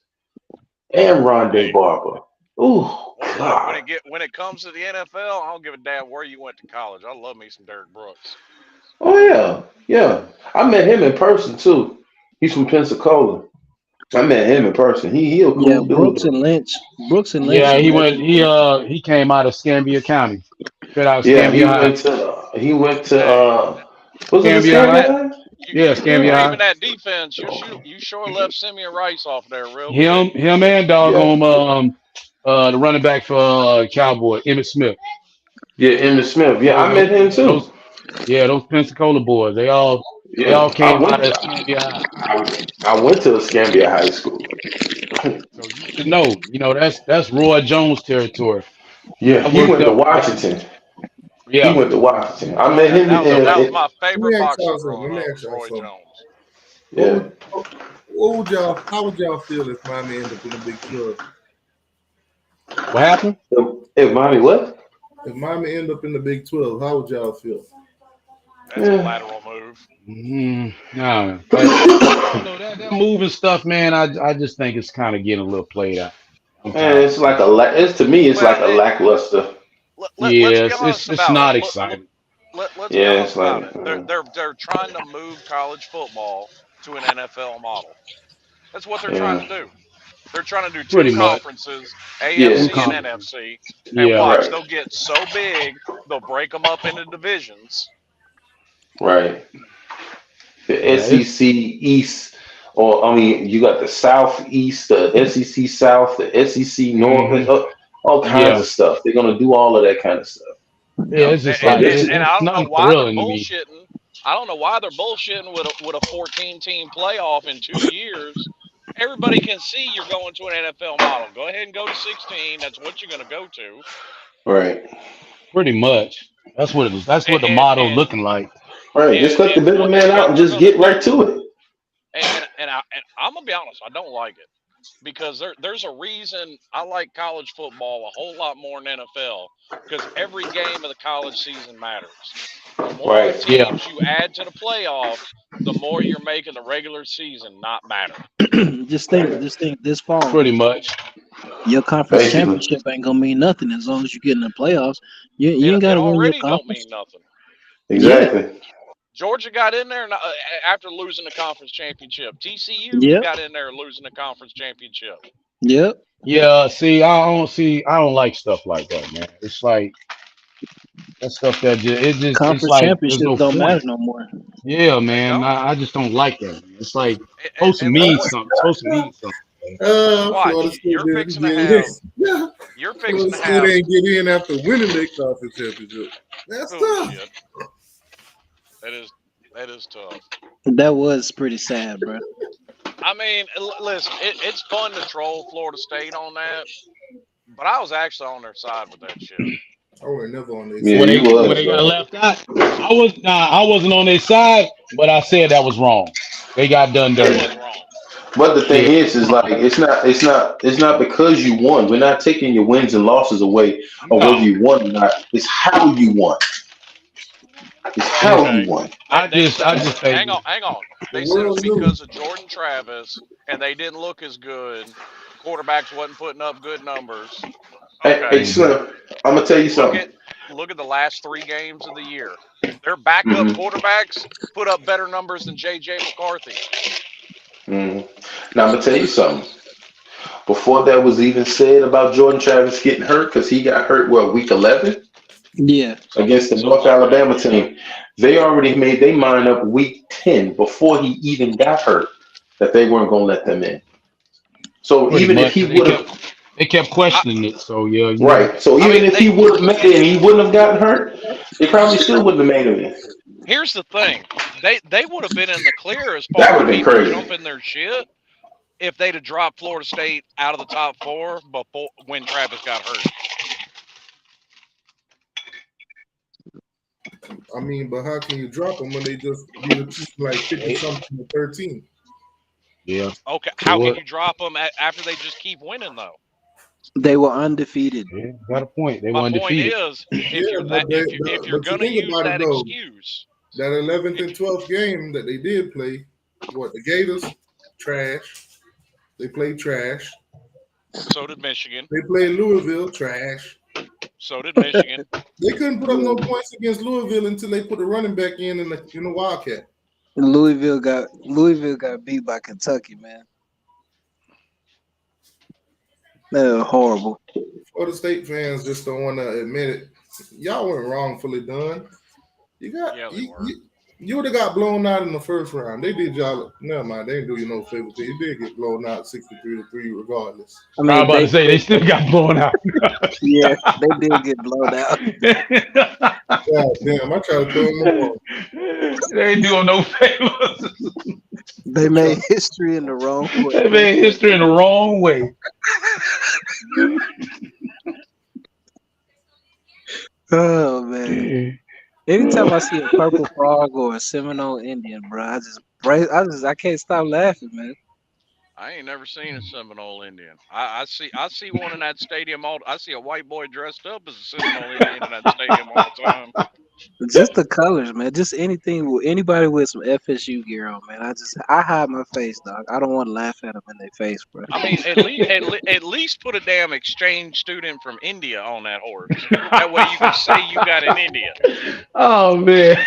S2: And Rondé
S5: Hey,
S2: Barber. Oh,
S5: look
S2: God.
S5: when it comes to the NFL, I don't give a damn where you went to college. I love me some Derrick Brooks.
S2: Oh, yeah. Yeah. I met him in person, too. He's from Pensacola. I met him in person. He a
S4: Yeah,
S2: cool dude, though.
S4: Brooks and Lynch
S6: Yeah,
S4: are
S6: he went.
S4: legends, bro.
S6: He came out of Scambia County, straight out of
S2: Yeah,
S6: Scambia High.
S5: Hey,
S2: was it the
S6: Scambia
S5: leaving
S6: High.
S5: that
S2: Scambia?
S6: Yeah,
S5: you
S6: Scambia
S2: Yeah.
S5: leaving
S6: High.
S5: that defense, you sure left Simeon Rice off there real quick.
S6: Him and
S2: Yeah.
S6: doggone the running back for Cowboy, Emmett Smith.
S2: Yeah, Emmitt Smith. Yeah, I
S6: Those,
S2: met him
S6: yeah,
S2: too.
S6: those Pensacola boys. They
S2: Yeah.
S6: all came out of Scambia High.
S2: I went to a Scambia high school.
S6: So you should know. That's Roy Jones territory.
S2: Yeah,
S6: I
S2: he
S6: worked
S2: went to
S6: up with him.
S2: Washington. He
S6: Yeah.
S2: went to Washington. I met him
S5: That was
S2: in
S5: my
S1: Let
S5: favorite
S1: me ask
S5: boxer
S1: y'all something.
S5: growing
S1: Let me
S5: up
S1: ask
S5: was
S1: y'all
S5: Roy
S1: something.
S5: Jones.
S1: What
S2: yeah.
S1: would what would y'all? How would y'all feel if Miami end up in the Big 12?
S6: What happened?
S2: Hey, mommy, what?
S1: If Miami end up in the Big 12, how would y'all feel?
S5: That's a
S2: Yeah.
S5: lateral move.
S6: No, I don't know that moving stuff, man. I just think it's kind of getting a little played out. I'm
S2: Man,
S6: tired of
S2: it's like
S6: seeing
S2: a
S6: it.
S2: it's to me it's
S5: Well,
S2: like a lackluster.
S5: let's
S6: Yeah,
S5: be honest
S6: it's
S5: about it.
S6: not exciting.
S5: Let's be
S2: Yeah,
S5: honest
S2: it's like
S5: about it. They're trying to move college football to an NFL model. That's what they're trying
S2: yeah.
S5: to do. They're trying to do two
S6: Pretty much.
S5: conferences,
S2: Yeah.
S6: Two
S5: AFC and
S6: conferences.
S5: NFC, and
S6: Yeah.
S5: watch,
S2: Right.
S5: they'll get so big, they'll break them up into divisions.
S2: Right. The
S6: Yeah. It's
S2: SEC East, or I mean, you got the Southeast, the SEC South, the SEC North,
S6: hmm
S2: all kinds
S6: yeah.
S2: of stuff. They're gonna do all of that kind of stuff.
S6: Yeah. It's just
S2: And
S6: like
S2: this is
S5: And I
S6: it's
S5: don't know
S6: nothing
S5: why they're
S6: thrilling to me.
S5: bullshitting. I don't know why they're bullshitting with a 14 team playoff in 2 years. Everybody can see you're going to an NFL model. Go ahead and go to 16. That's what you're going to go to.
S2: right.
S6: Pretty much. That's what it is. That's what
S5: And
S6: the
S5: and
S6: model's
S5: and,
S6: looking like.
S2: Right. Just cut the
S5: and
S2: middleman out
S5: what
S2: and
S5: they're
S2: just
S5: going to
S2: get right
S5: do.
S2: to it.
S5: I'm gonna be honest, I don't like it because there's a reason I like college football a whole lot more than NFL because every game of the college season matters. The more
S2: Right.
S6: Yeah.
S5: teams you add to the playoff, the more you're making the regular season not matter.
S2: Right.
S4: Just think this fall,
S6: Pretty much.
S4: your conference
S2: Basically.
S4: championship ain't gonna mean nothing as long as you get in the playoffs. You ain't
S5: It
S4: gotta win your
S5: already don't
S4: conference.
S5: mean nothing.
S4: Yeah.
S2: Exactly.
S5: Georgia got in there after losing the conference championship. TCU
S4: Yep.
S5: got in there losing the conference championship.
S4: Yep.
S6: Yeah. See. I don't like stuff like that, man. It's like that stuff that it's
S4: Conference
S6: like there's
S4: championships
S6: no
S4: don't matter
S6: point.
S4: no more.
S6: Yeah,
S5: They
S6: man.
S5: don't.
S6: I just don't like that. Man. It's like supposed to
S5: And
S6: mean something. It's supposed to mean something. Man.
S1: Florida
S5: watch,
S1: State didn't get in. Yeah,
S5: you're fixing
S1: Florida
S5: to
S1: State
S5: have
S1: ain't get in after winning their conference championship. That's tough.
S5: bullshit. That is that is tough.
S4: That was pretty sad, bro.
S5: I mean, listen, it's fun to troll Florida State on that, but I was actually on their side with that shit.
S1: I was never on their
S2: Yeah,
S1: side.
S2: you
S6: When
S2: was,
S6: they got
S2: bro.
S6: left out, I wasn't on their side, but I said that was wrong. They got done
S5: That
S6: dirty.
S5: was wrong.
S2: But the thing
S6: Yeah, it was
S2: is like
S6: wrong.
S2: it's not because you won. We're not taking your wins and losses away or whether
S6: No.
S2: you won or not. It's how you won. It's how you won.
S6: I just think
S5: hang on.
S1: The
S5: They said it was
S1: world knew.
S5: because of Jordan Travis, and they didn't look as good. Quarterbacks wasn't putting up good numbers.
S2: Hey,
S5: Okay,
S2: Slim, I'm gonna tell you
S5: look
S2: something.
S5: at look at the last 3 games of the year. Their backup
S2: Mm-hmm.
S5: quarterbacks put up better numbers than J.J. McCarthy.
S2: Mm-hmm. Now I'm gonna tell you something. Before that was even said about Jordan Travis getting hurt, because he got hurt week 11
S4: Yeah.
S2: against the
S5: Something
S2: North
S5: like that.
S2: Alabama team. They already made their mind up week 10 before he even got hurt that they weren't gonna let them in. So
S6: pretty
S2: even if
S6: much
S2: he would have
S6: they kept
S5: I,
S6: questioning it. So yeah,
S2: right, so
S5: I
S2: even
S5: mean,
S2: if he would have made it and he wouldn't have gotten hurt, they probably still wouldn't have made him in.
S5: here's the thing. They would have been in the clear as
S2: That
S5: far
S2: would
S5: as
S2: have been
S5: people
S2: crazy.
S5: jumping their shit if they'd have dropped Florida State out of the top 4 before when Travis got hurt.
S1: I mean, but how can you drop them when they just beat a team like 50 something to 13?
S6: yeah.
S5: Okay,
S6: They
S5: how can
S6: were.
S5: you drop them after they just keep winning though?
S4: They were undefeated.
S6: Yeah, got a point. They
S5: My
S6: weren't
S5: point
S6: defeated.
S5: is, if
S1: Yeah,
S5: you're
S1: but
S5: that if you're
S1: but you
S5: gonna
S1: think
S5: use
S1: about it
S5: that
S1: though.
S5: excuse,
S1: That 11th and 12th game that they did play, what the Gators, trash. They played trash.
S5: so did Michigan,
S1: They played Louisville, trash.
S5: so did Michigan.
S1: They couldn't put up no points against Louisville until they put a running back in the Wildcat.
S4: Louisville got beat by Kentucky, man. That was horrible.
S1: Florida State fans just don't want to admit it. Y'all weren't wrongfully done. You got
S5: Yeah, they
S1: you,
S5: were.
S1: you, you would have got blown out in the first round. They did y'all. Never mind. They didn't do you no favor. You did get blown out 63-3 regardless.
S4: I
S6: I was
S4: mean,
S6: about to say they still got blown out.
S4: yeah, they did get blown out.
S1: God damn! I try to throw them more.
S6: They ain't doing no favors.
S4: They made history in the wrong way.
S6: They made history in the wrong way.
S4: Oh man! Anytime I see a purple frog or a Seminole Indian, bro, I can't stop laughing, man.
S5: I ain't never seen a Seminole Indian. I see one in that stadium I see a white boy dressed up as a Seminole Indian in that stadium all the time.
S4: Just the colors, man. Just anything with anybody with some FSU gear on, man. I hide my face, dog. I don't want to laugh at them in their face, bro.
S5: I mean, at least put a damn exchange student from India on that horse. That way you can say you got an Indian.
S6: Oh man.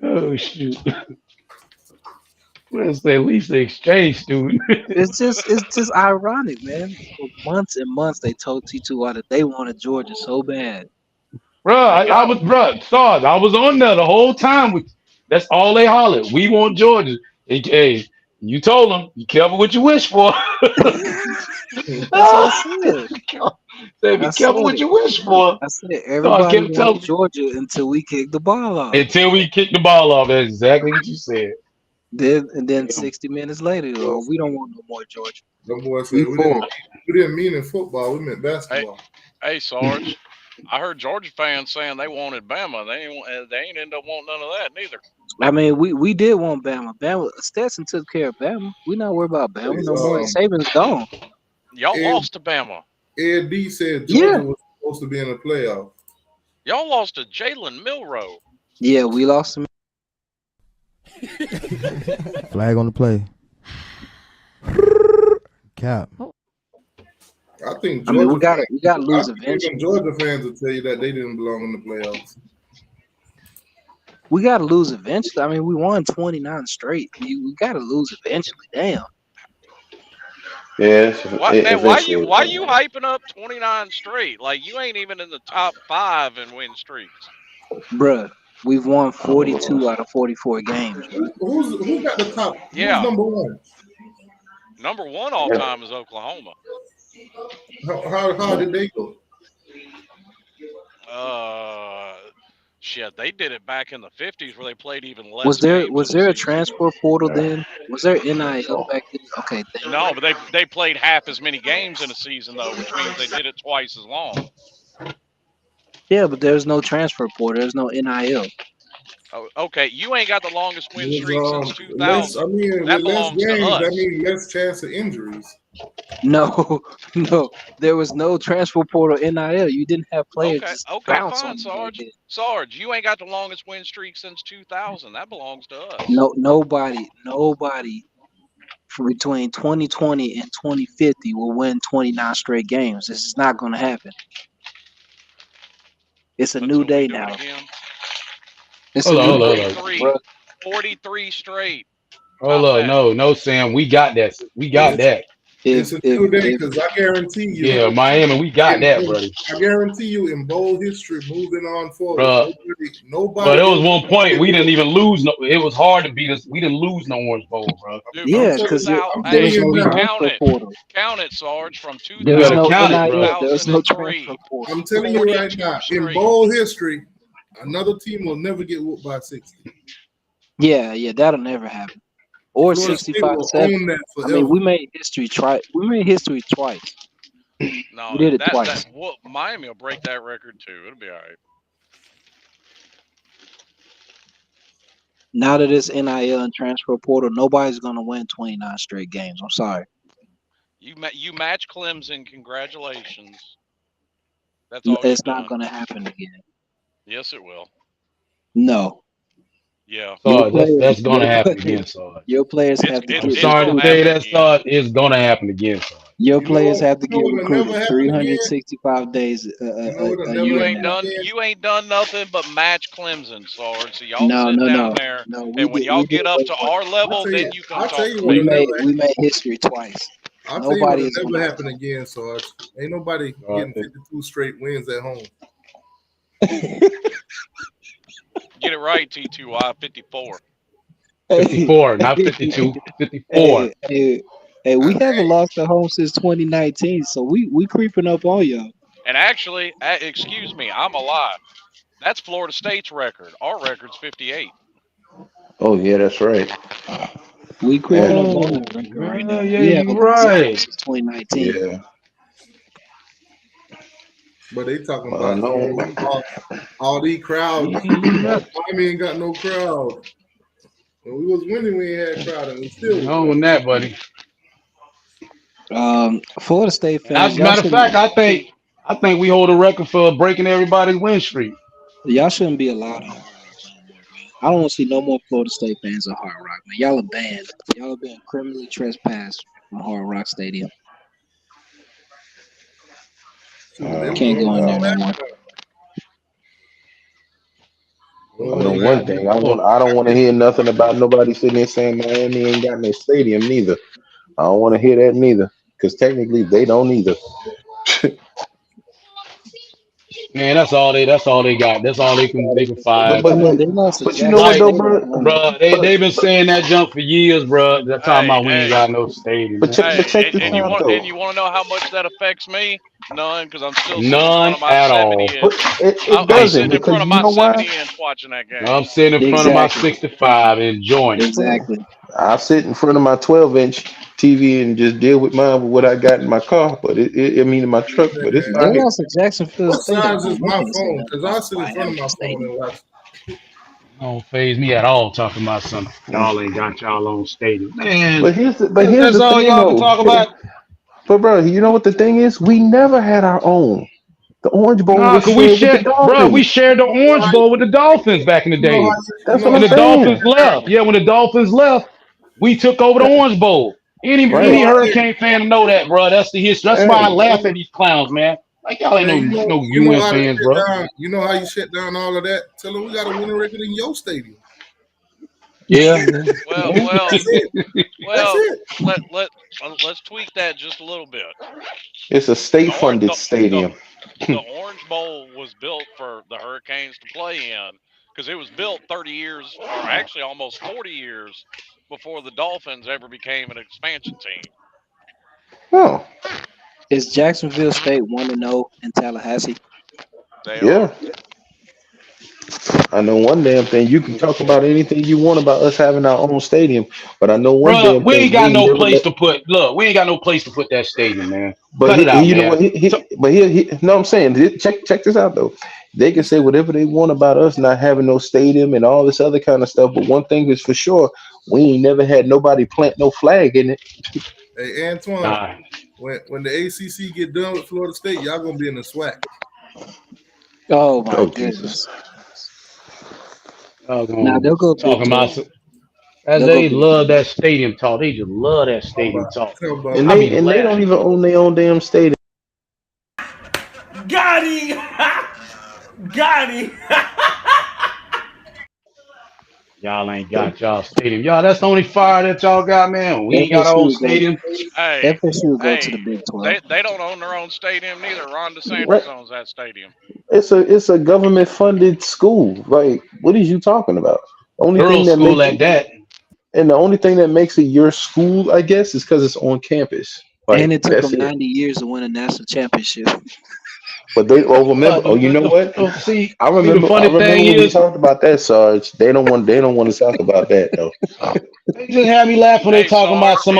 S6: Oh shoot. Let's say at least the exchange student.
S4: It's just ironic, man. For months and months, they told T2 that they wanted Georgia so bad.
S6: I was Sarge, I was on there the whole time with that's all they hollered. We want Georgia. Hey, you told them, be careful what you wish for.
S4: That's what I said.
S6: Say, be careful what you wish for.
S4: I said everybody
S6: kept telling
S4: wanted Georgia until we kicked the ball off.
S6: Until we kicked the ball off. That's exactly what you said.
S4: Then 60 minutes later, we don't want no more Georgia.
S1: Them boys said we didn't mean in football, we meant basketball.
S5: Hey Sarge, I heard Georgia fans saying they wanted Bama. They ain't end up wanting none of that neither.
S4: I mean, we did want Bama. Stetson took care of Bama. We not worried about Bama no more. Saban's gone.
S5: Y'all lost to Bama.
S1: Ed D said Georgia was supposed to be in the playoff.
S5: Y'all lost to Jalen Milroe.
S4: Yeah, we lost him.
S7: Flag on the play. Cap.
S1: I think
S4: we got to lose eventually.
S1: Even Georgia fans will tell you that they didn't belong in the playoffs.
S4: We got to lose eventually. I mean, we won 29 straight. We got to lose eventually. Damn.
S2: Yeah.
S5: Why you hyping up 29 straight? Like you ain't even in the top 5 in win streaks.
S4: Bruh, we've won 42 out of 44 games.
S1: Who got the top?
S5: Yeah.
S1: Who's number one?
S5: Number 1 all time is Oklahoma.
S1: How did they go?
S5: Shit, they did it back in the 50s where they played even less.
S4: Was there a transfer portal then? Was there NIL back then? Okay.
S5: No, but they played half as many games in a season though, which means they did it twice as long.
S4: Yeah, but there's no transfer portal. There's no NIL.
S5: Oh, okay, you ain't got the longest win streak since 2000.
S1: I mean,
S5: that
S1: with less
S5: belongs to
S1: games,
S5: us.
S1: that means less chance of injuries.
S4: No, no, there was no transfer portal NIL. You didn't have players
S5: Okay,
S4: just
S5: okay,
S4: bounce
S5: fine,
S4: on you like
S5: Sarge.
S4: that.
S5: Sarge, you ain't got the longest win streak since 2000. That belongs to us.
S4: No, nobody from between 2020 and 2050 will win 29 straight games. This is not going to happen. It's a new
S5: Until we
S4: day
S5: do it
S4: now.
S5: again.
S4: It's a
S6: Hold on,
S4: new
S6: hold on,
S4: day,
S6: hold on.
S5: 43.
S4: bro.
S5: 43 straight.
S6: Hold
S5: Top
S6: on.
S5: that.
S6: No, no, Sam. We got that. We got
S1: It's
S6: that.
S1: it's a new day because I guarantee you,
S6: Yeah, Miami, we got that, buddy.
S1: I guarantee you, in bowl history, moving on forward,
S6: Bro, but
S1: nobody
S6: there was
S1: is.
S6: one point we didn't even lose. No, it was hard to beat us. We didn't lose no Orange Bowl, bro.
S5: Dude, from
S1: I'm
S4: yeah,
S1: telling
S4: because
S1: you,
S5: 2000.
S1: I'm
S4: there
S1: telling
S5: Hey,
S4: was
S1: you
S4: no
S1: now.
S5: count
S4: transfer
S5: it.
S4: portal.
S5: Count it, Sarge. From
S4: There
S6: You
S4: was
S6: better
S5: 2000
S4: no
S5: to
S6: count it, bro.
S4: NIL. There was no transfer
S5: 2003.
S4: portal.
S1: I'm telling you right
S5: 42
S1: now. In
S5: straight.
S1: bowl history, another team will never get whooped by 60.
S4: Yeah, that'll never happen. Or
S1: Florida State
S4: 65
S1: will
S4: 7.
S1: own that
S4: I mean,
S1: forever.
S4: we made history twice. We made history twice. We
S5: No,
S4: did it
S5: that
S4: twice.
S5: well, Miami will break that record too. It'll be all right.
S4: Now that it's NIL and transfer portal, nobody's gonna win 29 straight games. I'm sorry.
S5: You match Clemson. Congratulations. That's all
S4: It's
S5: you've
S4: not
S5: done.
S4: gonna happen again.
S5: Yes, it will.
S4: No,
S5: Yeah,
S4: your
S6: So
S4: players,
S6: that's gonna
S4: your
S6: happen
S4: players,
S6: again, Sarge.
S4: your players
S5: it's
S4: have to
S5: it's
S6: I'm
S4: get
S5: it's
S6: sorry
S5: gonna
S6: to
S4: recruited.
S6: say
S5: happen
S6: that,
S5: again.
S6: Sarge. It's gonna happen again, Sarge.
S4: Your
S1: You know
S4: players
S1: what?
S4: have to
S1: You know
S4: get
S1: what'll never
S4: recruited
S1: happen again.
S4: 365 days
S1: You know what'll
S4: a
S1: never
S5: You
S4: year
S5: ain't
S1: happen
S4: now.
S5: done
S1: again.
S5: you ain't done nothing but match Clemson, Sword. So y'all
S4: No,
S5: sit
S4: no,
S5: down
S4: no,
S5: there,
S4: no.
S5: and when y'all
S4: We did
S5: get up
S4: way
S5: to
S4: more
S5: our
S4: than that.
S5: level, then you come
S1: I'll tell
S5: talk
S1: you
S5: to me.
S1: what'll never
S4: We
S1: happen.
S4: made history twice.
S1: I'll tell you
S4: Nobody
S1: what'll
S4: is
S1: never
S4: gonna.
S1: happen again, Sarge. Ain't nobody getting 52 straight wins at home.
S5: Get it right, T2I 54.
S4: Hey,
S6: 54, not 52. 54.
S4: hey, hey, hey, we haven't lost at home since 2019, so we creeping up on y'all.
S5: And actually, excuse me, I'm a lie. That's Florida State's record. Our record's 58.
S2: Oh yeah, that's right.
S4: We creeping up
S2: And
S4: on
S6: Oh,
S4: that record right
S6: yeah,
S4: now.
S6: yeah,
S4: We
S6: you
S4: haven't lost at home
S6: right.
S4: since 2019.
S2: yeah,
S1: But they talking
S2: I
S1: about
S2: know.
S1: all these crowds.
S6: You right.
S1: Miami ain't got no crowd. When we was winning, we ain't had crowd, and we still
S6: You
S1: was winning.
S6: own that, buddy.
S4: Florida State
S6: And as
S4: fans,
S6: a matter of fact, I think we hold a record for breaking everybody's win streak.
S4: y'all shouldn't be allowed on Hard Rock no more, man. I don't want to see no more Florida State fans at Hard Rock, man. Y'all are banned. Y'all are being criminally trespassed from Hard Rock Stadium.
S1: Shoot, they was
S4: Can't
S1: gonna
S4: go in
S1: come
S4: there no
S1: back.
S4: more.
S2: I
S1: Well,
S2: know
S1: you got
S2: one
S1: to
S2: thing. I don't want to hear nothing about nobody sitting there saying Miami ain't got no stadium neither. I don't want to hear that neither, because technically they don't either.
S6: Man, that's all they got. That's all they can
S2: But
S6: find.
S2: but
S4: They lost to
S2: but you know
S4: Jackson
S2: what
S6: Like,
S2: though,
S4: State at
S2: bro?
S4: home.
S6: bro, they've been saying that junk for years, bro. They're talking
S5: Hey,
S6: about we ain't
S5: hey,
S6: got no stadium,
S2: But
S6: man.
S2: check
S5: hey,
S2: this
S5: and you
S2: out
S5: want
S2: though.
S5: to know how much that affects me? None, because I'm still sitting in front
S6: None
S5: of my
S6: at
S5: 70
S6: all.
S2: But
S5: inch.
S2: it
S5: I'm
S6: Hey,
S2: doesn't,
S5: sitting in
S2: because
S5: front of
S2: you
S5: my
S2: know why?
S5: 70 inch watching that
S6: I'm
S5: game.
S6: sitting in front of my
S4: Exactly.
S6: 65 enjoying it.
S2: Bro,
S4: Exactly.
S2: I sit in front of my 12-inch TV and just deal with mine with what I got in my car, but I mean in my truck, but it's
S4: They
S2: fine.
S4: lost to Jacksonville
S1: what
S4: State at
S1: size is
S4: home. I
S1: my
S4: can't say
S1: phone?
S4: nothing
S1: Because
S4: about
S1: I sit in
S4: nobody
S1: front of
S4: having a
S1: my phone
S4: stadium.
S1: and watch.
S6: Don't phase me at all talking about something. Y'all ain't got y'all own stadium. Man,
S2: But here's
S6: that's
S2: the
S6: all
S2: thing
S6: y'all can
S2: though.
S6: talk about?
S2: But bro, you know what the thing is? We never had our own. The Orange Bowl
S6: Nah,
S2: was
S6: cause we
S2: shared with the
S6: share, bro. We
S2: Dolphins.
S6: shared the Orange Bowl with the Dolphins back in the
S1: You know how
S6: day.
S1: you
S2: That's what
S1: know
S2: I'm
S6: When the
S1: how you
S2: saying.
S6: Dolphins
S1: shut down.
S6: left, yeah, when the Dolphins left, we took over the Orange Bowl.
S1: You
S6: Any
S1: know
S2: Right.
S1: how they.
S6: Hurricane fan know that, bro. That's the history. That's why I
S2: Hey.
S6: laugh at these clowns, man. Like y'all ain't
S1: Man,
S6: no
S1: you know
S6: UN
S1: how to
S6: fans,
S1: shut
S6: bro.
S1: down. You know how you shut down all of that. Tell them we got a winning record in your stadium.
S6: Yeah.
S5: Well,
S4: Yeah.
S5: well,
S1: That's it. That's
S5: well.
S1: it.
S5: Let's tweak that just a little bit.
S2: It's a
S5: The or,
S2: state-funded
S5: the the
S2: stadium.
S5: the Orange Bowl was built for the Hurricanes to play in because it was built 30 years, or actually almost 40 years, before the Dolphins ever became an expansion team.
S2: Oh,
S4: Is Jacksonville State 1-0 in Tallahassee?
S5: They
S2: yeah.
S5: are.
S2: I know one damn thing. You can talk about anything you want about us having our own stadium, but I know one
S6: Bro,
S2: damn
S6: we ain't
S2: thing.
S6: got
S2: We ain't
S6: no
S2: never
S6: place
S2: let.
S6: to put. Look, we ain't got no place to put that stadium, man.
S2: But
S6: Cut it out,
S2: you know
S6: man.
S2: what?
S6: So,
S2: But no, I'm saying, check this out though. They can say whatever they want about us not having no stadium and all this other kind of stuff. But one thing is for sure, we ain't never had nobody plant no flag in it.
S1: Hey, Antoine,
S6: Nah,
S1: when the ACC get done with Florida State, y'all gonna be in the SWAC.
S4: Oh my
S2: Oh Jesus.
S4: goodness.
S6: y'all
S4: Now
S6: gonna
S4: they'll go Big
S6: talking
S4: 12.
S6: about as
S4: They'll go
S6: they
S4: Big
S6: love
S4: 12.
S6: that stadium talk. They just love that
S1: Talk
S6: stadium
S1: about,
S6: talk.
S1: talk about
S2: And
S6: I
S2: they
S6: be
S2: and they don't
S6: laughing.
S2: even own their own damn stadium.
S8: Got him! Got him!
S6: Y'all ain't got y'all stadium. Y'all, that's the only fire that y'all got, man. We ain't got our
S4: FSU
S6: own
S4: will go.
S6: stadium.
S5: Hey,
S4: FSU will go to the
S5: hey,
S4: Big 12.
S5: they don't own their own stadium neither. Ron
S2: Right.
S5: DeSantis owns that stadium.
S2: It's a government funded school. Like, what is you talking about? Only thing
S6: Girls'
S2: that
S6: school
S2: makes
S6: at that.
S2: and the only thing that makes it your school, I guess, is because it's on campus.
S4: And
S2: Like
S4: it took
S2: that's
S4: them
S2: it.
S4: 90 years to win a national championship.
S2: But they remember.
S6: But
S2: Oh, you know what?
S6: see,
S2: I
S6: the
S2: remember. I
S6: funny thing
S2: remember when we
S6: is,
S2: talked about that, Sarge. They don't want. They don't want to talk about that though.
S6: they just had me laugh when they
S5: Hey,
S6: talking about
S5: Sarge,
S6: some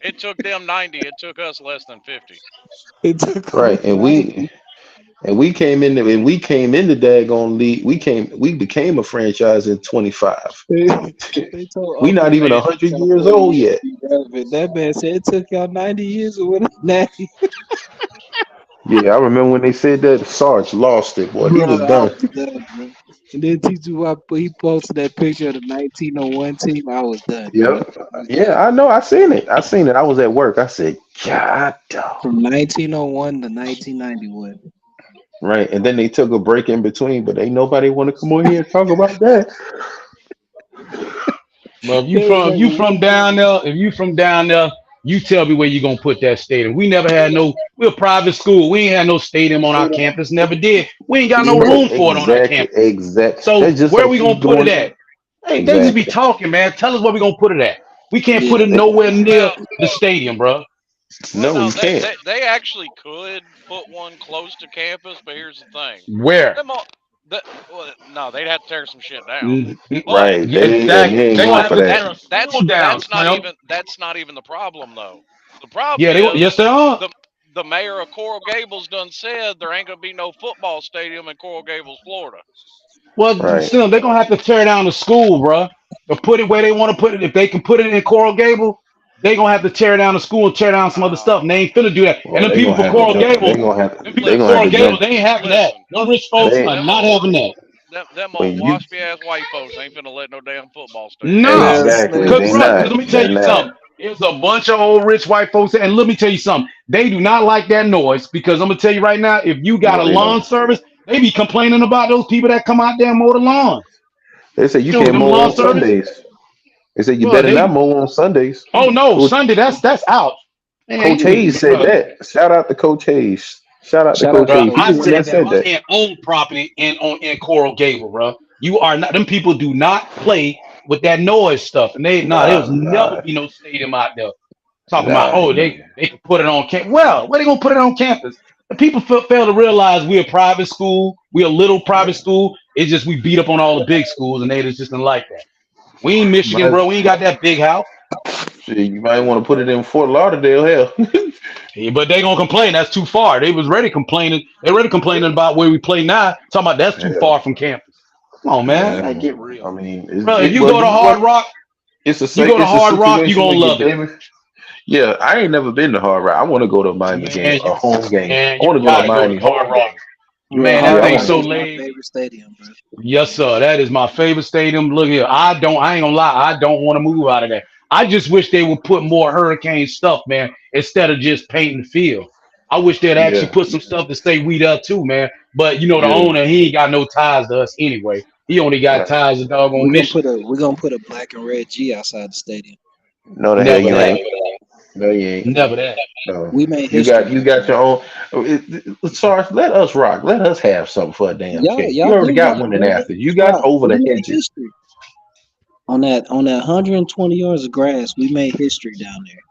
S5: it took them 90. It took us less than 50.
S4: It took them
S2: Right, and
S4: 90.
S2: we came in and we came in the daggone league. We became a franchise in 25.
S4: They told
S2: We not
S4: Uncle
S2: even
S5: Hey,
S2: 100
S4: got
S2: years
S4: 40
S2: old
S4: years
S2: yet.
S4: to be relevant. That man said it took y'all 90 years to win a natty.
S2: Yeah, I remember when they said that. Sarge lost it, boy. He
S4: Bro,
S2: was
S4: I
S2: done.
S4: was done, bro. And then teach you why he posted that picture of the 1901 team. I was done, bro.
S2: Yep. Yeah, I know. I seen it. I seen it. I was at work. I said, God, dog.
S4: From 1901 to 1991.
S2: Right. And then they took a break in between, but ain't nobody want to come on here and talk about that.
S6: Well, if
S4: They was like,
S6: you from down there, if you from down there, you tell me where you gonna put that stadium. We never had no. We're a private school. We ain't had no stadium on our campus. Never did. We ain't got no
S2: Right.
S6: room for it on our
S2: Exactly.
S6: campus.
S2: Exact.
S6: So
S2: That's just
S6: where we
S2: like you
S6: gonna put it
S2: going.
S6: at? Hey, they just be
S2: Exactly.
S6: talking, man. Tell us where we gonna put it at. We can't put
S4: yeah.
S6: it nowhere near
S5: well,
S6: the stadium, bro.
S5: well,
S2: No,
S5: no,
S2: you can't.
S5: they actually could put one close to campus, but here's the thing:
S6: Where?
S5: them all, well, no, they'd have to tear some shit down. But
S2: Right.
S6: Yeah,
S2: And
S6: exactly.
S2: they ain't
S6: They gonna
S2: going
S6: have
S2: for
S6: to
S2: that.
S6: tear a school down, Slim.
S5: that's not even the problem though. The problem
S6: Yeah,
S5: is
S6: yes they are.
S5: the the mayor of Coral Gables done said there ain't gonna be no football stadium in Coral Gables, Florida.
S6: Well,
S2: Right.
S6: Slim, they're gonna have to tear down the school, bro. To put it where they want to put it. If they can put it in Coral Gable, they gonna have to tear down the school and tear down some other stuff. And they ain't finna do that. And
S2: Well,
S6: them
S2: they
S6: people
S2: gonna
S6: from
S2: have to
S6: Coral
S2: jump.
S6: Gable, them people
S2: They
S6: in
S2: gonna have
S6: Coral
S2: to
S6: Gable,
S2: jump.
S6: they ain't having that.
S5: Listen,
S6: Them rich folks
S2: They
S6: are
S5: them
S6: not
S5: old
S6: having that.
S5: them old
S2: when you
S5: waspy ass white folks ain't finna let no damn football stadium
S6: Nah,
S5: stand.
S4: Well,
S2: exactly.
S4: Slim,
S2: They
S6: cause
S2: not.
S6: let me tell
S2: They
S6: you
S2: not.
S6: something. It's a bunch of old rich white folks, and let me tell you something. They do not like that noise because I'm gonna tell you right now. If you got
S2: No,
S6: a
S2: they
S6: lawn
S2: don't.
S6: service, they be complaining about those people that come out there and mow the lawns.
S2: They say you
S6: Shoot,
S2: can't
S6: them
S2: mow
S6: lawn
S2: on
S6: service.
S2: Sundays. They say you
S6: Well,
S2: better not
S6: they.
S2: mow on Sundays.
S6: Oh no,
S2: Coach
S6: Sunday. That's out. Man,
S2: Coach Hayes said
S6: bro.
S2: that. Shout out to Coach Hayes. Shout out to
S4: shout out
S2: Coach
S4: to
S6: Bro,
S2: Hayes.
S4: Coach
S2: He
S6: I
S2: the one
S4: K.
S2: that
S6: said that
S2: said
S6: my
S2: that.
S6: man owned property in Coral Gable, bro. You are not. Them people do not play with that noise stuff, and there was
S2: Nah,
S6: never
S2: nah,
S6: be no stadium out there talking about.
S2: nah.
S6: Oh, they can put it on campus. Well, where they gonna put it on campus? The people fail to realize we're a private school. We're a little private school. It's just we beat up on all the big schools, and they just didn't like that. We ain't Michigan,
S2: Might,
S6: bro. We ain't got that big house.
S2: shit, you might want to put it in Fort Lauderdale. Hell,
S6: Yeah, but they gonna complain. That's too far. They was already complaining. They already complaining about where we play now. Talking about that's too far
S2: hell,
S6: from campus. Come on, man. Like,
S2: yeah.
S6: get
S2: I
S6: real,
S2: mean,
S6: bro. If you
S2: well,
S6: go to Hard Rock, you go to
S2: it's a
S6: Hard Rock, you
S2: situation
S6: gonna
S2: when you're
S6: love it,
S2: David. Yeah, I ain't never been to Hard Rock. I want to go to a Miami game,
S6: man.
S2: a home game.
S6: Man,
S2: I
S6: you
S2: want to go to a
S6: gotta go to
S2: Miami
S6: Hard
S2: home
S6: Rock,
S2: game.
S4: Bro,
S6: man.
S2: Yeah,
S6: That
S4: Hard
S2: I
S6: thing's
S4: Rock
S2: want to
S6: so
S2: go.
S4: is my
S6: laid.
S4: favorite stadium, bro.
S6: Yes, sir. That is my favorite stadium. Look here, I ain't gonna lie. I don't want to move out of there. I just wish they would put more hurricane stuff, man, instead of just painting the field. I wish they'd actually
S2: Yeah,
S6: put some stuff to say we there too, man. But you know, the
S2: yeah.
S6: owner, he ain't got no ties to us anyway. He only got
S2: Right.
S6: ties to doggone Michigan.
S4: We're gonna put a black and red G outside the stadium.
S2: No, the hell
S6: Never
S2: you
S6: that.
S2: ain't. No, you ain't.
S6: Never that.
S2: No,
S4: We made
S2: you
S4: history
S2: got you
S4: down
S2: got
S4: there.
S2: your own. Sarge, let us rock. Let us have something for a damn change. You
S4: Y'all
S2: already
S4: get
S2: got
S4: right,
S2: one in
S4: bro.
S2: after. You got
S4: Rock.
S2: over
S4: We
S2: the
S4: made
S2: hedges.
S4: history. On that 120 yards of grass, we made history down there.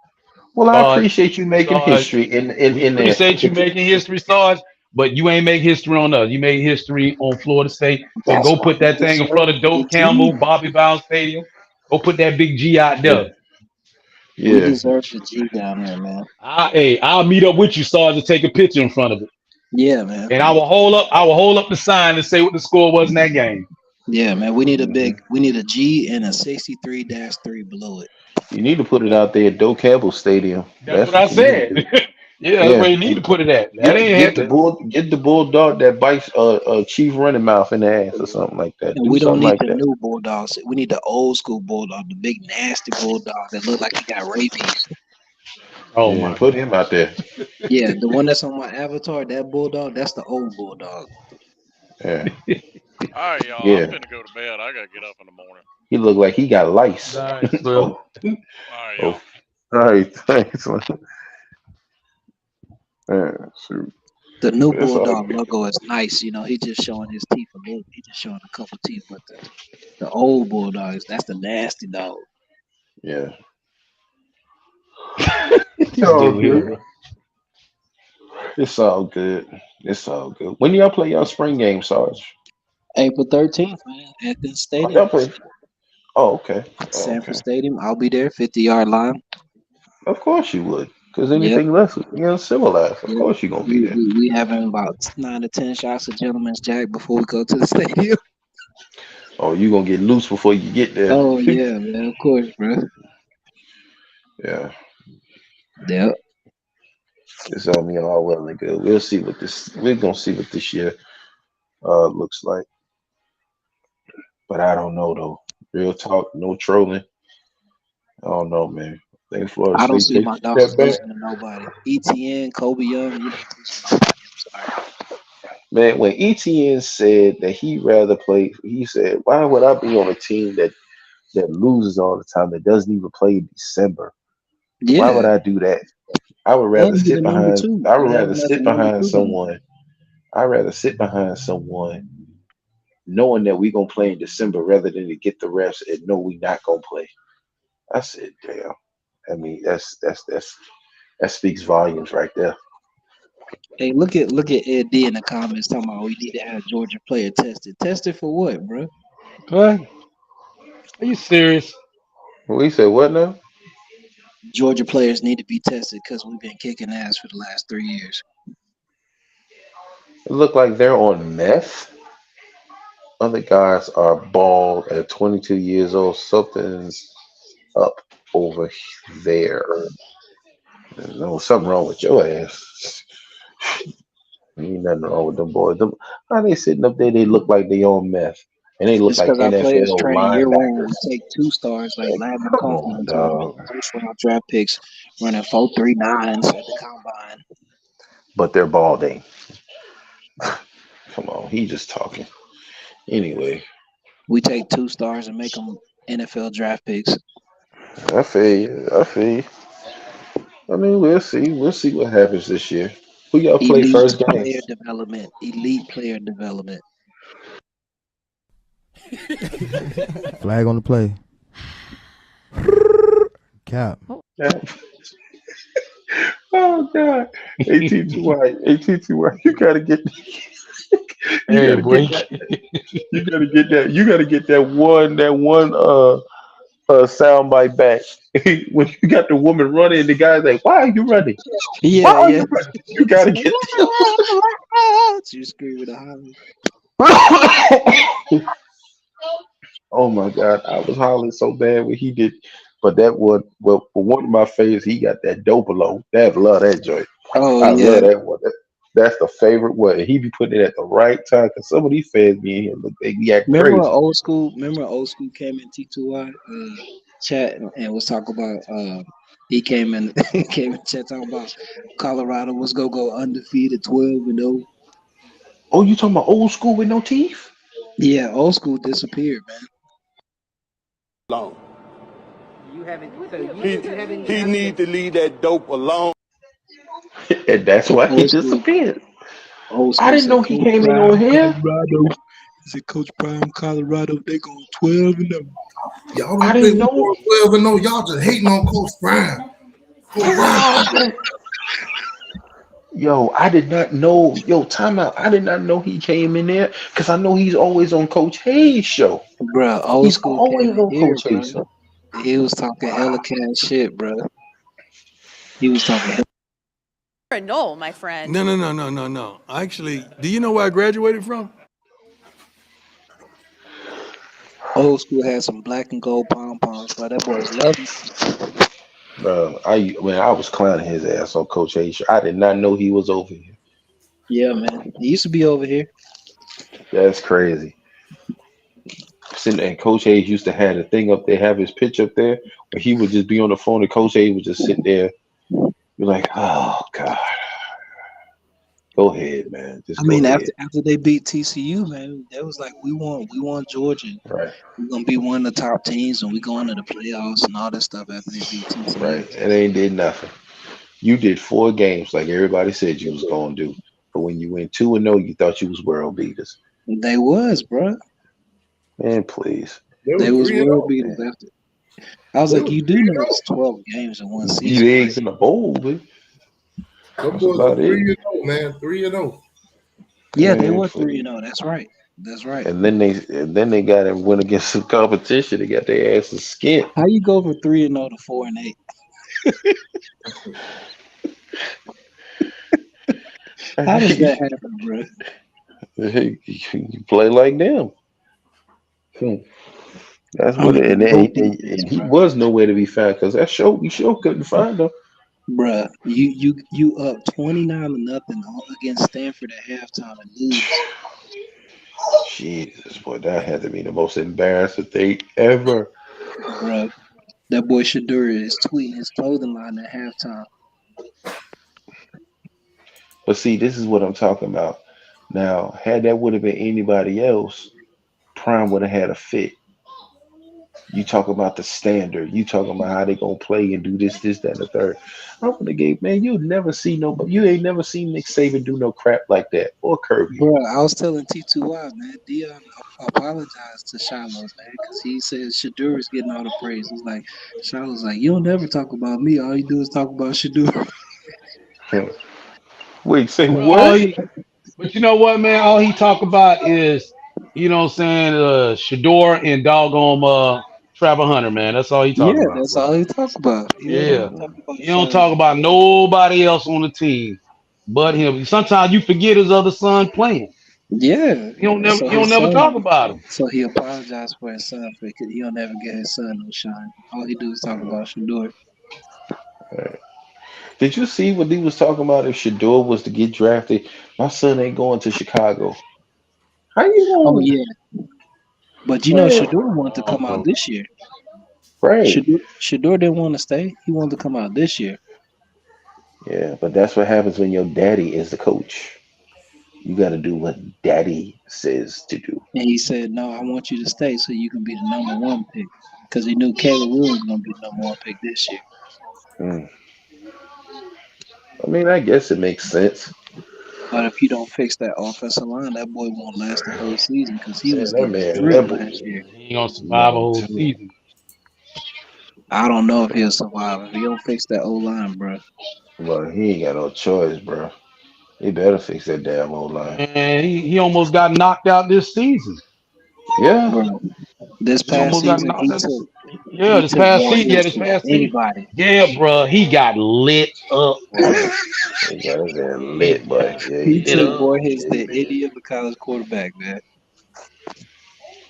S2: Well, I
S6: Sarge,
S2: appreciate you making
S6: Sarge,
S2: history
S6: we
S2: in there.
S6: appreciate you making history, Sarge, but you ain't make history on us. You made history on Florida State. So
S4: That's
S6: go
S4: why
S6: put
S4: we
S6: that thing in front
S4: deserve
S6: of
S4: the
S6: Doak
S4: G.
S6: Campbell, Bobby Bowden Stadium. Go put that big G out
S2: Yeah,
S6: there.
S4: We
S2: yeah.
S4: deserve the G down there, man.
S6: I'll meet up with you, Sarge, and take a picture in front of it.
S4: Yeah, man.
S6: And I will hold up the sign and say what the score was in that game.
S4: Yeah, man. We need a
S2: Hmm.
S4: big. We need a G and a 63-3 below it.
S2: You need to put it out there at Doe Campbell Stadium.
S6: That's
S2: That's
S6: what I
S2: what you need to
S6: said.
S2: do.
S6: Yeah, that's
S2: Yeah,
S6: where you need to
S2: and
S6: put it at. That ain't had to.
S2: get the bulldog that bites Chief Running Mouth in the ass or something like that.
S4: And
S2: Do
S4: we don't
S2: something
S4: need
S2: like
S4: the
S2: that.
S4: new bulldogs. We need the old school bulldog, the big nasty bulldog that look like he got rabies.
S6: Oh
S2: Yeah,
S6: my
S2: put him out there.
S4: Yeah, the one that's on my avatar, that bulldog, that's the old bulldog.
S2: Yeah,
S5: All right, y'all. I'm
S2: yeah.
S5: finna go to bed. I gotta get up in the morning.
S2: He looked like he got lice.
S6: Nice, Slim.
S2: Oh,
S5: All right,
S2: oh.
S5: y'all.
S2: All right, thanks. Man, shoot.
S4: The new
S2: It's all
S4: bulldog
S2: good.
S4: logo is nice. You know, he just showing his teeth a little. He just showing a couple teeth, but the old bulldogs, that's the nasty dog.
S2: Yeah. It's
S6: This
S2: all
S6: dude here,
S2: good.
S6: bro.
S2: It's all good. It's all good. When y'all play y'all spring game, Sarge?
S4: April 13th, man, Athens
S2: Oh,
S4: Stadium,
S2: y'all play. Oh, okay. Oh,
S4: Sanford
S2: okay.
S4: Stadium. I'll be there, 50-yard line.
S2: Of course you would. Because
S4: Yep,
S2: anything less would be uncivilized. Of
S4: yep.
S2: course you're gonna be
S4: We,
S2: there.
S4: we, we having about 9 to 10 shots of Gentleman's Jack before we go to the stadium.
S2: Oh, you gonna get loose before you get there.
S4: Oh yeah, man, of course, bro.
S2: Yeah.
S4: Yep.
S2: It's on me all well and good. We're gonna see what this year looks like. But I don't know though. Real talk, no trolling. I don't know, man. I think Florida
S4: I don't
S2: State
S4: see
S2: takes
S4: my
S2: a
S4: dogs
S2: step back.
S4: losing to nobody. ETN, Kobe Young, you ain't teaching nobody. I'm sorry.
S2: Man, when ETN said that he'd rather play, he said, "Why would I be on a team that loses all the time, that doesn't even play in December? Why would
S4: Yeah,
S2: I do that? I would rather
S4: and be the
S2: sit
S4: number
S2: behind.
S4: two.
S2: I
S4: They
S2: would
S4: have
S2: rather
S4: him as the
S2: sit
S4: number
S2: behind
S4: two dog.
S2: someone. I'd rather sit behind someone knowing that we gonna play in December rather than to get the reps and know we not gonna play." I said, "Damn." I mean, that speaks volumes right there.
S4: Hey, look at Ed D in the comments talking about we need to have Georgia player tested. Tested for what, bro?
S6: What? Are you serious?
S2: We said what now?
S4: Georgia players need to be tested because we've been kicking ass for the last 3 years.
S2: It looked like they're on meth. Other guys are bald at 22 years old. Something's up over there. No, something wrong with your ass. Ain't nothing wrong with them boys. How they sitting up there? They look like they on meth, and they look
S4: It's
S2: like
S4: because our players
S2: NFL
S4: train year round.
S2: linebackers.
S4: We take 2 stars like
S2: Like,
S4: Landon
S2: come
S4: Coffman
S2: on,
S4: and turn them
S2: dog.
S4: into first round draft picks, running 4.39s at the combine.
S2: But they're balding. Come on, he just talking. Anyway,
S4: We take 2 stars and make them NFL draft picks.
S2: I feel you. I feel you. I mean, we'll see. We'll see what happens this year. Who y'all play
S4: Elite
S2: first game?
S4: player development. Elite player development.
S7: Flag on the play. Cap.
S2: Oh God, AT2Y, AT2Y, you gotta get, you
S6: Hey,
S2: gotta
S6: boy.
S2: get that, you gotta get that, you gotta get that one sound bite back. When you got the woman running, and the guy's like, "Why are you running? Why
S4: Yeah,
S2: are
S4: yeah.
S2: you running?" You gotta get
S4: You scream with a holler.
S2: that. Oh my God, I was hollering so bad when he did, but that one, well, for one of my favorites, he got that dope alone. That love that joint.
S4: Oh
S2: I
S4: yeah.
S2: love that one. That's the favorite one. He be putting it at the right time because some of these fans be in here look they be acting
S4: Remember when
S2: crazy.
S4: old school? Remember when old school came in T2Y chat and was talking about. He came in he came in chat talking about Colorado was gonna go undefeated 12-0.
S2: Oh, you talking about old school with no teeth?
S4: Yeah, old school disappeared, man.
S9: Alone. He need to leave that dope alone.
S2: And that's why he
S4: Old school,
S2: disappeared.
S4: old
S2: I
S4: school
S2: didn't
S4: said
S2: know he
S4: Coach
S2: came in on
S4: Prime,
S2: here.
S4: Colorado. He said Coach Prime, Colorado, they going 12-0.
S1: Y'all
S2: I
S1: don't think
S2: didn't
S1: we
S2: know.
S1: going 12 and no? Y'all just hating on Coach Prime. Coach Prime.
S2: Yo, I did not know. Yo, time out. I did not know he came in there because I know he's always on Coach Hayes' show.
S4: Bro, old
S2: He's
S4: school came
S2: always
S4: in
S2: on
S4: here,
S2: Coach
S4: bro.
S2: Hayes' show.
S4: He was talking hella cash shit, bro. He was talking hella.
S10: No, my friend.
S11: No. Actually, do you know where I graduated from?
S4: Old school had some black and gold pom poms, but that boy love him.
S2: Bro, I was clowning his ass on Coach H. I did not know he was over here.
S4: Yeah, man. He used to be over here.
S2: That's crazy. And Coach Hayes used to have the thing up there, have his pitch up there, where he would just be on the phone and Coach Hayes would just sit there, be like, "Oh God, go ahead, man,
S4: I
S2: just go
S4: mean,
S2: ahead."
S4: after they beat TCU, man, they was like, we want Georgia.
S2: Right,
S4: We're gonna be one of the top teams, and we going to the playoffs and all that stuff after they beat TCU.
S2: right. It ain't did nothing. You did 4 games like everybody said you was gonna do, but when you went 2-0, you thought you was world beaters.
S4: They was, bro.
S2: Man, please.
S1: They
S4: They
S1: were
S4: was
S1: 3-0.
S4: world beaters
S2: Man.
S4: after. I was
S1: They
S4: like,
S1: were
S4: you do know it's 12 games in one
S2: Eat
S4: season, right?
S2: eggs in a bowl, but
S1: 3-0. Them
S2: that's
S1: boys are
S2: about it.
S1: 3-0, man. 3-0.
S4: Yeah, they
S2: Man,
S4: were three
S2: please.
S4: and 0. That's right. That's right.
S2: And then they got and went against some competition. They got their asses skint.
S4: How you go from 3 and 0 to 4 and 8? How does that happen, bro?
S2: You play like them. Hmm. That's
S4: I
S2: what it,
S4: mean,
S2: and,
S4: no
S2: and
S4: defense,
S2: he
S4: bro.
S2: was nowhere to be found because that show we sure couldn't find him.
S4: Bruh, you up 29-0 against Stanford at halftime and lose.
S2: Jesus, boy, that had to be the most embarrassing thing ever.
S4: Bruh, that boy Shadur is tweeting his clothing line at halftime.
S2: But see, this is what I'm talking about. Now, had that would have been anybody else, Prime would have had a fit. You talk about the standard. You talking about how they gonna play and do this, this, that, and the third. I would have gave man. You never see nobody. You ain't never seen Nick Saban do no crap like that or Kirby.
S4: Bruh, I was telling T2Y, man, Dion apologized to Shiloh, man, because he said Shadur is getting all the praise. He's like, Shiloh's like, you don't never talk about me. All you do is talk about Shadur.
S2: Wait, say
S6: Well, all
S2: what?
S6: he, but you know what, man? All he talk about is, what I'm saying, Shador and doggone Trevor Hunter, man. That's all he talk
S4: Yeah,
S6: about,
S4: that's
S6: bro.
S4: all he talk about. He don't never
S6: Yeah.
S4: talk about
S6: He don't
S4: Shiloh.
S6: talk about nobody else on the team but him. Sometimes you forget his other son playing.
S4: Yeah. So
S6: You don't
S4: his
S6: never
S4: son,
S6: talk about him.
S4: so he apologized for his son for he'll never get his son no shine. All he do is talk about Shador.
S2: Did you see what he was talking about? If Shador was to get drafted, my son ain't going to Chicago. How you
S4: Oh
S2: going,
S4: yeah, but
S2: man?
S4: Shador wanted to
S6: Oh,
S4: come out
S6: bro.
S4: this year.
S2: Right.
S4: Shador didn't want to stay. He wanted to come out this year,
S2: Yeah, but that's what happens when your daddy is the coach. You got to do what daddy says to do.
S4: and he said, "No, I want you to stay so you can be the number 1 pick." Because he knew Caleb Williams was gonna be the number 1 pick this year.
S2: Hmm. I mean, I guess it makes sense.
S4: But if you don't fix that offensive line, that boy won't last the whole season because he
S2: Man,
S4: was
S2: that
S4: getting
S2: man,
S4: stripped
S2: that boy,
S4: last year.
S6: He ain't gonna survive a
S2: man,
S6: whole
S2: tell me.
S6: season.
S4: I don't know if he'll survive if he don't fix that O line, bro.
S2: Well, he ain't got no choice, bro. He better fix that damn old line.
S6: Man, he almost got knocked out this season.
S2: Yeah,
S4: Bro, this
S6: He
S4: past
S6: almost got
S4: season
S6: knocked out
S4: he
S6: this
S4: took
S6: past
S4: more
S6: season. Yeah,
S4: hits
S6: this
S4: than
S6: past season.
S4: anybody.
S6: Yeah, bro. He got lit up, bro.
S2: he got his ass
S6: He
S2: lit, boy.
S6: got
S2: Yeah,
S4: He
S2: he
S6: lit
S4: took
S2: did.
S6: up.
S4: more hits
S2: Yeah, he
S4: than
S2: did.
S4: any other college quarterback, man.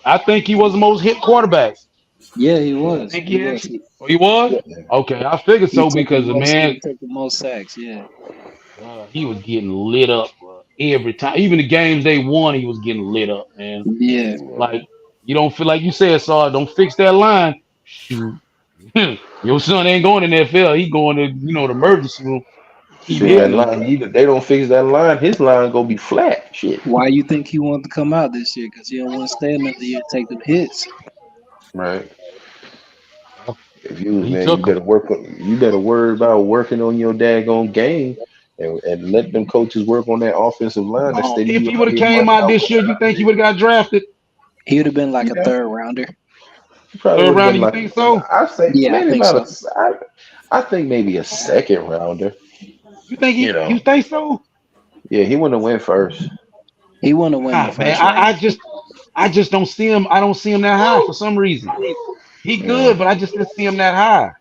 S6: I think he was the most hit quarterback.
S4: Yeah, he
S2: Hmm.
S6: I
S4: was.
S6: think
S4: He
S6: he
S4: was.
S6: actually. Oh, he was?
S4: Yeah,
S2: Yeah.
S6: Okay, I figured
S4: he
S6: so
S4: took the
S6: because the
S4: most.
S6: man,
S4: He took the most sacks. Yeah,
S6: he was getting lit up, bro. Every time. Even the games they won, he was getting lit up, man.
S4: yeah.
S6: Like, you don't feel like you said, Saw, don't fix that line. Shoot. Your son ain't going to the NFL. He going to, the emergency room. Keep
S2: Shoot that
S6: hitting him.
S2: line. They don't fix that line. His line gonna be flat. Shit.
S4: Why you think he wanted to come out this year? Because he don't want to stay another year and take them hits.
S2: Right.
S6: Well,
S2: If you
S6: he
S2: man, you
S6: took him.
S2: better work on. You better worry about working on your daggone game, and let them coaches work on that offensive line instead of
S6: If
S2: you
S6: he
S2: out
S6: would have
S2: here
S6: came
S2: running
S6: out
S2: out
S6: this
S2: for
S6: year, you think he would have got drafted?
S4: He would have been like a
S2: Yeah,
S4: third rounder.
S2: he probably
S6: Third
S2: would have
S6: rounder,
S2: been
S6: you
S2: like
S6: think so?
S2: I say
S4: Yeah, I
S2: maybe
S4: think
S2: about
S4: so.
S2: I think maybe a second rounder.
S6: You think
S2: You
S6: you
S2: know,
S6: think so?
S2: yeah, he wouldn't have went first.
S4: He wouldn't have won the
S6: Ah, man,
S4: first round.
S6: I just don't see him. I don't see him that high for some reason. He
S2: Yeah,
S6: good, but I just didn't see him that high.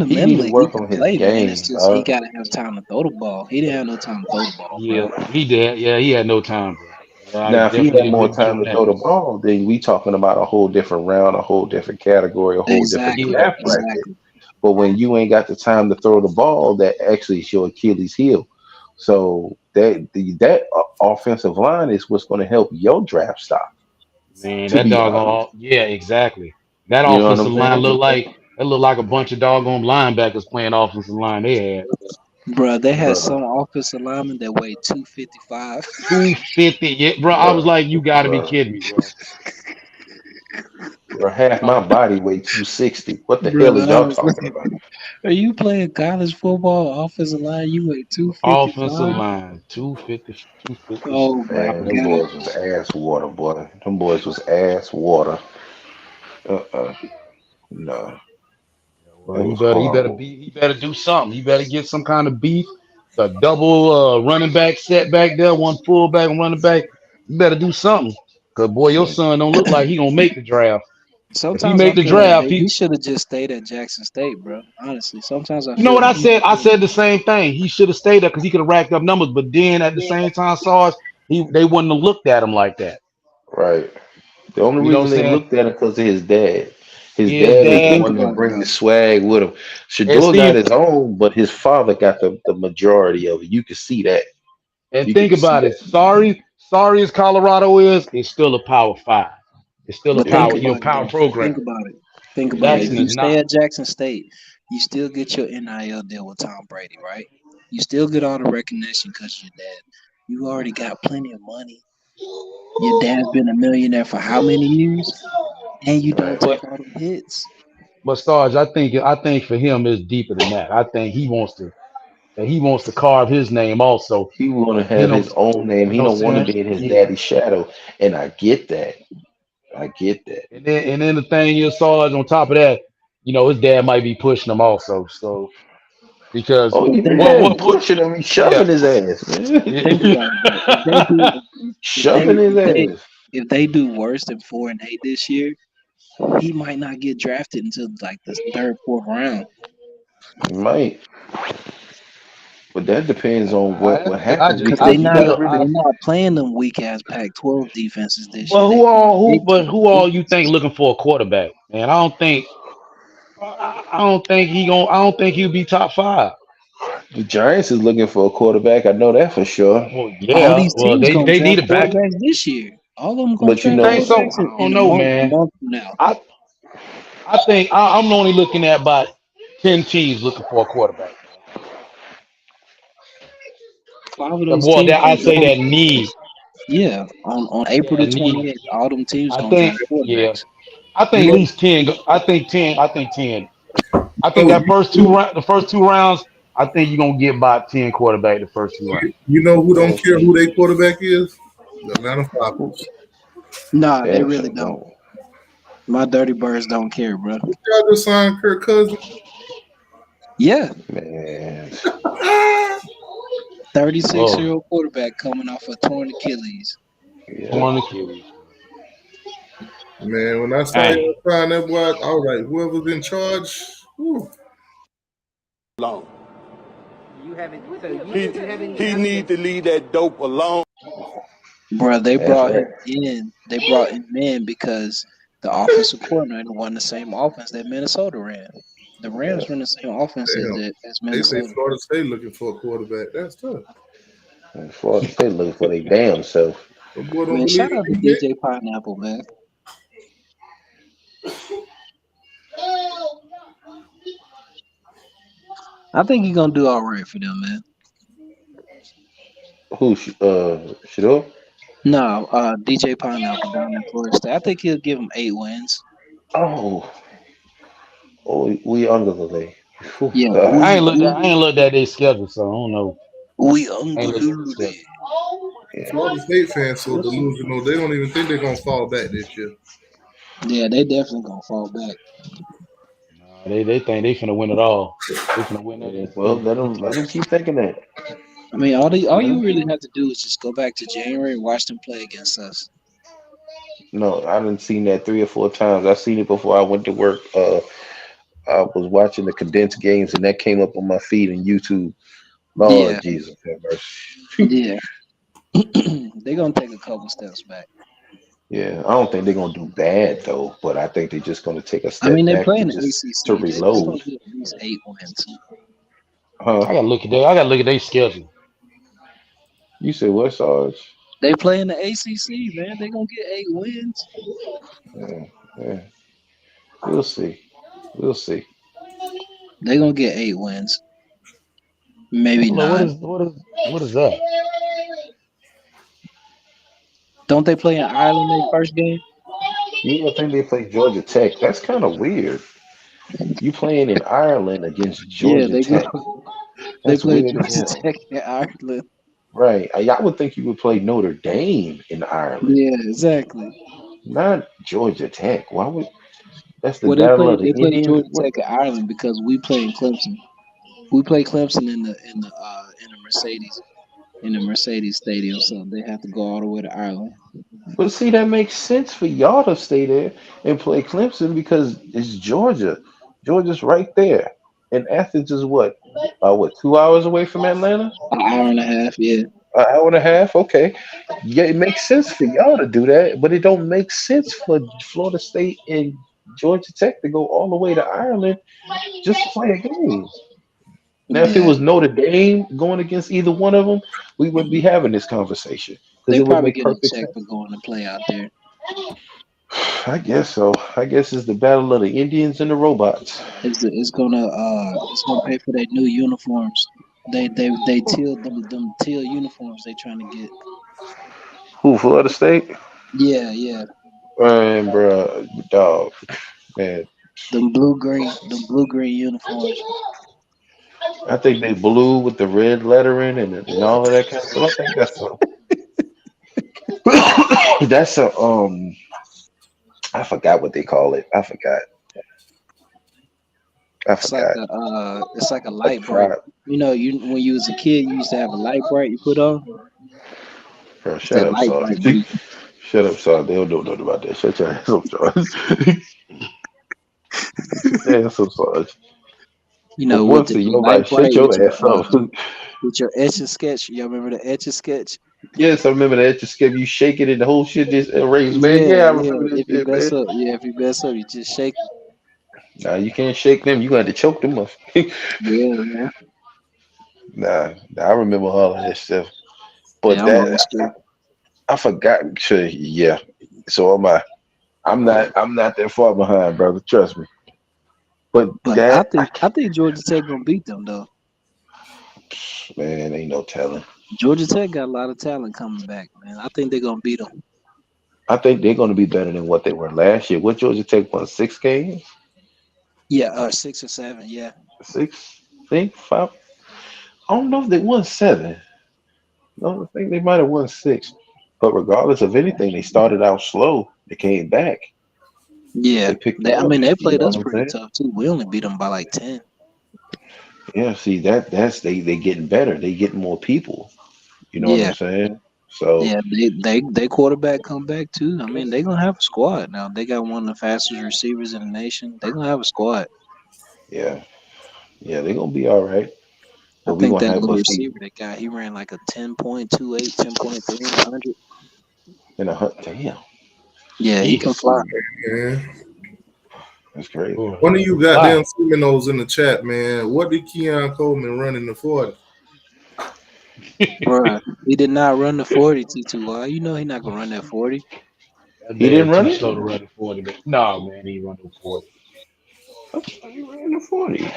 S2: he need to
S4: Fundamentally, he
S2: work
S4: can
S2: on his
S4: play, man. It's
S2: game,
S4: just he
S2: dog.
S4: got to have time to throw the ball. He didn't have no time to throw the ball,
S6: Yeah,
S4: bro.
S6: he did. Yeah, he had no time, bro. I
S2: Now, if he
S6: definitely
S2: had
S6: agree
S2: more
S6: with you
S2: time
S6: on
S2: to
S6: that.
S2: throw the ball, then we talking about a whole different round, a whole different category, a whole different
S4: Exactly.
S6: Yeah,
S2: draft bracket.
S4: Exactly.
S2: But when you ain't got the time to throw the ball, that actually is your Achilles heel. So offensive line is what's going to help your draft stock.
S6: man,
S2: To
S6: that
S2: be honest,
S6: doggone. Yeah, exactly. That
S2: you know what I'm
S6: offensive line
S2: saying,
S6: look like a bunch of doggone linebackers playing offensive line. They had
S4: Bro, they had
S2: brother,
S4: some offensive linemen that weighed 255.
S6: 250. Yeah, bro. I was
S2: bro,
S6: like, you got to be
S2: bro,
S6: kidding me, bro.
S2: bro. Half my body weight 260. What the
S4: Bro,
S2: hell is
S4: I
S2: y'all
S4: was
S2: talking
S4: like,
S2: about?
S4: are you playing college football offensive line? You weigh
S6: Offensive
S4: 255?
S6: line, 250, 256.
S4: Oh my
S2: Man, them
S4: God.
S2: boys was ass water, boy. Them boys was ass water. Uh-uh. No, it
S6: Well,
S2: was horrible.
S6: he better do something. He better get some kind of beef. The double running back set back there, one fullback and running back. You better do something. Cause boy, your son don't look like he gonna make the draft. If he
S4: Sometimes I
S6: make the
S4: feel like
S6: draft,
S4: he should have just stayed at Jackson State, bro. Honestly, sometimes I
S6: you know
S4: feel
S6: what
S4: like
S6: I said? I said the same thing. He should have stayed there because he could have racked up numbers. But then at the same time, SARS, they wouldn't have looked at him like that.
S2: Right. The only
S6: You know what
S2: reason
S6: I'm
S2: they
S6: saying?
S2: looked at him because of his dad. His
S6: His
S2: dad is
S4: but
S2: the
S6: dad
S4: think
S2: one that
S4: about it
S2: bring the
S4: though.
S2: swag with him.
S6: and
S2: Shador got
S6: Steve
S2: his own, but his father got the majority of it. You can see that.
S6: and
S2: You
S6: think
S2: can see
S6: about it.
S2: that.
S6: Sorry as Colorado is, it's still a power five. It's still a
S4: But
S2: Yeah.
S4: think
S6: power,
S4: about it
S6: power
S4: though.
S6: program.
S4: Think about it. Think about it. If
S6: Jackson
S4: you
S6: is
S4: stay
S6: not.
S4: at Jackson State, you still get your NIL deal with Tom Brady, right? You still get all the recognition because your dad. You already got plenty of money. Your dad's been a millionaire for how many years? And you don't
S2: Right.
S6: But
S4: take all them hits.
S6: but Sarge, I think for him it's deeper than that. I think he wants to carve his name also.
S2: He want to
S6: He
S2: have
S6: don't
S2: his own name.
S6: you
S2: He
S6: know what
S2: don't want to
S6: I'm saying?
S2: be in his
S6: Yeah.
S2: daddy's shadow. And I get that. I get that.
S6: And then the thing is, Sarge, on top of that, his dad might be pushing him also. So because
S2: Oh,
S4: But
S2: his
S4: think about
S2: dad
S4: it.
S2: pushing him. He's
S6: yeah.
S2: shoving his ass, man.
S4: Think
S6: Yeah.
S4: about it though. If they do, if they,
S2: Shoving his
S4: if they,
S2: ass.
S4: if they do worse than 4-8 this year, he might not get drafted until like the third, fourth round.
S2: He might. But that depends on what happens
S4: Cause
S2: because you got to
S4: they
S2: really.
S4: not playing them weak ass Pac-12 defenses this year.
S6: But
S4: They
S6: who
S4: playing
S6: all who
S4: Big
S6: but
S4: 12
S6: who all you think
S4: defenses.
S6: looking for a quarterback? Man, I don't think he'll be top five.
S2: The Giants is looking for a quarterback. I know that for sure.
S6: Well,
S4: All
S6: yeah.
S4: these
S6: Well,
S4: teams gonna
S6: they need
S4: draft
S6: a back.
S4: quarterbacks this year. All of them gonna
S2: But you
S6: You
S4: draft
S6: think
S2: know,
S6: so?
S4: quarterbacks
S6: I don't
S4: in a
S6: know,
S4: month, a
S6: man.
S4: month from now.
S6: I I think I'm only looking at about 10 teams looking for a quarterback, man.
S4: 5 of
S6: The
S4: those
S6: boy
S4: teams
S6: that I
S4: gonna
S6: say
S4: draft.
S6: that need,
S4: Yeah, on April
S6: yeah,
S4: the
S6: need.
S4: 28th, all them teams
S6: I
S4: gonna
S6: think,
S4: draft
S6: yeah.
S4: quarterbacks.
S6: I think
S4: You
S6: at
S4: look,
S6: least 10. I think 10. I think 10. I think
S1: Oh,
S6: that the first two rounds. I think you're gonna get about 10 quarterback the first two rounds.
S1: you know who don't care
S2: okay.
S1: who their quarterback is? The Atlanta
S2: Who-
S1: Falcons.
S4: nah, they
S2: Damn
S4: really
S2: sure
S4: don't.
S2: don't.
S4: My dirty birds don't care, bro.
S1: Y'all just signed Kirk Cousins.
S4: Yeah,
S2: Man,
S4: 36
S6: Oh,
S4: year old quarterback coming off a torn Achilles.
S2: yeah.
S6: torn Achilles.
S1: Man, when I saw
S6: Dang.
S1: y'all sign that boy, I was like, whoever's in charge, whew,
S9: Alone. He he need to leave that dope alone.
S4: Bro, they
S2: That's
S4: brought
S2: right.
S4: him in. They brought him in because the offensive coordinator won the same offense that Minnesota ran. The
S2: Yeah.
S4: Rams run the same offense
S1: damn.
S4: as
S1: They say
S4: Minnesota.
S1: Florida State looking for a quarterback. That's tough.
S2: And Florida State looking for their damn self.
S1: The boy don't
S4: Man,
S1: believe
S4: shout out to
S1: in DJ.
S4: DJ Pineapple, man. I think he's gonna do all right for them, man.
S2: Who? Shador?
S4: No, DJ Pineapple down in Florida State. I think he'll give them 8 wins.
S2: Oh, oh, we under the lake. Whew,
S4: Yeah,
S2: God.
S6: I ain't looked at their schedule, so I don't know.
S4: we
S6: I ain't looked at their
S4: unglued.
S6: schedule.
S2: Yeah.
S1: Florida State fans so
S4: We'll see.
S1: delusional. They don't even think they're gonna fall back this year.
S4: Yeah, they definitely gonna fall back.
S6: Nah, they think they finna win it all. They finna win that
S2: Well,
S6: SEC.
S2: let them keep thinking that.
S4: I mean, all
S2: Let
S4: you
S2: 'em
S4: really
S2: keep.
S4: have to do is just go back to January and watch them play against us.
S2: No, I done seen that 3 or 4 times. I seen it before I went to work. I was watching the condensed games, and that came up on my feed in YouTube.
S4: Yeah,
S2: Lord Jesus have mercy.
S4: yeah. They're gonna take a couple steps back.
S2: Yeah, I don't think they're gonna do bad though, but I think they're just gonna take a
S4: I mean,
S2: step
S4: they
S2: back
S4: play in the
S2: to
S4: ACC. They're
S2: reload.
S4: gonna get at least 8 wins.
S2: Huh?
S6: I gotta look at that. I gotta look at their schedule.
S2: You said what, Sarge?
S4: They play in the ACC, man. They're gonna get 8 wins.
S2: Yeah, yeah. We'll see. We'll see.
S4: They're gonna get 8 wins, maybe
S6: Hold on, what
S4: 9.
S6: is what is that?
S4: Don't they play in Ireland their first game?
S2: Yeah, I think they play Georgia Tech. That's kind of weird. You playing in Ireland against
S4: Yeah,
S2: Georgia
S4: they go.
S2: Tech.
S4: They
S2: That's
S4: play
S2: weird as
S4: Georgia
S2: hell.
S4: Tech in Ireland.
S2: Right. I would think you would play Notre Dame in Ireland,
S4: Yeah, exactly.
S2: not Georgia Tech. Why would that's the
S4: Well, they
S2: Battle
S4: play
S2: of the
S4: they play
S2: Indians?
S4: Georgia Tech in Ireland because we play in Clemson. We play Clemson in the Mercedes Stadium, so they have to go all the way to Ireland.
S2: But see, that makes sense for y'all to stay there and play Clemson because it's Georgia. Georgia's right there. And Athens is what, 2 hours away from Atlanta?
S4: An hour and a half, yeah.
S2: An hour and a half? Okay. Yeah, it makes sense for y'all to do that, but it don't make sense for Florida State and Georgia Tech to go all the way to Ireland just to play a game. Now, if it
S4: Yeah,
S2: was Notre Dame going against either one of them, we wouldn't be having this conversation because
S4: they
S2: it would
S4: probably
S2: make
S4: get a
S2: perfect
S4: check
S2: sense.
S4: for going to play out there.
S2: I guess so. I guess it's the battle of the Indians and the robots.
S4: It's gonna pay for their new uniforms. They teal them teal uniforms they trying to get.
S2: Who, Florida State?
S4: Yeah, yeah.
S2: Man, bro, dog, man.
S4: Them blue green uniforms.
S2: I think they blue with the red lettering and all of that kind of stuff. I think that's a I forgot what they call it. I forgot. I forgot.
S4: It's like a
S2: A
S4: light bright.
S2: tribe.
S4: You when you was a kid, you used to have a light bright you put on.
S2: Bro,
S4: It's
S2: shut
S4: that
S2: up,
S4: light
S2: Sarge.
S4: bright blue.
S2: Shut up, Sarge. They don't know nothing about that. Shut your ass up, Sarge. Shut your ass up, Sarge. For
S4: With
S2: once
S4: the
S2: in your
S4: light
S2: life,
S4: bright
S2: shut your ass up.
S4: with your etch a sketch. Y'all remember the etch a sketch?
S2: Yes, I remember that. Just skip you shake it and the whole shit just erased, man.
S4: Yeah,
S2: Yeah, I
S4: yeah.
S2: remember this shit, man.
S4: If you mess up, you just shake it.
S2: Nah, you can't shake them. You got to choke them up.
S4: Yeah, man.
S2: Nah, I remember all of that stuff. But
S4: Yeah, I'm old
S2: that
S4: school.
S2: I forgot. Yeah. So am I. I'm not that far behind, brother. Trust me. But
S4: But I
S2: that
S4: think I think Georgia Tech gonna beat them though.
S2: man, ain't no telling.
S4: Georgia Tech got a lot of talent coming back, man. I think they're gonna beat them.
S2: I think they're going to be better than what they were last year. What Georgia Tech won 6 games,
S4: Yeah, 6 or 7. Yeah,
S2: six, I think 5. I don't know if they won 7. No, I think they might have won 6. But regardless of anything, they started out slow. They came back.
S4: yeah.
S2: They picked
S4: They,
S2: it
S4: I
S2: up.
S4: mean, they
S2: You
S4: played
S2: know
S4: us
S2: what I'm
S4: pretty
S2: saying?
S4: tough too. We only beat them by like 10.
S2: Yeah. See that's they getting better. They getting more people. You know what I'm
S4: Yeah,
S2: saying? So
S4: yeah. They quarterback come back too. I mean, they gonna have a squad now. They got one of the fastest receivers in the nation. They gonna have a squad.
S2: yeah, yeah, they're gonna be all right.
S4: I
S2: But we
S4: think
S2: gonna
S4: that
S2: have
S4: little
S2: us see
S4: receiver they got, he ran like a 10.28, 10.3 in 100.
S2: in a hunt. Damn,
S4: Yeah, he can
S6: Jeez.
S4: fly.
S1: Man.
S2: that's crazy.
S6: Boy,
S1: One of you
S6: wow.
S1: goddamn Seminoles in the chat, man. What did Keon Coleman run in the 40?
S4: Bruh, he did not run the 40 T2Y. You know he not gonna run that 40.
S6: That
S2: He didn't
S6: man
S2: run
S6: too
S2: it.
S6: slow to run the 40. No, man, he run the 40.
S2: I thought he ran the 40.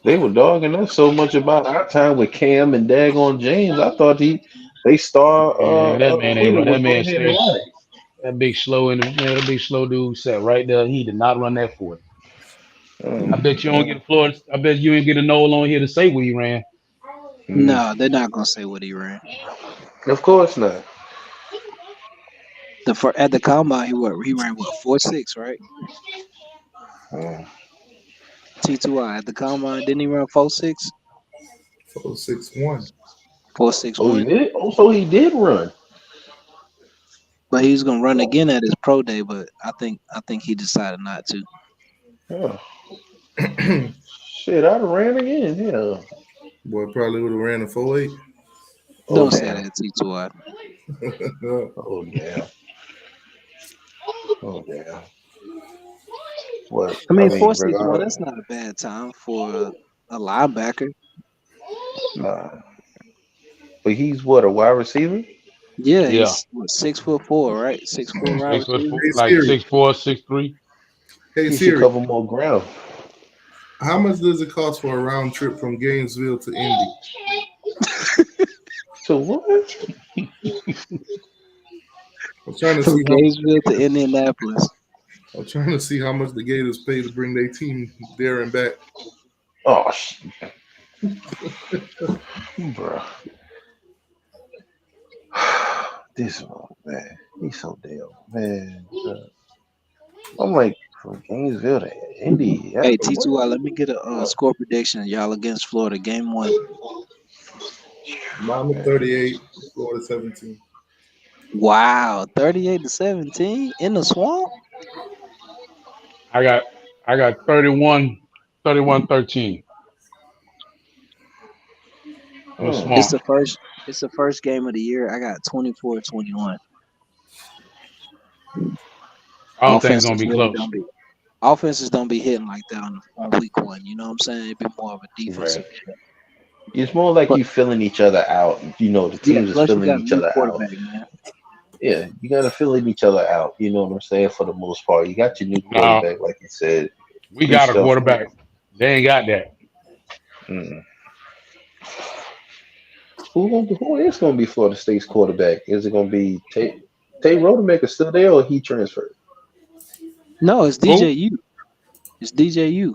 S2: They were dogging us so much about our time with Cam and Dagon James. I thought they star
S6: Man, that man ain't
S2: winner
S6: run. That
S2: would go
S6: man
S2: ahead and run
S6: stays.
S2: it.
S6: That big slow dude sat right there. He did not run that 40. I bet you don't get
S2: Uh,
S6: a Florida. I bet you ain't get a Noel on here to say what he ran.
S2: mm,
S4: No, they're not gonna say what he ran.
S2: of course not.
S4: At the combine he ran what 4.6, right?
S2: Uh,
S4: T2I at the combine didn't he run 4.6?
S1: 461.
S2: oh, he
S4: 4.61.
S2: did. Oh, so he did run.
S4: But he was gonna run again at his pro day, but I think he decided not to.
S2: Oh, shit, I'd have ran again. Yeah.
S1: Boy, probably would have ran a 48.
S2: Oh
S4: Don't say
S2: damn.
S4: that T2I.
S2: Oh damn. Oh damn. What?
S4: I
S2: I
S4: mean,
S2: mean,
S4: 461. That's not a bad time for a linebacker.
S2: nah. But he's what, a wide receiver?
S4: Yeah,
S6: Yeah,
S4: he's what, 6'4", right? 6'4" wide
S6: 6 foot,
S4: receiver.
S1: Hey
S6: like
S1: Siri.
S6: 6'4", 6'3".
S1: Hey
S2: He should
S1: Siri.
S2: cover more ground.
S1: How much does it cost for a round trip from Gainesville to Indy?
S2: So what?
S1: I'm trying to
S4: From
S1: see how
S4: Gainesville to Indianapolis.
S1: I'm trying to see how much the Gators pay to bring their team there and back.
S2: Oh, bro. This one, man. He's so damn man. I'm like from Gainesville to Indy.
S4: Hey,
S2: After what?
S4: T2, let me get a score prediction. Y'all against Florida, game one.
S1: Miami
S2: Man.
S1: 38, Florida 17.
S4: Wow, 38-17 in the swamp.
S6: I got I got 31-13 in the
S2: Hmm.
S4: It's
S6: swamp.
S4: the first. It's the first game of the year. I got 24-21.
S6: I don't think it's gonna
S4: Offenses
S6: be
S4: really
S6: close.
S4: don't be. Offenses don't be hitting like that on week one. You know what I'm saying? It'd be more of a
S2: Right.
S4: defensive game.
S2: It's more like
S4: But
S2: you filling each other out. You know, the
S4: yeah,
S2: teams is
S4: plus you
S2: filling
S4: got a
S2: each
S4: new
S2: other out.
S4: quarterback, man.
S2: Yeah, you gotta filling each other out. You know what I'm saying? For the most part, you got your new
S6: No,
S2: quarterback, like you said.
S6: we
S2: New
S6: got a
S2: stuff.
S6: quarterback. They ain't got that.
S2: Mm. Who is gonna be Florida State's quarterback? Is it gonna be Tate Rodemaker still there, or he transferred?
S4: No, it's
S6: Who?
S4: DJU. It's DJU.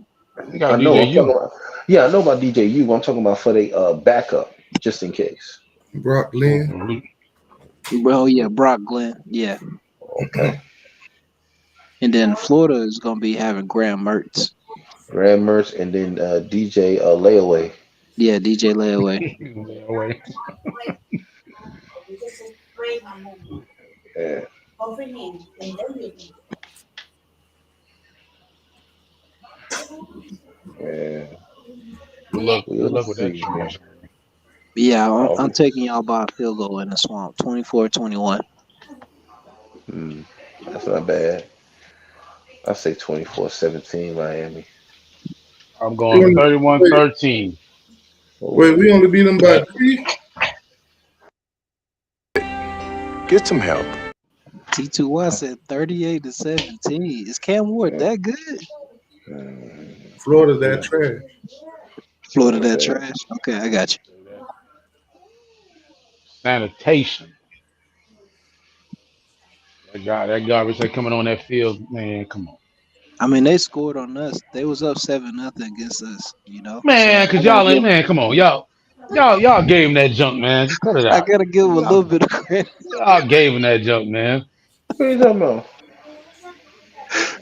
S6: We got
S2: I know. I'm talking
S6: DJU.
S2: about. Yeah, I know about DJU. I'm talking about for the backup, just in case.
S1: Brock Glenn.
S6: Mhm.
S4: Bro, yeah, Brock Glenn. Yeah.
S2: Okay.
S4: And then Florida is gonna be having Graham Mertz.
S2: Graham Mertz and then DJ Layaway.
S4: Yeah, DJ Layaway.
S6: Yeah, wait.
S2: Yeah, man.
S6: Good luck. Good
S2: We'll
S6: luck with that
S2: see, man.
S6: trash.
S4: Yeah, I'm
S2: Oh,
S4: taking y'all by a field goal in the swamp. 24-21.
S2: hmm, that's not bad. I say 24-17 Miami.
S6: I'm
S1: We
S6: going
S1: only, wait,
S6: 31-13.
S1: wait,
S2: Oh,
S1: we only beat them by
S6: But
S1: 3?
S9: Get some help.
S4: T2Y said 38-17. Is Cam Ward
S2: yeah.
S4: that good?
S1: Florida that
S2: Yeah.
S1: trash.
S4: Florida
S2: Florida
S4: that
S2: bad.
S4: trash. Okay, I got you.
S6: sanitation. That garbage that coming on that field, man. Come on,
S4: I mean, they scored on us. They was up 7-0 against us. So
S6: man. Cause y'all ain't, man. Come on, y'all gave him that junk, man. Just cut it
S4: I
S6: out.
S4: gotta give him a
S6: Y'all,
S4: little bit of credit.
S6: y'all gave him that junk, man.
S2: What are you talking about?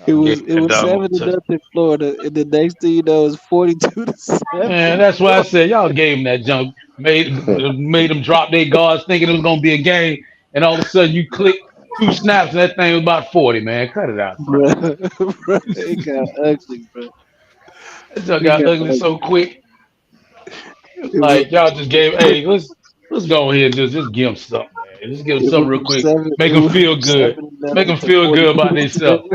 S4: It
S6: Y'all gave
S4: was
S6: him
S4: it
S6: that
S4: was
S6: doggone
S4: 7-0
S6: touch.
S4: Florida, and the next thing you know, it's 42-7.
S6: Man, that's why I said y'all gave him that junk. Made them drop their guards thinking it was gonna be a game, and all of a sudden you click 2 snaps and that thing was about 40. Man, cut it out, bro.
S4: Bro, bro, it got ugly, bro.
S6: That junk
S4: It
S6: got
S4: got
S6: ugly
S4: ugly.
S6: so quick.
S4: It was
S6: Like y'all just gave. Hey, let's go ahead and just give them something, man. Just give them
S4: it
S6: something
S4: went
S6: real
S4: from
S6: quick.
S4: seven.
S6: Make
S4: It
S6: them
S4: went
S6: feel
S4: from
S6: good.
S4: seven
S6: Make
S4: nothing
S6: them
S4: to
S6: feel good about
S4: 42 to
S6: themselves.
S4: 7.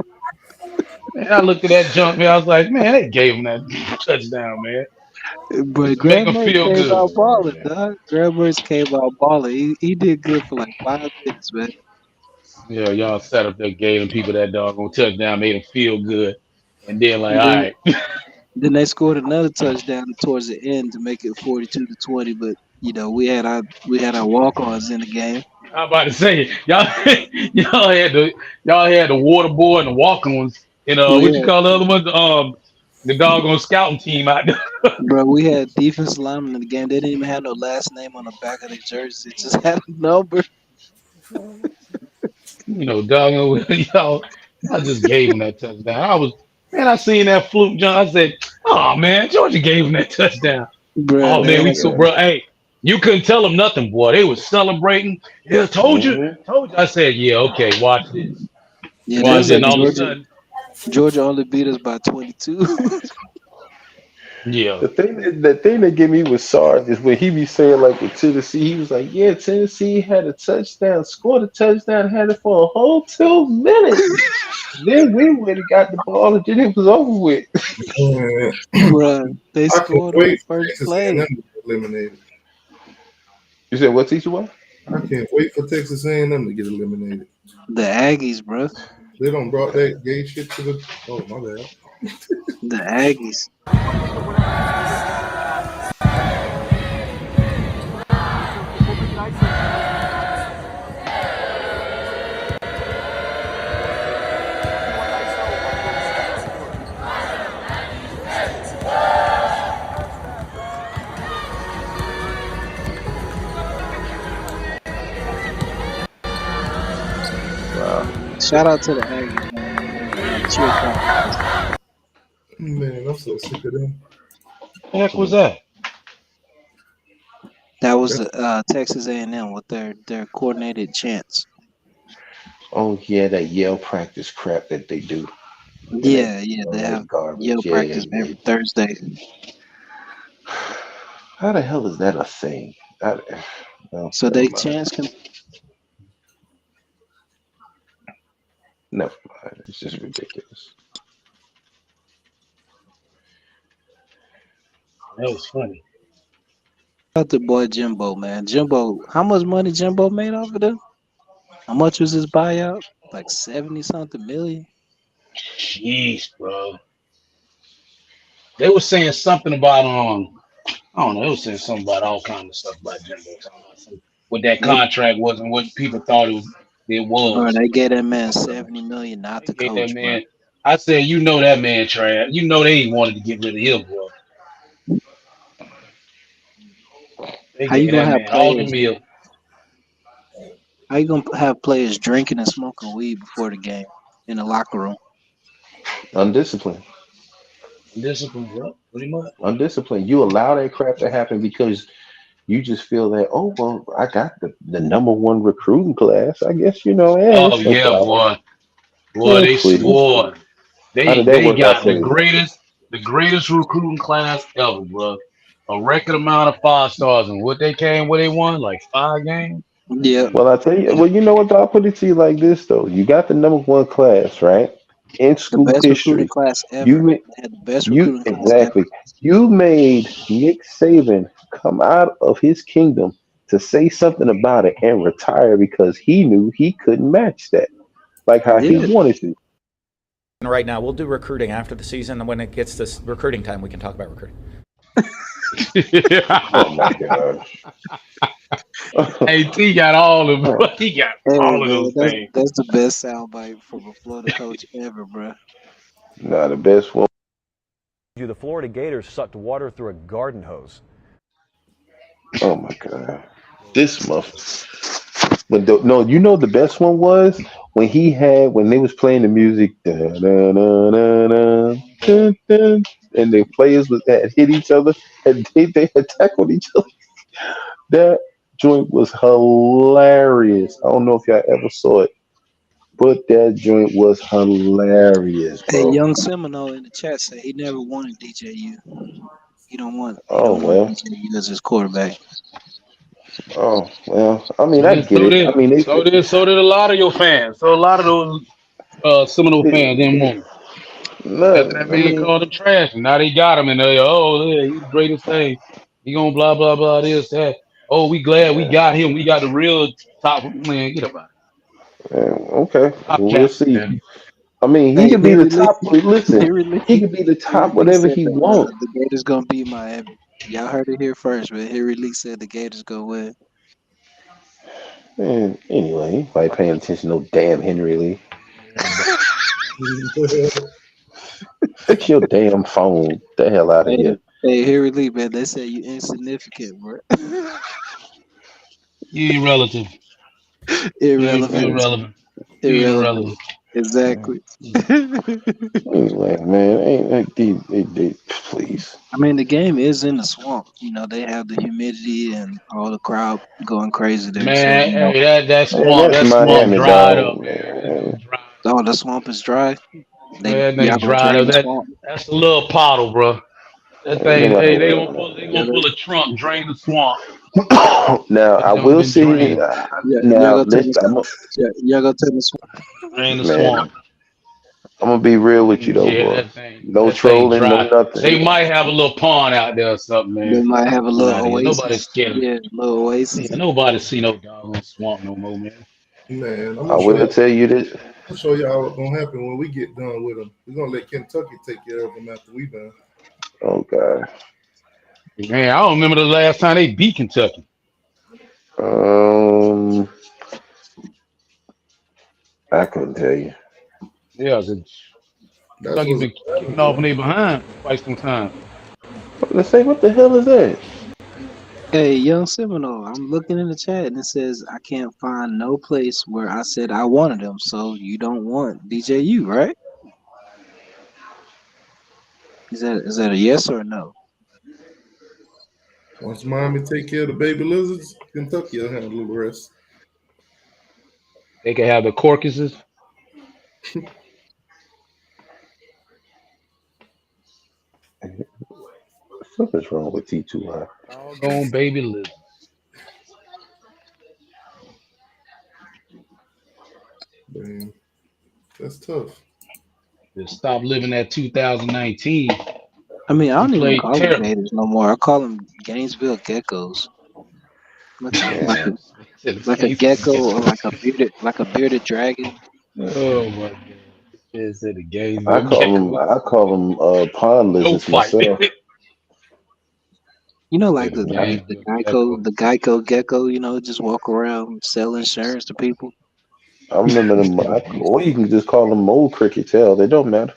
S6: Man, I looked at that junk, man. I was like, man, they gave him that touchdown, man.
S4: But
S6: Just to make
S4: Graham
S6: them
S4: Mertz
S6: feel
S4: came
S6: good.
S4: out balling, dog. Graham Mertz came out balling. He did good for like 5 minutes, man.
S6: Yeah, y'all set up there, gave them people that doggone touchdown, made them feel good, and then like,
S4: And
S6: all
S4: then
S6: right.
S4: then they scored another touchdown towards the end to make it 42-20. But we had our walk-ons in the game.
S6: I'm about to say, y'all, y'all had the water boy and the walk-ons, and what you
S4: Yeah,
S6: call the other one, the doggone scouting team out there.
S4: bro. We had defense linemen in the game. They didn't even have no last name on the back of their jerseys. It just had a number.
S6: Doggone I just gave him that touchdown. I seen that fluke jump. I said, oh man, Georgia gave him that touchdown.
S4: Bro,
S6: Oh
S4: they
S6: man,
S4: had
S6: we cool, bro. Hey, you couldn't tell them nothing, boy. They was celebrating. Yeah,
S2: Mm-hmm.
S6: told you. I said, yeah, okay, watch this.
S4: they
S6: Watch it.
S4: said
S6: And all of a
S4: Georgia
S6: sudden,
S4: Georgia only beat us by 22.
S6: Yeah.
S2: The thing that gave me was Sarge is when he be saying like with Tennessee, he was like, yeah, Tennessee had a touchdown, scored a touchdown, had it for a whole 2 minutes. Then we would have got the ball and then it was over with.
S1: Man,
S4: Bruh, they
S1: I can't
S4: scored on the
S1: wait for
S4: first
S1: Texas A&M
S4: play.
S1: to get eliminated.
S2: You said what, teacher? What?
S1: I can't wait for Texas A&M to get eliminated.
S4: The Aggies, bruh.
S1: They don't brought that gay shit to the. Oh my bad.
S4: The Aggies.
S2: Wow.
S4: Shout out to the Aggies, man. Cheer competition.
S1: Man, I'm so sick of them.
S6: What the heck was that?
S4: That was Texas A&M with their coordinated chants.
S2: Oh yeah, that yell practice crap that they do. And
S4: Yeah, yeah, they have
S2: that
S4: yell
S2: garbage. Yeah,
S4: practice every Thursday.
S2: how the hell is that a thing? No,
S4: So
S2: never
S4: they
S2: mind.
S4: chants can.
S2: Never mind. It's just ridiculous.
S6: That was funny.
S4: Out the boy Jimbo, man. Jimbo, how much money Jimbo made off of them? How much was his buyout? Like 70 something million.
S6: Jeez, bro. They were saying something about I don't know. They were saying something about all kinds of stuff about Jimbo. Talking about what that
S4: They,
S6: contract wasn't what people thought it
S4: bro,
S6: was.
S4: they gave that man 70 million not
S6: They
S4: to
S6: gave that
S4: coach, bro.
S6: man. I said, you know that man trash. You know they ain't wanted to get rid of him, bro. They
S4: How you
S6: gave
S4: gonna
S6: that
S4: have
S6: man all the
S4: players?
S6: meal.
S4: How you gonna have players drinking and smoking weed before the game in the locker room?
S2: Undisciplined.
S6: Discipline, bro. Pretty much.
S2: Undisciplined. You allow that crap to happen because you just feel that, oh well, I got the number one recruiting class. I guess
S6: Oh
S2: it's no
S6: yeah,
S2: problem.
S6: boy. Boy,
S2: Man,
S6: they
S2: please.
S6: swore.
S2: How
S6: They
S2: did that
S6: they
S2: work out
S6: got
S2: for you?
S6: the greatest recruiting class ever, bro. A record amount of 5 stars, and what they won, like 5 games.
S4: Yeah,
S2: Well, I tell you, well, you know what? Though? I'll put it to you like this though. You got the number one class, right? In
S4: the
S2: school
S4: best recruiting
S2: history.
S4: class
S2: You
S4: ever.
S2: ma-
S4: They had the best
S2: you
S4: recruiting class ever.
S2: exactly. You made Nick Saban come out of his kingdom to say something about it and retire because he knew he couldn't match that, like how he
S4: Yeah,
S2: wanted to.
S11: Right now. We'll do recruiting after the season. And when it gets to recruiting time, we can talk about recruiting.
S2: Oh my god.
S6: Hey, T got all of
S2: Oh,
S6: he got
S4: hey
S6: all of
S4: man,
S6: those things.
S4: that's the best soundbite from a Florida coach ever, bro.
S2: nah, the best one.
S12: The Florida Gators sucked water through a garden hose.
S2: Oh my god. This month. No, the best one was when they was playing the music, dun, dun, dun, dun, dun, dun, dun, and the players had hit each other and they had tackled each other. That joint was hilarious. I don't know if y'all ever saw it, but that joint was hilarious,
S4: Hey,
S2: bro.
S4: young Seminole in the chat said he never wanted DJU. He
S2: Oh
S4: don't want
S2: well.
S4: DJU as his quarterback.
S2: Oh well. I
S6: So
S2: mean, I
S6: did
S2: get
S6: so
S2: it. I
S6: did
S2: mean,
S6: so did a lot of your fans. So a lot of those Seminole fans didn't want him. After
S2: no.
S6: that
S2: I
S6: man
S2: mean,
S6: called him trash, and now they got him, and they yeah, he's the greatest thing. He gonna blah blah blah this that. Oh, we glad we
S2: yeah,
S6: got him. We got the real top man. Get up out.
S2: yeah, okay.
S6: Stop
S2: We'll
S6: capping,
S2: see.
S6: man.
S2: I mean, he
S4: Hey,
S2: could be the
S4: Harry Lee,
S2: top. Listen,
S4: Harry Lee,
S2: he could be the
S4: Harry
S2: top
S4: Lee
S2: whatever
S4: said
S2: he want.
S4: the Gators gonna beat Miami. Y'all heard it here first, but Harry Lee said the Gators gonna win.
S2: And anyway, anybody paying attention to no damn Henry Lee.
S6: Everybody.
S2: Fix your damn phone. The hell out of
S4: Hey,
S2: here.
S4: hey, Harry Lee, man, they say you insignificant, bro.
S6: You irrelative. You
S4: Irrelevant,
S6: irrelevant. You
S4: irrelevant.
S6: irrelevant.
S4: Exactly.
S2: Anyway, man, please.
S4: I mean, the game is in the swamp. They have the humidity and all the crowd going crazy there. So,
S6: Man, hey,
S2: Man, that's
S6: that swamp
S2: Miami,
S6: dried
S2: dog.
S6: up, man. That
S2: Man,
S6: thing dried up.
S4: oh, the swamp is dry.
S6: Man, that
S4: Y'all
S6: thing
S4: gonna
S6: dried
S4: drain
S6: up.
S4: the swamp.
S6: That's a little puddle, bro. That
S2: Ain't
S6: thing,
S2: nobody
S6: hey, they
S2: worried
S6: gonna
S2: about
S6: pull, they gonna pull a Trump, drain the swamp,
S2: that. Now
S6: but
S2: I
S6: it don't
S2: will
S6: been
S2: see.
S6: drained.
S4: Yeah, y'all
S2: Now
S4: gonna take
S2: listen,
S4: this. Y'all gonna take this.
S6: Drain the
S2: man.
S6: swamp.
S2: I'm gonna be real with you though,
S6: Yeah,
S2: bro. No
S6: that thing
S2: trolling, no
S6: dry.
S2: nothing.
S6: They might have a little pond out there or something,
S4: They
S6: man.
S4: might have a little
S6: Around here, nobody's
S4: oasis.
S6: scared.
S4: Yeah, little oasis.
S6: Yeah, nobody see no doggone swamp no more, man.
S1: Man, I'm
S2: I
S1: gonna show
S2: will
S1: y'all.
S2: tell you this.
S1: I'll show y'all what's gonna happen when we get done with them. We're gonna let Kentucky take care of them after we done.
S2: Oh God.
S6: Man, I don't remember the last time they beat Kentucky.
S2: Um, I couldn't tell you.
S6: Yeah, 'cause
S1: That's
S6: Kentucky
S1: what's
S6: been kicking off when they behind for quite some time.
S2: Let's say, what the hell is that?
S4: Hey, young Seminole, I'm looking in the chat and it says I can't find no place where I said I wanted him. So you don't want DJU, right? Is that a yes or a no?
S1: once Miami take care of the baby lizards, Kentucky will handle the rest.
S6: They can have the caucuses.
S2: Something's wrong with T2.
S6: Doggone baby lizards.
S1: Man, that's tough.
S6: Just stop living that 2019.
S4: I mean, I
S6: We
S4: don't even
S6: played
S4: call them
S6: terrible.
S4: Gators no more. I call them Gainesville Geckos. Like a like
S2: Yeah.
S4: a like a gecko or like a bearded dragon.
S6: Oh my God. It's at the
S2: I
S6: Gainesville
S2: call them.
S6: Geckos.
S2: I call them pond
S6: No
S2: lizards
S6: fight.
S2: myself.
S4: You know,
S6: At
S4: like
S6: the
S4: the
S6: Gainesville
S4: Geico
S6: Geckos.
S4: the Geico gecko. You know, just walk around sell insurance to people.
S2: I remember them. Or you can just call them mole crickets. Hell, they don't matter.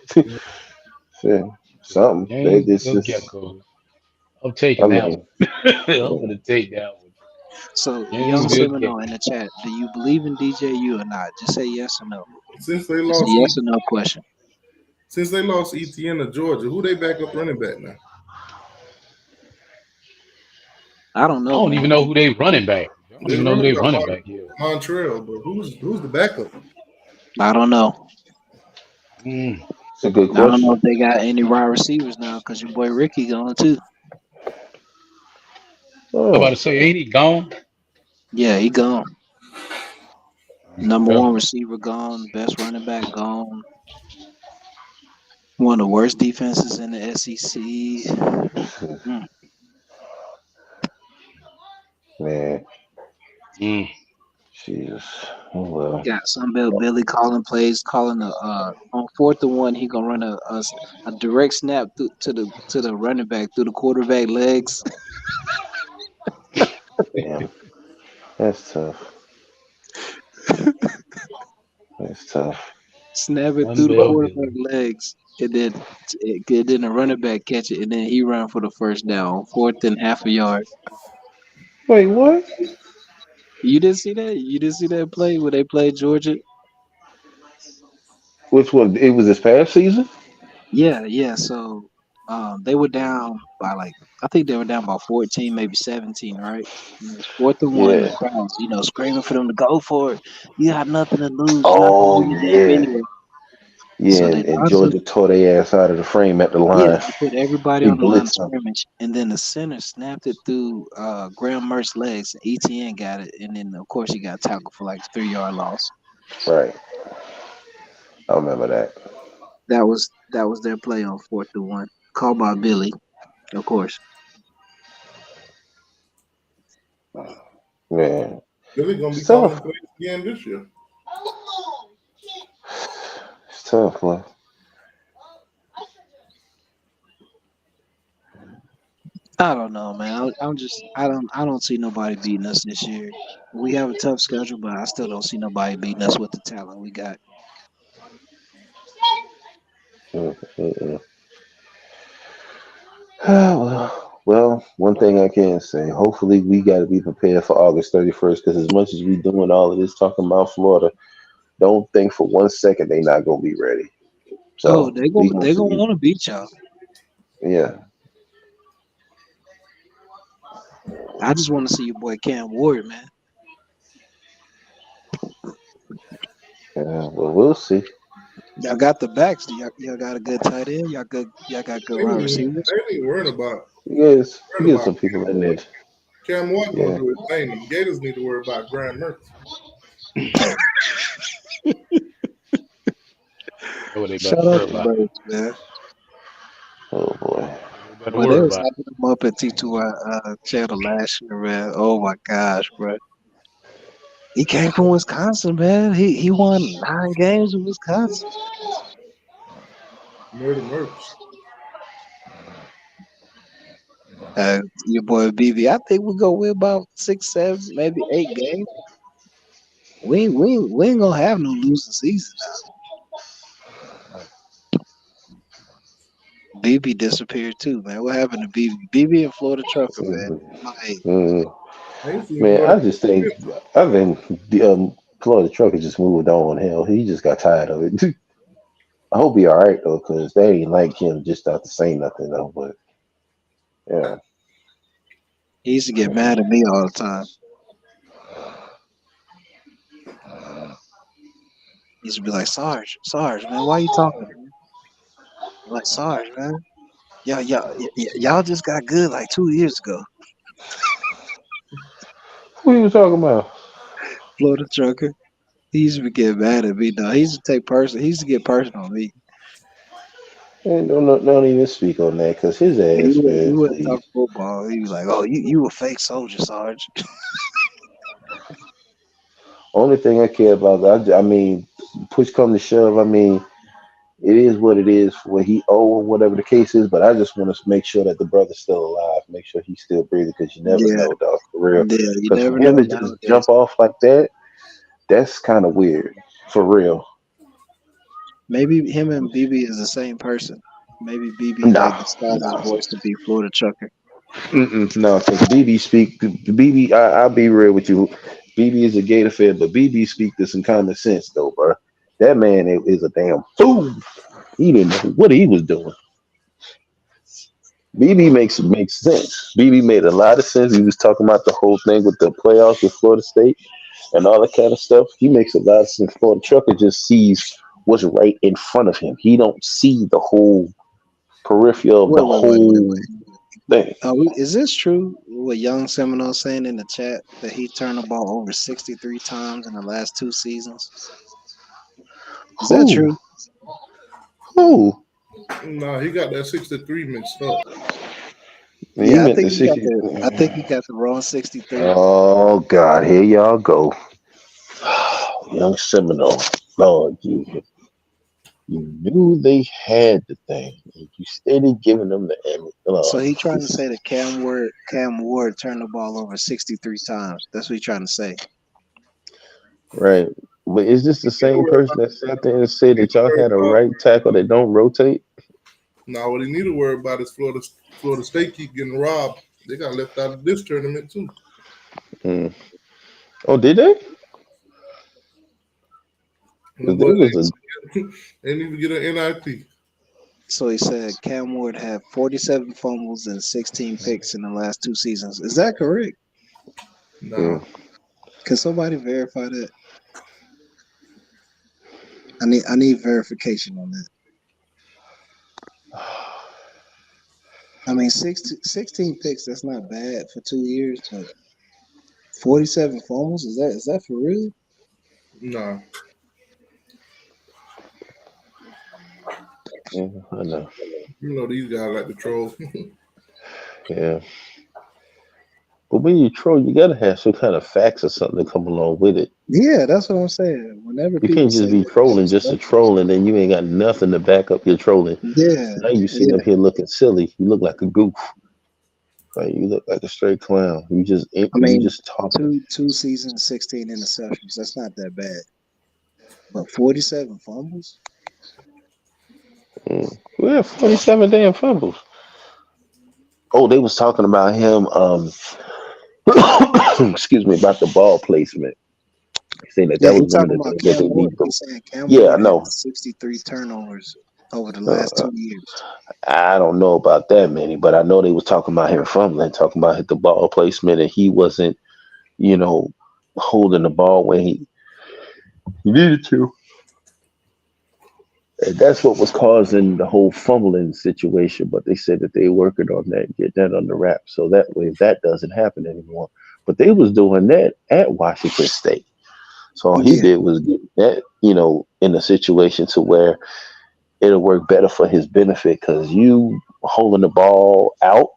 S2: Shit, something. They it's
S6: Gainesville
S2: just.
S6: Geckos. I'm
S2: I
S6: taking that
S2: mean,
S6: one. I'm gonna take that one.
S4: So, young
S6: Gainesville
S4: Seminole in
S6: Geckos.
S4: the chat, do you believe in DJU or not? Just say yes or no.
S1: Since they
S4: It's a
S1: lost,
S4: yes or no question.
S1: since they lost ETN to Georgia, who they back up running back now?
S4: I don't
S6: I
S4: know,
S6: don't even
S4: man.
S6: know who they running back. I don't
S1: They
S6: even know who
S1: running
S6: they
S1: back
S6: running back is.
S1: Montreal, but who's the backup?
S4: I don't know.
S6: Mm.
S2: it's a good
S4: I don't know
S2: question.
S4: if they got any wide receivers now because your boy Ricky gone too.
S6: I'm about to
S2: Oh,
S6: say, ain't he gone?
S4: Yeah, he gone. Number
S6: Yeah.
S4: one receiver gone. Best running back gone. One of the worst defenses in the SEC. Mm.
S2: man,
S6: Mm.
S2: Jesus. Oh well.
S4: Got Sunbelt Billy calling plays, calling on 4th and 1. He gonna run a direct snap to the running back through the quarterback legs.
S2: Damn, that's tough. That's tough.
S4: Snap it through the
S6: Sunbelt
S4: quarterback
S6: Billy.
S4: legs, and then the running back catch it, and then he run for the first down, 4th and half a yard.
S2: Wait, what?
S4: You didn't see that? You didn't see that play where they played Georgia?
S2: Which one? It was this past season.
S4: Yeah, yeah. So they were down by like I think they were down by 14, maybe 17, right? And it was 4th and 1. The
S2: Yeah.
S4: crowds, screaming for them to go for it. You got nothing to lose. You're not gonna
S2: Oh
S4: win the game
S2: yeah.
S4: anyway.
S2: Yeah,
S4: So they
S2: and
S4: lined up.
S2: Georgia tore their ass out of the frame at the
S4: Yeah,
S2: line.
S4: they put everybody
S2: He
S4: on the line of
S2: blitzed them.
S4: scrimmage, and then the center snapped it through Graham Mertz's legs. ETN got it, and then of course he got tackled for like 3 yard loss.
S2: Right. I remember that.
S4: That was their play on 4th and 1, called by Billy, of course.
S2: Man,
S1: Billy gonna be
S2: it's
S1: calling
S2: tough.
S1: plays again this year.
S2: It's tough, man.
S4: I don't know, man. I don't see nobody beating us this year. We have a tough schedule, but I still don't see nobody beating us with the talent we got.
S2: Mm. Well, one thing I can say, hopefully we got to be prepared for August 31st because as much as we doing all of this talking about Florida, don't think for 1 second they not gonna be ready.
S4: Oh,
S2: So we gonna
S4: they gonna
S2: see.
S4: want to beat y'all.
S2: Yeah,
S4: I just want to see your boy Cam Ward, man.
S2: yeah. Well, we'll see.
S4: Y'all got the backs. Y'all got a good tight end. Y'all got good wide receivers.
S1: They ain't worried about
S2: You get some people in there.
S1: Cam Ward gonna
S2: Yeah.
S1: do his thing. The Gators need to worry about Graham Mertz.
S6: That's what they
S4: Shout
S6: better
S4: out
S6: worry
S4: to
S6: about.
S4: Birds, man.
S2: Oh boy.
S6: They better
S4: But they
S6: worry
S4: was
S6: about.
S4: hyping him up at T2 channel last year, man. Oh my gosh, bro. He came from Wisconsin, man. He won 9 games with Wisconsin.
S1: Murder Mertz.
S4: Your boy BB, I think we're gonna win about 6, 7, maybe 8 games. We ain't gonna have no losing season now. BB disappeared too, man. What happened to BB? BB and Florida Trucker, man. Like,
S1: I ain't seen
S2: Man,
S1: Florida.
S2: I just think I think the Florida Trucker just moved on. Hell, he just got tired of it. I hope he all right though, because they ain't like him just not to say nothing though. But yeah,
S4: he used to get mad at me all the time. He used to be like, Sarge, man, why you talking, man? I'm like, Sarge, man. Y'all just got good like 2 years ago.
S2: who you talking about?
S4: Florida Trucker. He used to be getting mad at me. No, he used to take person. He used to get personal on me.
S2: Ain't don't even speak on that because his
S4: He
S2: ass,
S4: would, he
S2: man.
S4: would talk
S2: Please.
S4: football. He was like, "Oh, you a fake soldier, Sarge."
S2: Only thing I care about, I mean, push come to shove. I mean, it is what it is. What he owe or whatever the case is. But I just want to make sure that the brother's still alive. Make sure he's still breathing because you never
S4: Yeah,
S2: know, dog. For real.
S4: yeah. You
S2: Because for
S4: never
S2: him
S4: know
S2: to just
S4: nowadays.
S2: jump off like that, that's kind of weird. For real.
S4: Maybe him and BB is the same person. Maybe BB like
S2: Nah,
S4: disguised his
S2: nah.
S4: voice to be Florida Trucker.
S2: No, because BB speak BB. I'll be real with you. BB is a Gator fan, but BB speak to some common sense though, bro. That man is a damn fool. He didn't know what he was doing. BB makes sense. BB made a lot of sense. He was talking about the whole thing with the playoffs with Florida State and all that kind of stuff. He makes a lot of sense. Florida Trucker just sees what's right in front of him. He don't see the whole peripheral of the
S4: Wait.
S2: whole thing.
S4: Is this true? What Young Seminole saying in the chat that he turned the ball over 63 times in the last 2 seasons? Is that
S2: Who?
S4: true?
S2: Who?
S1: Nah, he got that 63 mixed up.
S2: He
S4: Yeah,
S2: meant the 60.
S4: I think he got the wrong 63.
S2: Oh God, here y'all go. Young Seminole. Lord Jesus. You knew they had the thing. And you steady giving them the ammo.
S4: So
S2: Oh,
S4: he trying to
S2: this
S4: say
S2: is
S4: that Cam Ward turned the ball over 63 times. That's what he trying to say.
S2: right. But is this the
S1: You know
S2: same
S1: what
S2: person that sat there and said
S1: he need
S2: that
S1: to
S2: y'all
S1: worry
S2: had a
S1: about?
S2: right tackle that don't rotate?
S1: Now, what he need to worry about is Florida State keep getting robbed. They got left out of this tournament too.
S2: Mm. Oh, did they?
S1: And them
S2: 'Cause they
S1: boys
S2: was a
S1: ain't even get an NIT.
S4: So he said Cam Ward had 47 fumbles and 16 picks in the last 2 seasons. Is that correct?
S1: Nah,
S2: mm.
S4: Can somebody verify that? I need verification on that. I mean, 16 picks, that's not bad for 2 years, but 47 fumbles, is that for real?
S1: nah.
S2: Yeah, I know.
S1: You know these guys like to troll.
S2: Yeah. But when you troll, you gotta have some kind of facts or something to come along with it.
S4: Yeah, that's what I'm saying. Whenever
S2: You
S4: people
S2: can't
S4: say
S2: just be
S4: that, I
S2: trolling just to
S4: respect it.
S2: troll and then you ain't got nothing to back up your trolling.
S4: Yeah,
S2: Now you sitting
S4: yeah.
S2: up here looking silly. You look like a goof. Like you look like a straight clown.
S4: I
S2: You
S4: mean,
S2: just talking.
S4: two seasons, 16 interceptions. That's not that bad. But 47 fumbles?
S2: We have 47 damn fumbles. Oh, they was talking about him. Excuse me, about the ball placement. Saying that
S4: Yeah,
S2: that
S4: he
S2: was one of
S4: talking
S2: the
S4: about
S2: things that
S4: Cam
S2: they need
S4: Ward.
S2: to go.
S4: He's saying Cam
S2: Yeah, I
S4: Ward had
S2: know.
S4: 63 turnovers over the
S2: Uh,
S4: last 2 years.
S2: I don't know about that many, but I know they was talking about him fumbling, talking about the ball placement, and he wasn't, you know, holding the ball when he needed to. And that's what was causing the whole fumbling situation. But they said that they working on that, get that under wraps, so that way that doesn't happen anymore. But they was doing that at Washington State. So all he
S4: Yeah,
S2: did was get that, in a situation to where it'll work better for his benefit because you holding the ball out,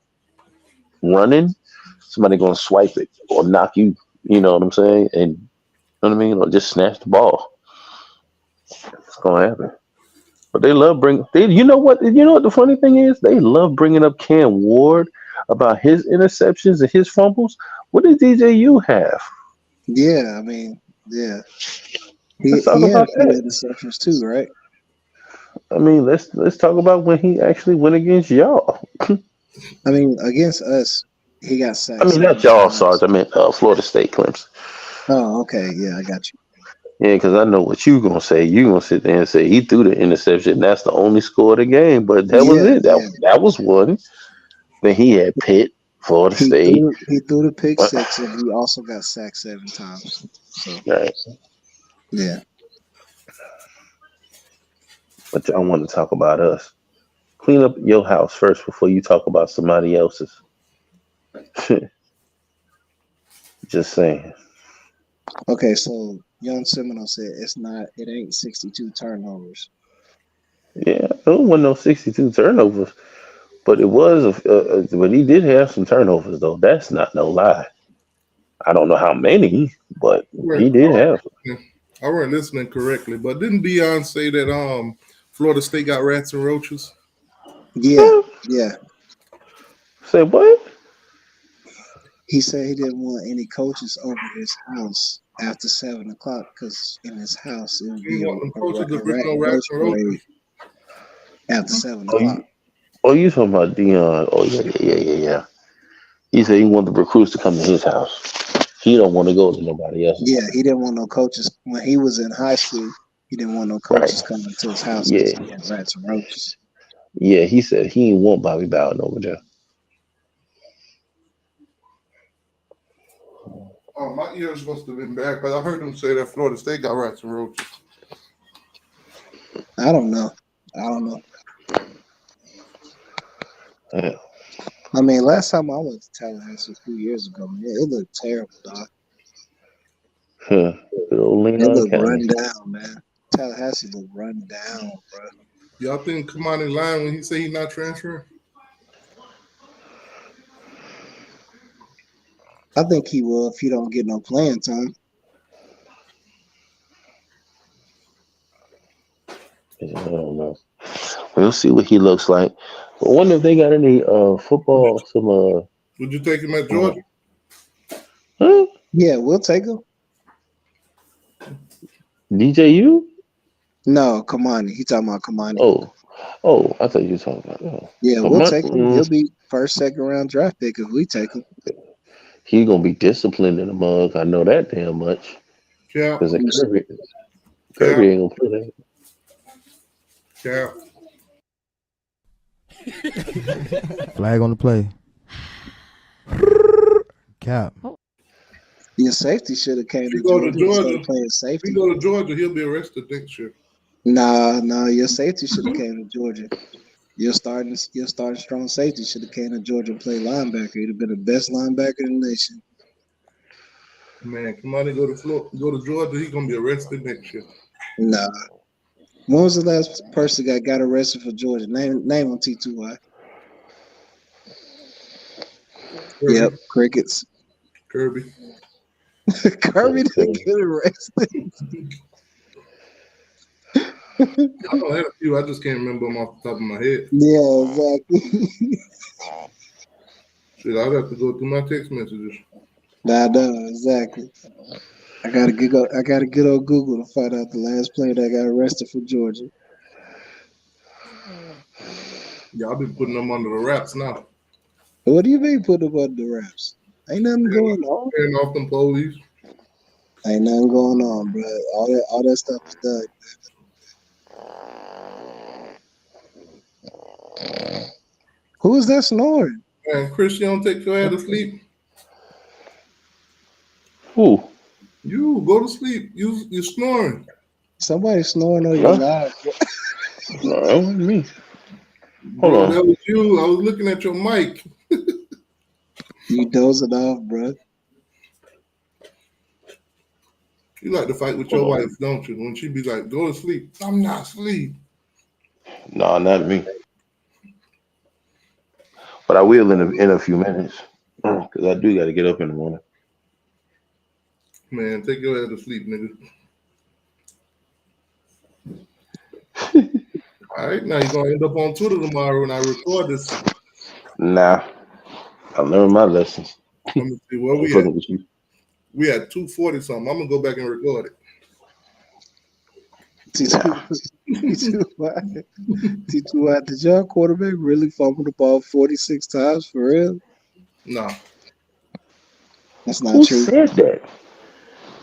S2: running, somebody gonna swipe it or knock you. You know what I'm saying? And you know what I mean? Or just snatch the ball. It's gonna happen. But they love bring. They, you know what? You know what the funny thing is? They love bringing up Cam Ward about his interceptions and his fumbles. What did DJU have?
S4: yeah. I mean, yeah. He
S2: Let's talk
S4: he had
S2: about
S4: a few
S2: that.
S4: interceptions too, right?
S2: I mean, let's talk about when he actually went against y'all.
S4: I mean, against us, he got
S2: I
S4: sacked
S2: mean, not
S4: 7
S2: y'all,
S4: times.
S2: Sarge. I meant Florida State, Clemson.
S4: Oh, okay. Yeah, I got you.
S2: Yeah, because I know what you gonna say. You gonna sit there and say he threw the interception. That's the only score of the game. But that was
S4: Yeah,
S2: it.
S4: yeah.
S2: That was one. Then he had Pitt, Florida
S4: He
S2: State.
S4: threw the pick
S2: What?
S4: six, and he also got sacked 7 times. So
S2: Right.
S4: yeah,
S2: But y'all want to talk about us. Clean up your house first before you talk about somebody else's. Just saying.
S4: okay. So Young Seminole said it ain't 62 turnovers.
S2: Yeah, it wasn't no 62 turnovers, but it was. But he did have some turnovers though. That's not no lie. I don't know how many, but he did have some.
S1: I weren't listening correctly, but didn't Dion say that Florida State got rats and roaches?
S4: Yeah, yeah.
S2: Say what?
S4: He said he didn't want any coaches over his house after 7 o'clock because in his house it would
S1: You
S4: be
S1: want them coaches to
S4: a
S1: bring
S4: rat
S1: no
S4: and
S1: rats
S4: roach
S1: and roaches?
S4: parade after seven
S2: Oh,
S4: o'clock.
S2: you talking about Dion? Oh yeah. He said he wanted the recruits to come to his house. He don't want to go to nobody else's
S4: Yeah,
S2: house.
S4: he didn't want no coaches when he was in high school. He didn't want no
S2: Right.
S4: coaches coming to his house because
S2: Yeah.
S4: he had rats and roaches.
S2: Yeah. He said he didn't want Bobby Bowden over there.
S1: Oh, my ears must have been bad because I heard him say that Florida State got rats and roaches.
S4: I don't know.
S2: Yeah.
S4: I mean, last time I went to Tallahassee a few years ago, man, it looked terrible, dog.
S2: Huh. Good old
S4: It
S2: Leon
S4: looked
S2: County.
S4: run down, man. Tallahassee looked run down, bro.
S1: Y'all think Kamani lying when he say he's not transferring?
S4: I think he will if he don't get no playing time.
S2: I don't know. We'll see what he looks like. I wonder if they got any football.
S1: Would you take him at
S2: Uh,
S1: Georgia?
S2: huh?
S4: Yeah, we'll take him.
S2: DJU?
S4: No, Kamani. He talking about Kamani.
S2: Oh, I thought you were talking about.
S4: Yeah,
S2: Come
S4: we'll
S2: on.
S4: take him. He'll be first, second round draft pick if we take him.
S2: He's gonna be disciplined in the mug. I know that damn much.
S1: Yeah.
S2: Because Kirby
S1: Yeah.
S2: ain't gonna play that.
S1: Yeah.
S7: Flag on the play. Cap.
S4: Your safety should have came
S1: If
S4: to
S1: you go to
S4: Georgia and started
S1: Georgia,
S4: playing
S1: if
S4: safety.
S1: you go to Georgia, he'll be arrested next year.
S4: Nah, your safety should have came to Georgia. Your starting strong safety should have came to Georgia and played linebacker. He'd have been the best linebacker in the nation.
S1: Man, Kamani go to Georgia, he's gonna be arrested next year.
S4: Nah. When was the last person that got arrested for Georgia? Name on T2Y.
S1: Kirby.
S4: Yep, crickets.
S1: Kirby.
S4: Kirby didn't get arrested.
S1: I know I had a few. I just can't remember them off the top of my head.
S4: Yeah, exactly.
S1: Shit, I'd have to go through my text messages.
S4: Nah, exactly. I gotta get on Google to find out the last player that got arrested for Georgia.
S1: Y'all been putting them under the wraps now.
S4: What do you mean put them under the wraps? Ain't nothing going on.
S1: Paying off them police.
S4: Ain't nothing going on, bro. All that stuff is done. Who is that snoring?
S1: Man, Chris, you don't take your ass to sleep.
S2: Who?
S1: You go to sleep. You snoring.
S4: Somebody snoring on your live.
S2: No, that wasn't me. Hold
S1: Bro,
S2: on.
S1: that was you. I was looking at your mic.
S4: You dozing off, bro.
S1: You like to fight with
S2: Hold
S1: your
S2: on.
S1: wife, don't you? When she be like, go to sleep. I'm not asleep.
S2: No, not me. But I will in a few minutes because I do got to get up in the morning.
S1: Man, take your ass to sleep, nigga. All right, now you're going to end up on Twitter tomorrow when I record this.
S2: Nah, I learned my lessons.
S1: Let me see where
S2: I'm
S1: we
S2: fucking
S1: at.
S2: with you.
S1: We at 240 something. I'm going to go back and record it.
S4: T2, did your quarterback really fumble the ball 46 times for real?
S1: No.
S4: That's not
S2: Who
S4: true.
S2: said that?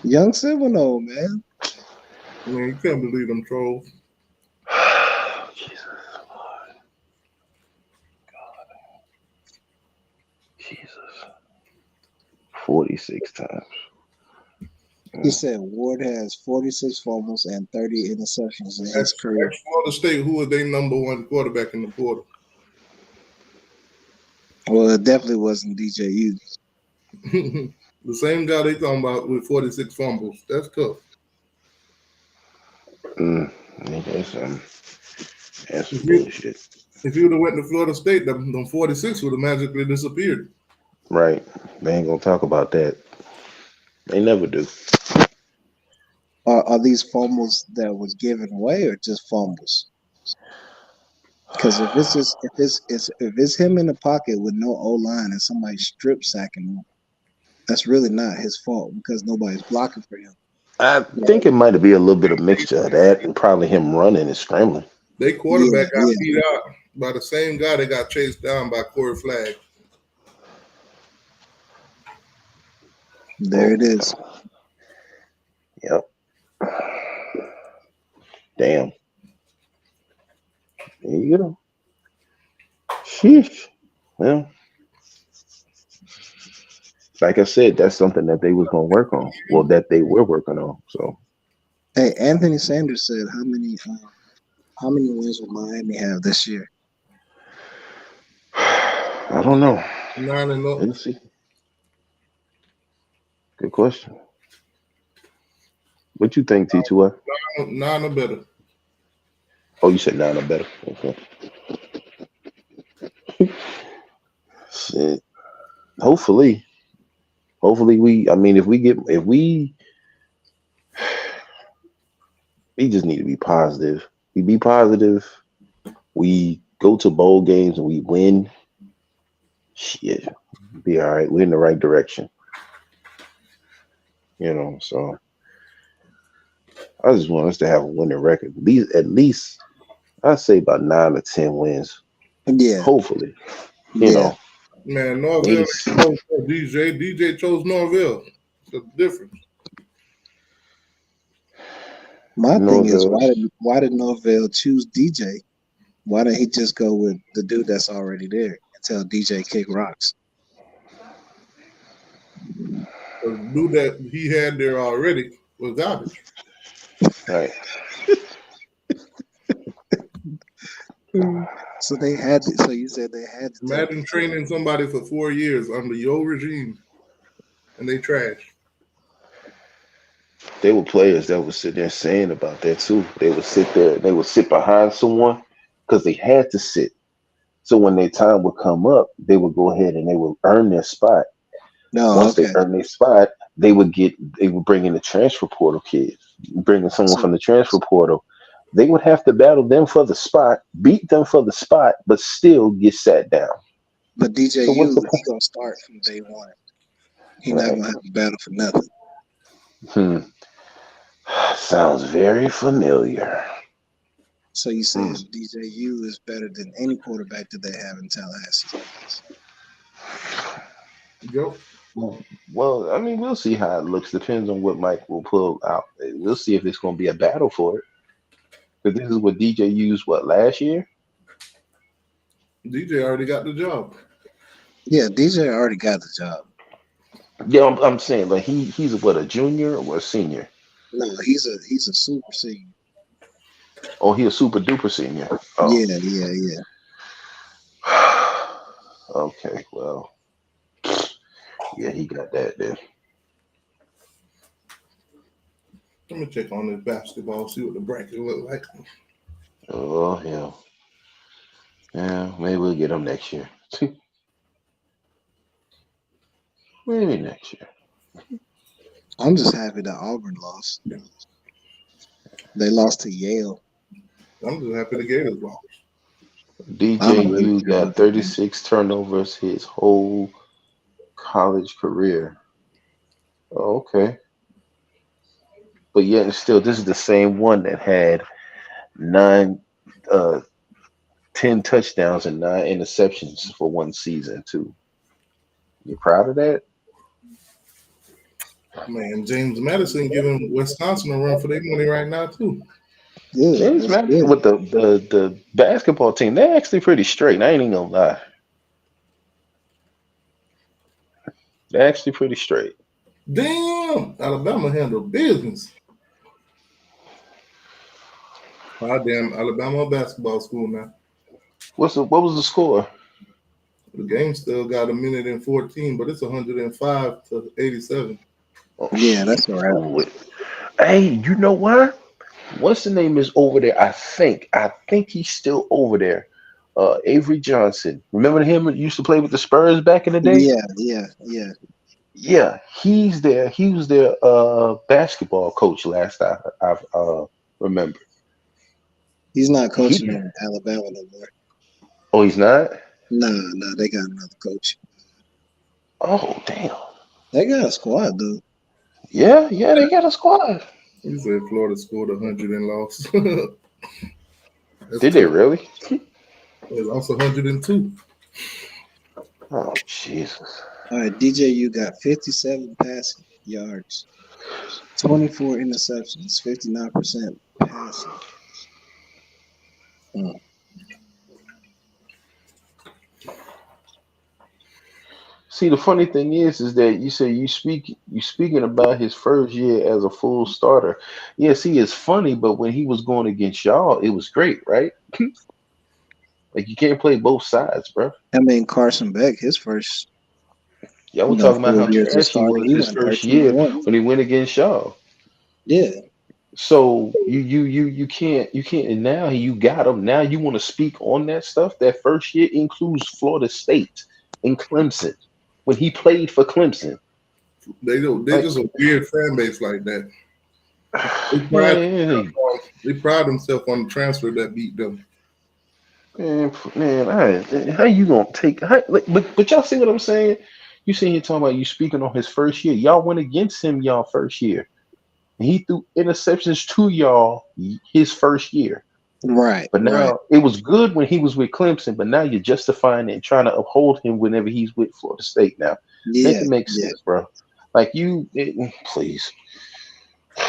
S4: Young Seminole, man.
S1: Man, you can't believe them trolls.
S2: Jesus. God. Jesus. 46 times.
S4: He said Ward has 46 fumbles and 30 interceptions in his career.
S1: At Florida State, who was their number one quarterback in the portal?
S4: Well, it definitely wasn't DJU.
S1: The same guy they talking about with 46 fumbles. That's tough.
S2: That's some bullshit.
S1: If you would have went to Florida State, them 46 would have magically disappeared.
S2: Right. They ain't going to talk about that. They never do.
S4: Are these fumbles that was given away or just fumbles? Because if it's him in the pocket with no O line and somebody strip sacking him, that's really not his fault because nobody's blocking for him.
S2: I think it might be a little bit of mixture of that and probably him running and scrambling.
S1: They quarterback got beat out by the same guy that got chased down by Corey Flagg.
S4: There it is.
S2: Yep. Damn. There you go. Sheesh. Well, like I said, that's something that they was gonna work on. Well, that they were working on. So,
S4: hey, Anthony Sanders said, how many wins will Miami have this year?
S2: I don't know.
S1: 9-0.
S2: Let's see. Good question. What you think, T2?
S1: 9 or better.
S2: Oh, you said 9 or better. Okay. Shit. Hopefully if we just need to be positive. We be positive. We go to bowl games and we win. Shit, be all right. We're in the right direction. So I just want us to have a winning record. At least I'd say about 9 or 10 wins.
S4: Yeah.
S2: Hopefully.
S1: Man, Norvell chose DJ. DJ chose Norvell. It's a difference.
S4: My thing is, why did Norvell choose DJ? Why didn't he just go with the dude that's already there and tell DJ kick rocks?
S1: The dude that he had there already was garbage.
S2: Right.
S4: So they had to, so you said they had to.
S1: Imagine training somebody for 4 years under your regime and they trash.
S2: There were players that would sit there saying about that too. They would sit there, they would sit behind someone because they had to sit. So when their time would come up, they would go ahead and they would earn their spot. Once they earn their spot, they would bring in the transfer portal kids, bringing someone from the transfer portal. They would have to battle them for the spot, beat them for the spot, but still get sat down.
S4: But DJU, he gonna start from day one. He not gonna have to battle for nothing.
S2: Sounds very familiar.
S4: So you say DJU is better than any quarterback that they have in Tallahassee?
S1: Yep.
S2: Well, I mean, we'll see how it looks. Depends on what Mike will pull out. We'll see if it's going to be a battle for it. Because this is what DJ used, last year?
S1: DJ already got the job.
S4: Yeah, DJ already got the job.
S2: Yeah, I'm saying, like, he's a junior or a senior?
S4: No, he's a super senior.
S2: Oh, he a super duper senior. Oh.
S4: Yeah.
S2: Okay, well, yeah, he got that then.
S1: Let me check on this basketball, see what the bracket look like.
S2: Oh, hell. Yeah, maybe we'll get him next year. Maybe next year.
S4: I'm just happy that Auburn lost. They lost to Yale.
S1: I'm just happy the Gators lost.
S4: I'm really
S2: DJU
S4: happy
S2: got
S4: with the game.
S2: 36 turnovers his whole college career. Oh, okay. But yet and still, this is the same one that had 9, 10 touchdowns and 9 interceptions for one season too. You proud of that?
S1: Man, James Madison giving Wisconsin a run for their money right now too.
S4: Good.
S2: James
S4: That's
S2: Madison
S4: good.
S2: with the basketball team, they're actually pretty straight. I ain't even gonna lie. They're actually pretty straight.
S1: Damn, Alabama handled business. Damn, Alabama basketball school now.
S2: What was the score?
S1: The game still got a minute and 14, but it's 105 to 87.
S2: Oh
S4: Yeah,
S2: shit.
S4: that's all right.
S2: Ooh, hey, you know what? What's the name is over there? I think he's still over there. Avery Johnson. Remember him that used to play with the Spurs back in the day?
S4: Yeah.
S2: Yeah, he's there. He was their basketball coach last I've remember.
S4: He's not
S2: He
S4: coaching in Alabama no more.
S2: Oh, he's not?
S4: Nah, they got another coach.
S2: Oh, damn.
S4: They got a squad, though.
S2: Yeah, they got a squad.
S1: He said Florida scored 100 and lost. That's
S2: Did they
S1: tough.
S2: really?
S1: They lost 102.
S2: Oh, Jesus.
S4: All right, DJU got 57 passing yards, 24 interceptions, 59% passing. Mm.
S2: See, the funny thing is that you say you speaking about his first year as a full starter. Yeah, see, it's funny, but when he was going against y'all, it was great, right? Like you can't play both sides, bro.
S4: I mean, Carson Beck, his first,
S2: Y'all were talking about
S4: 4
S2: how
S4: years of
S2: trash he
S4: starting,
S2: was
S4: he
S2: his
S4: went
S2: first
S4: 13
S2: year
S4: and 1.
S2: when he went against y'all.
S4: Yeah,
S2: So you can't and now you got him. Now you want to speak on that stuff. That first year includes Florida State and Clemson when he played for Clemson.
S1: They
S2: Like
S1: just a weird fan base like that.
S2: man,
S1: They pride themselves on the transfer that beat them.
S2: how you gonna take? But y'all see what I'm saying? You see here talking about you speaking on his first year. Y'all went against him y'all first year. And he threw interceptions to y'all his first year.
S4: right.
S2: But now it was good when he was with Clemson, but now you're justifying it and trying to uphold him whenever he's with Florida State now. Make
S4: Yeah,
S2: it make sense, bro. Like please.
S4: I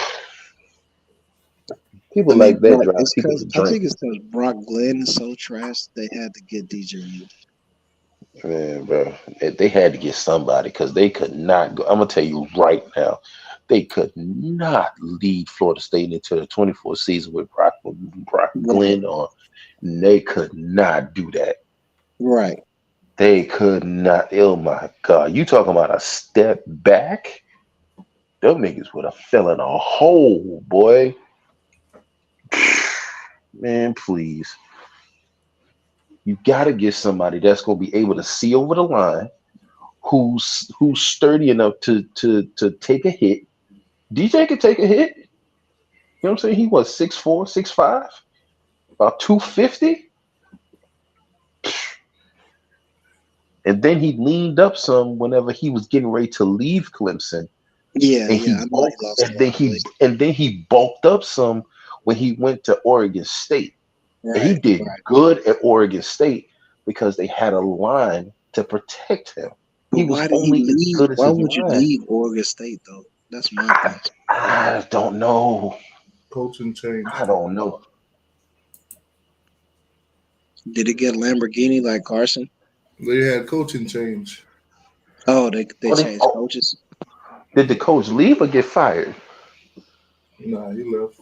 S2: People
S4: mean,
S2: like that
S4: but
S2: drive
S4: it's
S2: people
S4: because
S2: to
S4: I
S2: drink.
S4: think it's because Brock Glenn is so trash. They had to get DJU.
S2: Man, bro, they had to get somebody because they could not go. I'm gonna tell you right now, they could not lead Florida State into the 24 season with Brock
S4: Right,
S2: Glenn on. They could not do that.
S4: right.
S2: They could not. Oh my God, you talking about a step back? Them niggas would have fell in a hole, boy. Man, please. You gotta get somebody that's gonna be able to see over the line, who's sturdy enough to take a hit. DJ could take a hit. You know what I'm saying? He was 6'4", 6'5", about 250. And then he leaned up some whenever he was getting ready to leave Clemson.
S4: Yeah,
S2: And
S4: yeah. I
S2: he
S4: know
S2: bulked
S4: he lost a lot of weight.
S2: and then he bulked up some when he went to Oregon State. And he
S4: Right,
S2: did
S4: right.
S2: good at Oregon State because they had a line to protect him.
S4: But
S2: He was
S4: why did he
S2: only as
S4: leave?
S2: good as
S4: Why
S2: his
S4: would you
S2: line.
S4: leave Oregon State though? That's my thing.
S2: I don't know.
S1: Coaching change.
S2: I don't know.
S4: Did it get Lamborghini like Carson?
S1: They had coaching change.
S4: Oh, they
S2: Oh,
S4: changed coaches.
S2: did the coach leave or get fired?
S1: Nah, he left.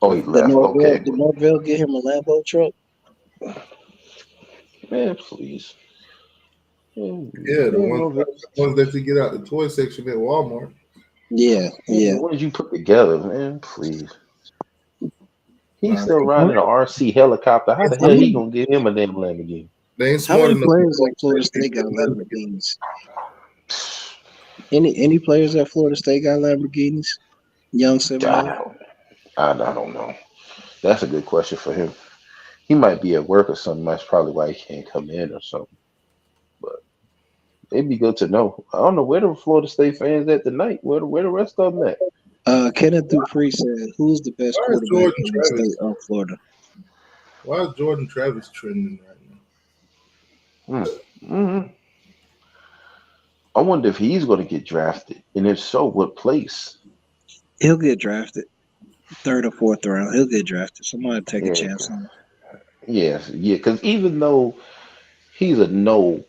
S2: Oh, he
S4: Did
S2: left. Okay,
S4: Norvell get him a Lambo truck?
S2: man, please. Man,
S1: Yeah, the
S2: Norvell.
S1: ones that you get out the toy section at Walmart.
S4: Yeah,
S2: Man,
S4: yeah.
S2: what did you put together, man? Please. He's
S1: Nah,
S2: still
S4: How
S2: riding an RC helicopter. How the hell he
S4: many
S2: gonna get him a damn Lamborghini?
S1: they ain't
S4: how
S1: smart
S4: many
S1: enough to
S4: players
S1: like
S4: at Florida
S1: that.
S4: State got Lamborghinis? Any players at Florida State got Lamborghinis? Young
S2: I
S4: 7-0?
S2: don't, I don't know. That's a good question for him. He might be at work or something. That's probably why he can't come in or something. But it'd be good to know. I don't know where the Florida State fans at tonight. Where the rest of them at?
S4: Kenneth Dupree said, "Who's the best
S1: Why is
S4: quarterback
S1: Jordan
S4: in the state
S1: Travis?
S4: of Florida?"
S1: Why is Jordan Travis trending right now?
S2: Mm-hmm. I wonder if he's going to get drafted, and if so, what place?
S4: He'll get drafted, third or fourth round. He'll get drafted. Somebody take a
S2: Yeah,
S4: chance on him.
S2: yeah. Because even though he's a no,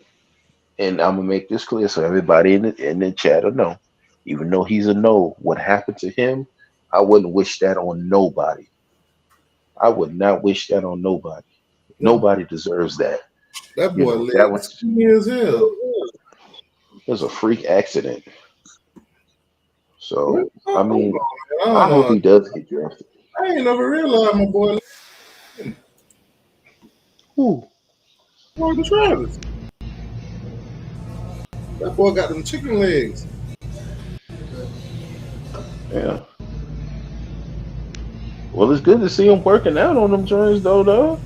S2: and I'm gonna make this clear so everybody in the chat will know, even though he's a no, what happened to him, I wouldn't wish that on nobody. I would not wish that on nobody. Nobody deserves that.
S1: That
S2: You
S1: boy
S2: know, that
S1: lived
S2: was
S1: 10 years hell.
S2: it was a freak accident.
S1: Hold
S2: So I
S1: on,
S2: mean,
S1: man. I
S2: I
S1: don't
S2: hope
S1: know.
S2: he does get drafted.
S1: I ain't never realized my boy
S2: Who?
S1: Jordan Travis. That boy got them chicken legs.
S2: Yeah. Well, it's good to see him working out on them joints, though, dog.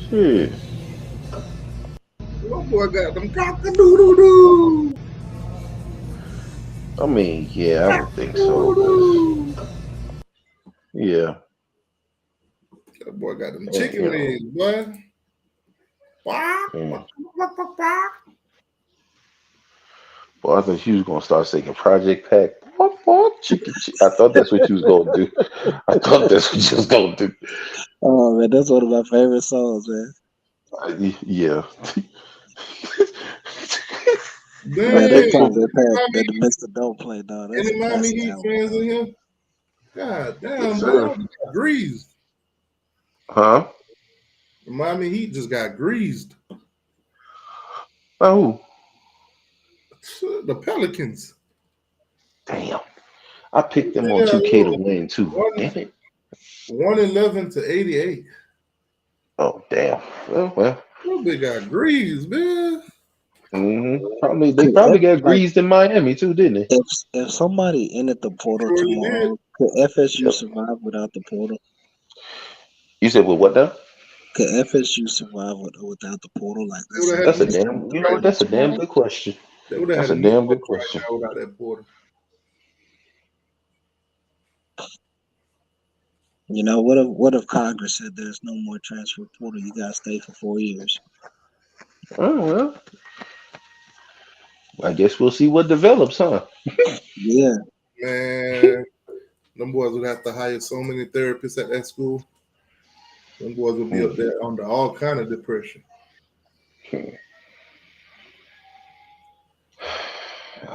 S2: Shit.
S1: My boy got them cock-a-doodle-doo.
S2: I mean, yeah, I would think so,
S1: Cock-a-doodle-doo.
S2: but yeah,
S1: That boy got them
S2: and,
S1: chicken legs, boy. Quack,
S2: mm.
S1: quack, quack, quack, quack.
S2: Well, I thought you was gonna start singing Project Pack. What, chicken, I thought that's what you was gonna do. I thought that's what you was gonna do.
S4: Oh man, that's one of my favorite songs, man.
S2: Yeah.
S4: Man, that
S1: Dang.
S4: Project Pat, that the Mister Don't Play, dog. That's
S1: Any
S4: a
S1: Miami
S4: classic
S1: Heat
S4: album,
S1: fans in
S4: dog.
S1: here? God
S2: Yes,
S1: damn, boy.
S2: sir.
S1: Got greased.
S2: Huh?
S1: The Miami Heat just got greased.
S2: Oh,
S1: The Pelicans.
S2: damn. I picked them on
S1: Yeah,
S2: 2K to
S1: look.
S2: win too. Damn it.
S1: 111 to 88.
S2: Oh, damn. Well.
S1: That big got greased, man.
S2: Probably they
S4: Could
S2: probably got
S4: like
S2: greased in Miami too, didn't they?
S4: if somebody entered the portal
S1: Surely did.
S4: tomorrow, could FSU
S2: Yep.
S4: survive without the portal?
S2: You said with what now?
S4: Could FSU survive without the portal? Like,
S1: They
S4: let's
S1: would
S4: say
S1: have
S2: That's
S1: had
S2: a
S1: a
S4: Houston
S2: damn.
S1: Nico
S2: You know
S1: right
S2: what?
S1: now.
S2: That's a damn
S4: tomorrow.
S2: good question.
S1: They would have
S2: That's
S1: had
S2: a
S1: a Nico
S2: damn good
S1: right
S2: question.
S1: now without that porter.
S4: You know, what if Congress said there's no more transfer portal? You gotta stay for 4 years.
S2: Oh well, I guess we'll see what develops, huh?
S4: Yeah,
S1: Man, them boys would have to hire so many therapists at that school. Them boys would be up
S2: Mhm.
S1: there under all kind of depression.
S2: I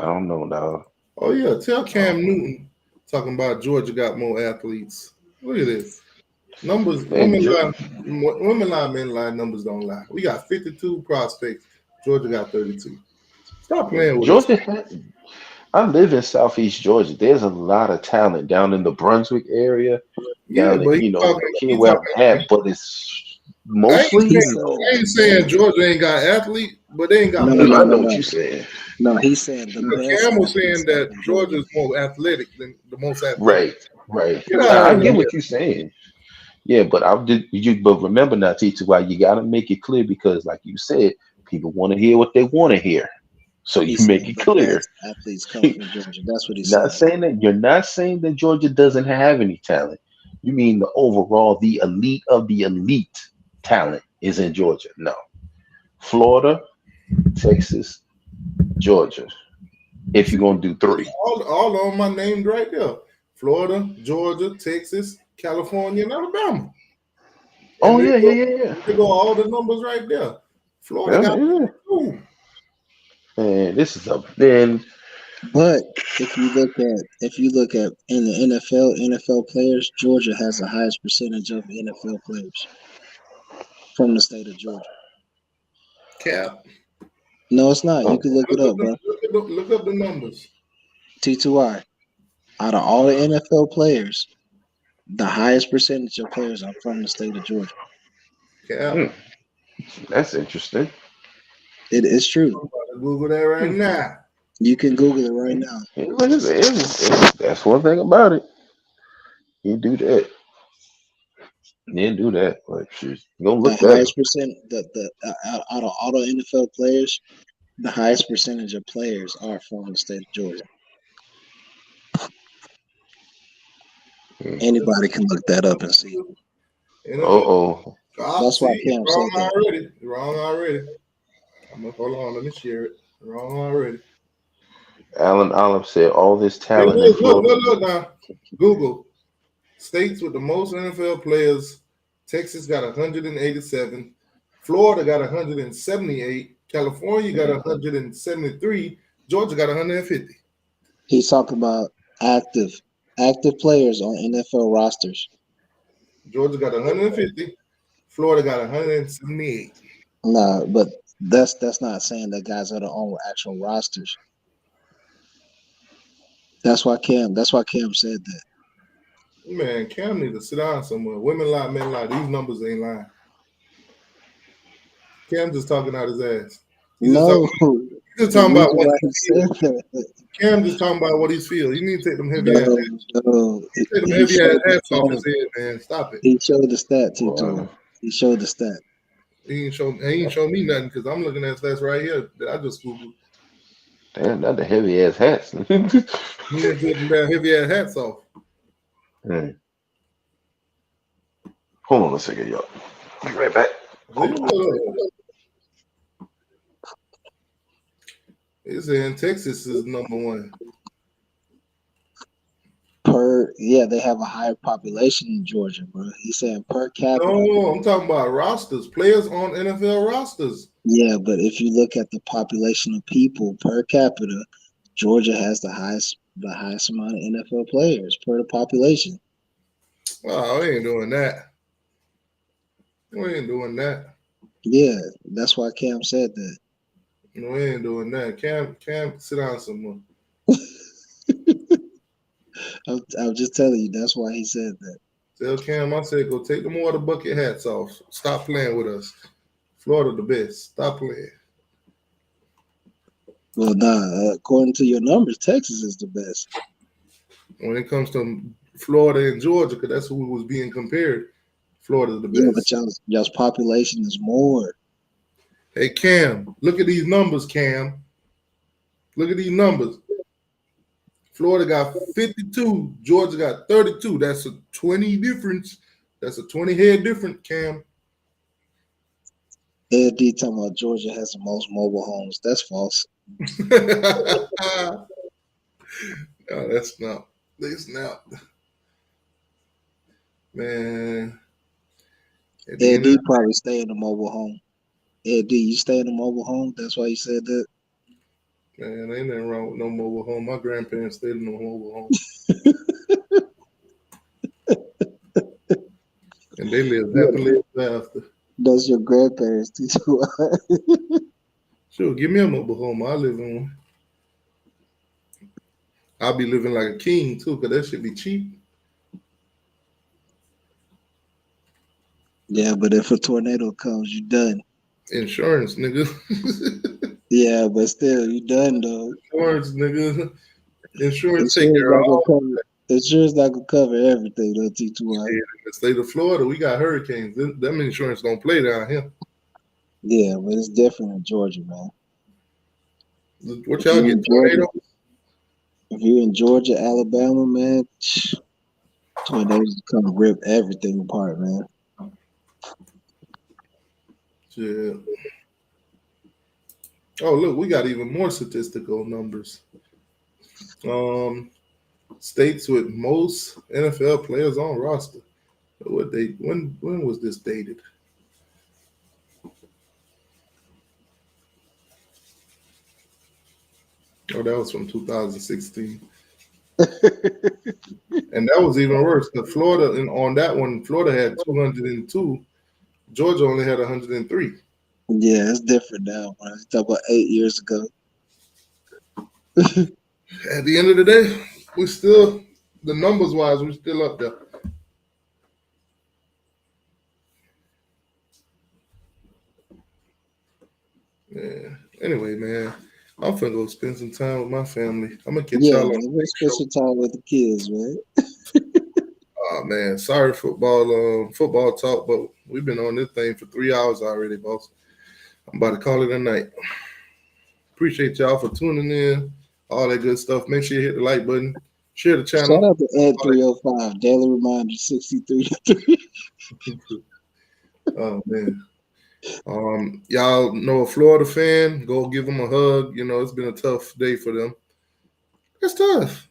S2: don't know, dog.
S1: Oh yeah, tell
S2: I don't
S1: Cam
S2: know.
S1: Newton talking about Georgia got more athletes. Look at this. Numbers,
S2: Man,
S1: women lie, men lie, numbers don't lie. We got 52 prospects. Georgia got 32. Stop playing with us.
S2: Georgia. I live in Southeast Georgia. There's a lot of talent down in the Brunswick area,
S1: Yeah,
S2: down in
S1: but
S2: like here where I'm at. But it's mostly,
S4: he
S1: I ain't saying Georgia ain't got athletes, but they ain't got
S4: no,
S1: more.
S4: no, no,
S2: I
S4: no,
S2: know what
S4: no.
S2: you're saying.
S4: No, he's saying the best
S1: Cam was saying
S4: athletes are
S1: that
S4: from
S1: Georgia
S4: Georgia.
S1: is more athletic than the most athletic.
S2: Right, right.
S1: Get out
S2: I
S1: of
S2: get
S1: here.
S2: what you're saying. Yeah, but I did you but remember now, teacher, why you gotta make it clear because like you said, people want to hear what they want to hear. So you
S4: He's
S2: make
S4: saying
S2: it
S4: the
S2: clear.
S4: best athletes come from Georgia. That's what he
S2: Not
S4: said.
S2: saying that you're not saying that Georgia doesn't have any talent. You mean the overall, the elite of the elite talent is in Georgia. No. Florida, Texas, Georgia. If you're gonna do three.
S1: All of them are named right there. Florida, Georgia, Texas, California, and Alabama. And
S2: Oh yeah, yeah.
S1: they go all the numbers right there. Florida got
S2: Yeah.
S1: 2.
S2: And this is a then
S4: But if you look at in the NFL players, Georgia has the highest percentage of NFL players from the state of Georgia.
S1: Cap.
S4: No, it's not. You can look it up, bro.
S1: Look up the numbers.
S4: T2I. Out of all the NFL players, the highest percentage of players are from the state of Georgia.
S1: Cap.
S2: That's interesting.
S4: It is true.
S1: I'm about to Google that right now.
S4: You can Google it right now.
S2: That's one thing about it. You do that. You do that. Like, shit, go
S4: The
S2: look that
S4: highest
S2: up.
S4: percent, out of all the NFL players, the highest percentage of players are from the state of Georgia. Anybody can look that up and see.
S2: Uh-oh.
S4: That's why
S1: See,
S4: Cam said
S1: wrong
S4: that.
S1: already. Wrong already. Hold on, let me share it. Wrong already.
S2: Alan Olive said all this
S1: Hey,
S2: talent in Florida.
S1: look now. Google. States with the most NFL players. Texas got 187. Florida got 178. California got 173. Georgia got 150.
S4: He's talking about active players on NFL rosters.
S1: Georgia got 150. Florida got 178.
S4: Nah, but that's not saying that guys are on actual rosters. That's why Cam said that.
S1: Man, Cam need to sit down somewhere. Women lie, men lie. These numbers ain't lying. Cam just talking out his ass. He's just talking about what he feels. Cam just talking about what he feels. You need to take them heavy ass take them heavy ass hats off his head, man. Stop it.
S4: He showed the stat, T2. He showed the stat.
S1: He ain't show me nothing because I'm looking at stats right here that I just Googled.
S2: Damn, not the heavy ass hats.
S1: He ain't taking that heavy ass hats off.
S2: Hey. Hold on a second, y'all. Be right back.
S1: It's in Texas is number one.
S4: They have a higher population in Georgia, bro. He's saying per capita.
S1: No, I'm talking about rosters, players on NFL rosters.
S4: Yeah, but if you look at the population of people per capita, Georgia has the highest amount of NFL players per the population.
S1: Oh, we ain't doing that. We ain't doing that.
S4: Yeah, that's why Cam said that.
S1: No, we ain't doing that. Cam, sit down somewhere.
S4: I'm just telling you, that's why he said that.
S1: Tell Cam, I said, go take them water bucket hats off. Stop playing with us. Florida the best. Stop playing.
S4: Well, nah, according to your numbers, Texas is the best.
S1: When it comes to Florida and Georgia, because that's who was being compared, Florida's the best.
S4: Yeah, but y'all's population is more.
S1: Hey, Cam, look at these numbers, Cam. Look at these numbers. Florida got 52. Georgia got 32. That's a 20 difference. That's a 20 head difference, Cam.
S4: Ed D talking about Georgia has the most mobile homes. That's false.
S1: No, that's not. It's not. Man.
S4: Ed D probably stay in a mobile home. Ed D, you stay in a mobile home? That's why you said that?
S1: Man, ain't nothing wrong with no mobile home. My grandparents stayed in a mobile home. And they live happily ever after.
S4: Does your grandparents teach you?
S1: Sure, give me a mobile home. I live in one. I'll be living like a king too, because that should be cheap.
S4: Yeah, but if a tornado comes, you done.
S1: Insurance, nigga.
S4: Yeah, but still, you done though.
S1: Insurance, nigga. Insurance take care of all.
S4: Insurance not gonna cover everything though, T2I.
S1: In the state of Florida, we got hurricanes. Them insurance don't play down here.
S4: Yeah, but it's different in Georgia, man.
S1: What y'all get, tornadoes?
S4: If you're in Georgia, Alabama, man, tornadoes come rip everything apart, man.
S1: Yeah. Oh, look, we got even more statistical numbers. States with most NFL players on roster. What date? When was this dated? Oh, that was from 2016. And that was even worse. Because Florida, and on that one, Florida had 202. Georgia only had 103.
S4: Yeah, it's different now. When you talk about 8 years ago.
S1: At the end of the day, we still, the numbers wise, we're still up there. Yeah. Anyway, man, I'm finna go spend some time with my family. I'm gonna catch y'all on the
S4: We'll
S1: next
S4: spend
S1: show.
S4: some time with the kids, man.
S1: Oh man, sorry football talk, but we've been on this thing for 3 hours already, boss. I'm about to call it a night. Appreciate y'all for tuning in, all that good stuff. Make sure you hit the like button, share the channel.
S4: Shout out to Ed 305, daily reminder 63.
S1: Oh man. Y'all know a Florida fan, go give them a hug. You know, it's been a tough day for them. It's tough.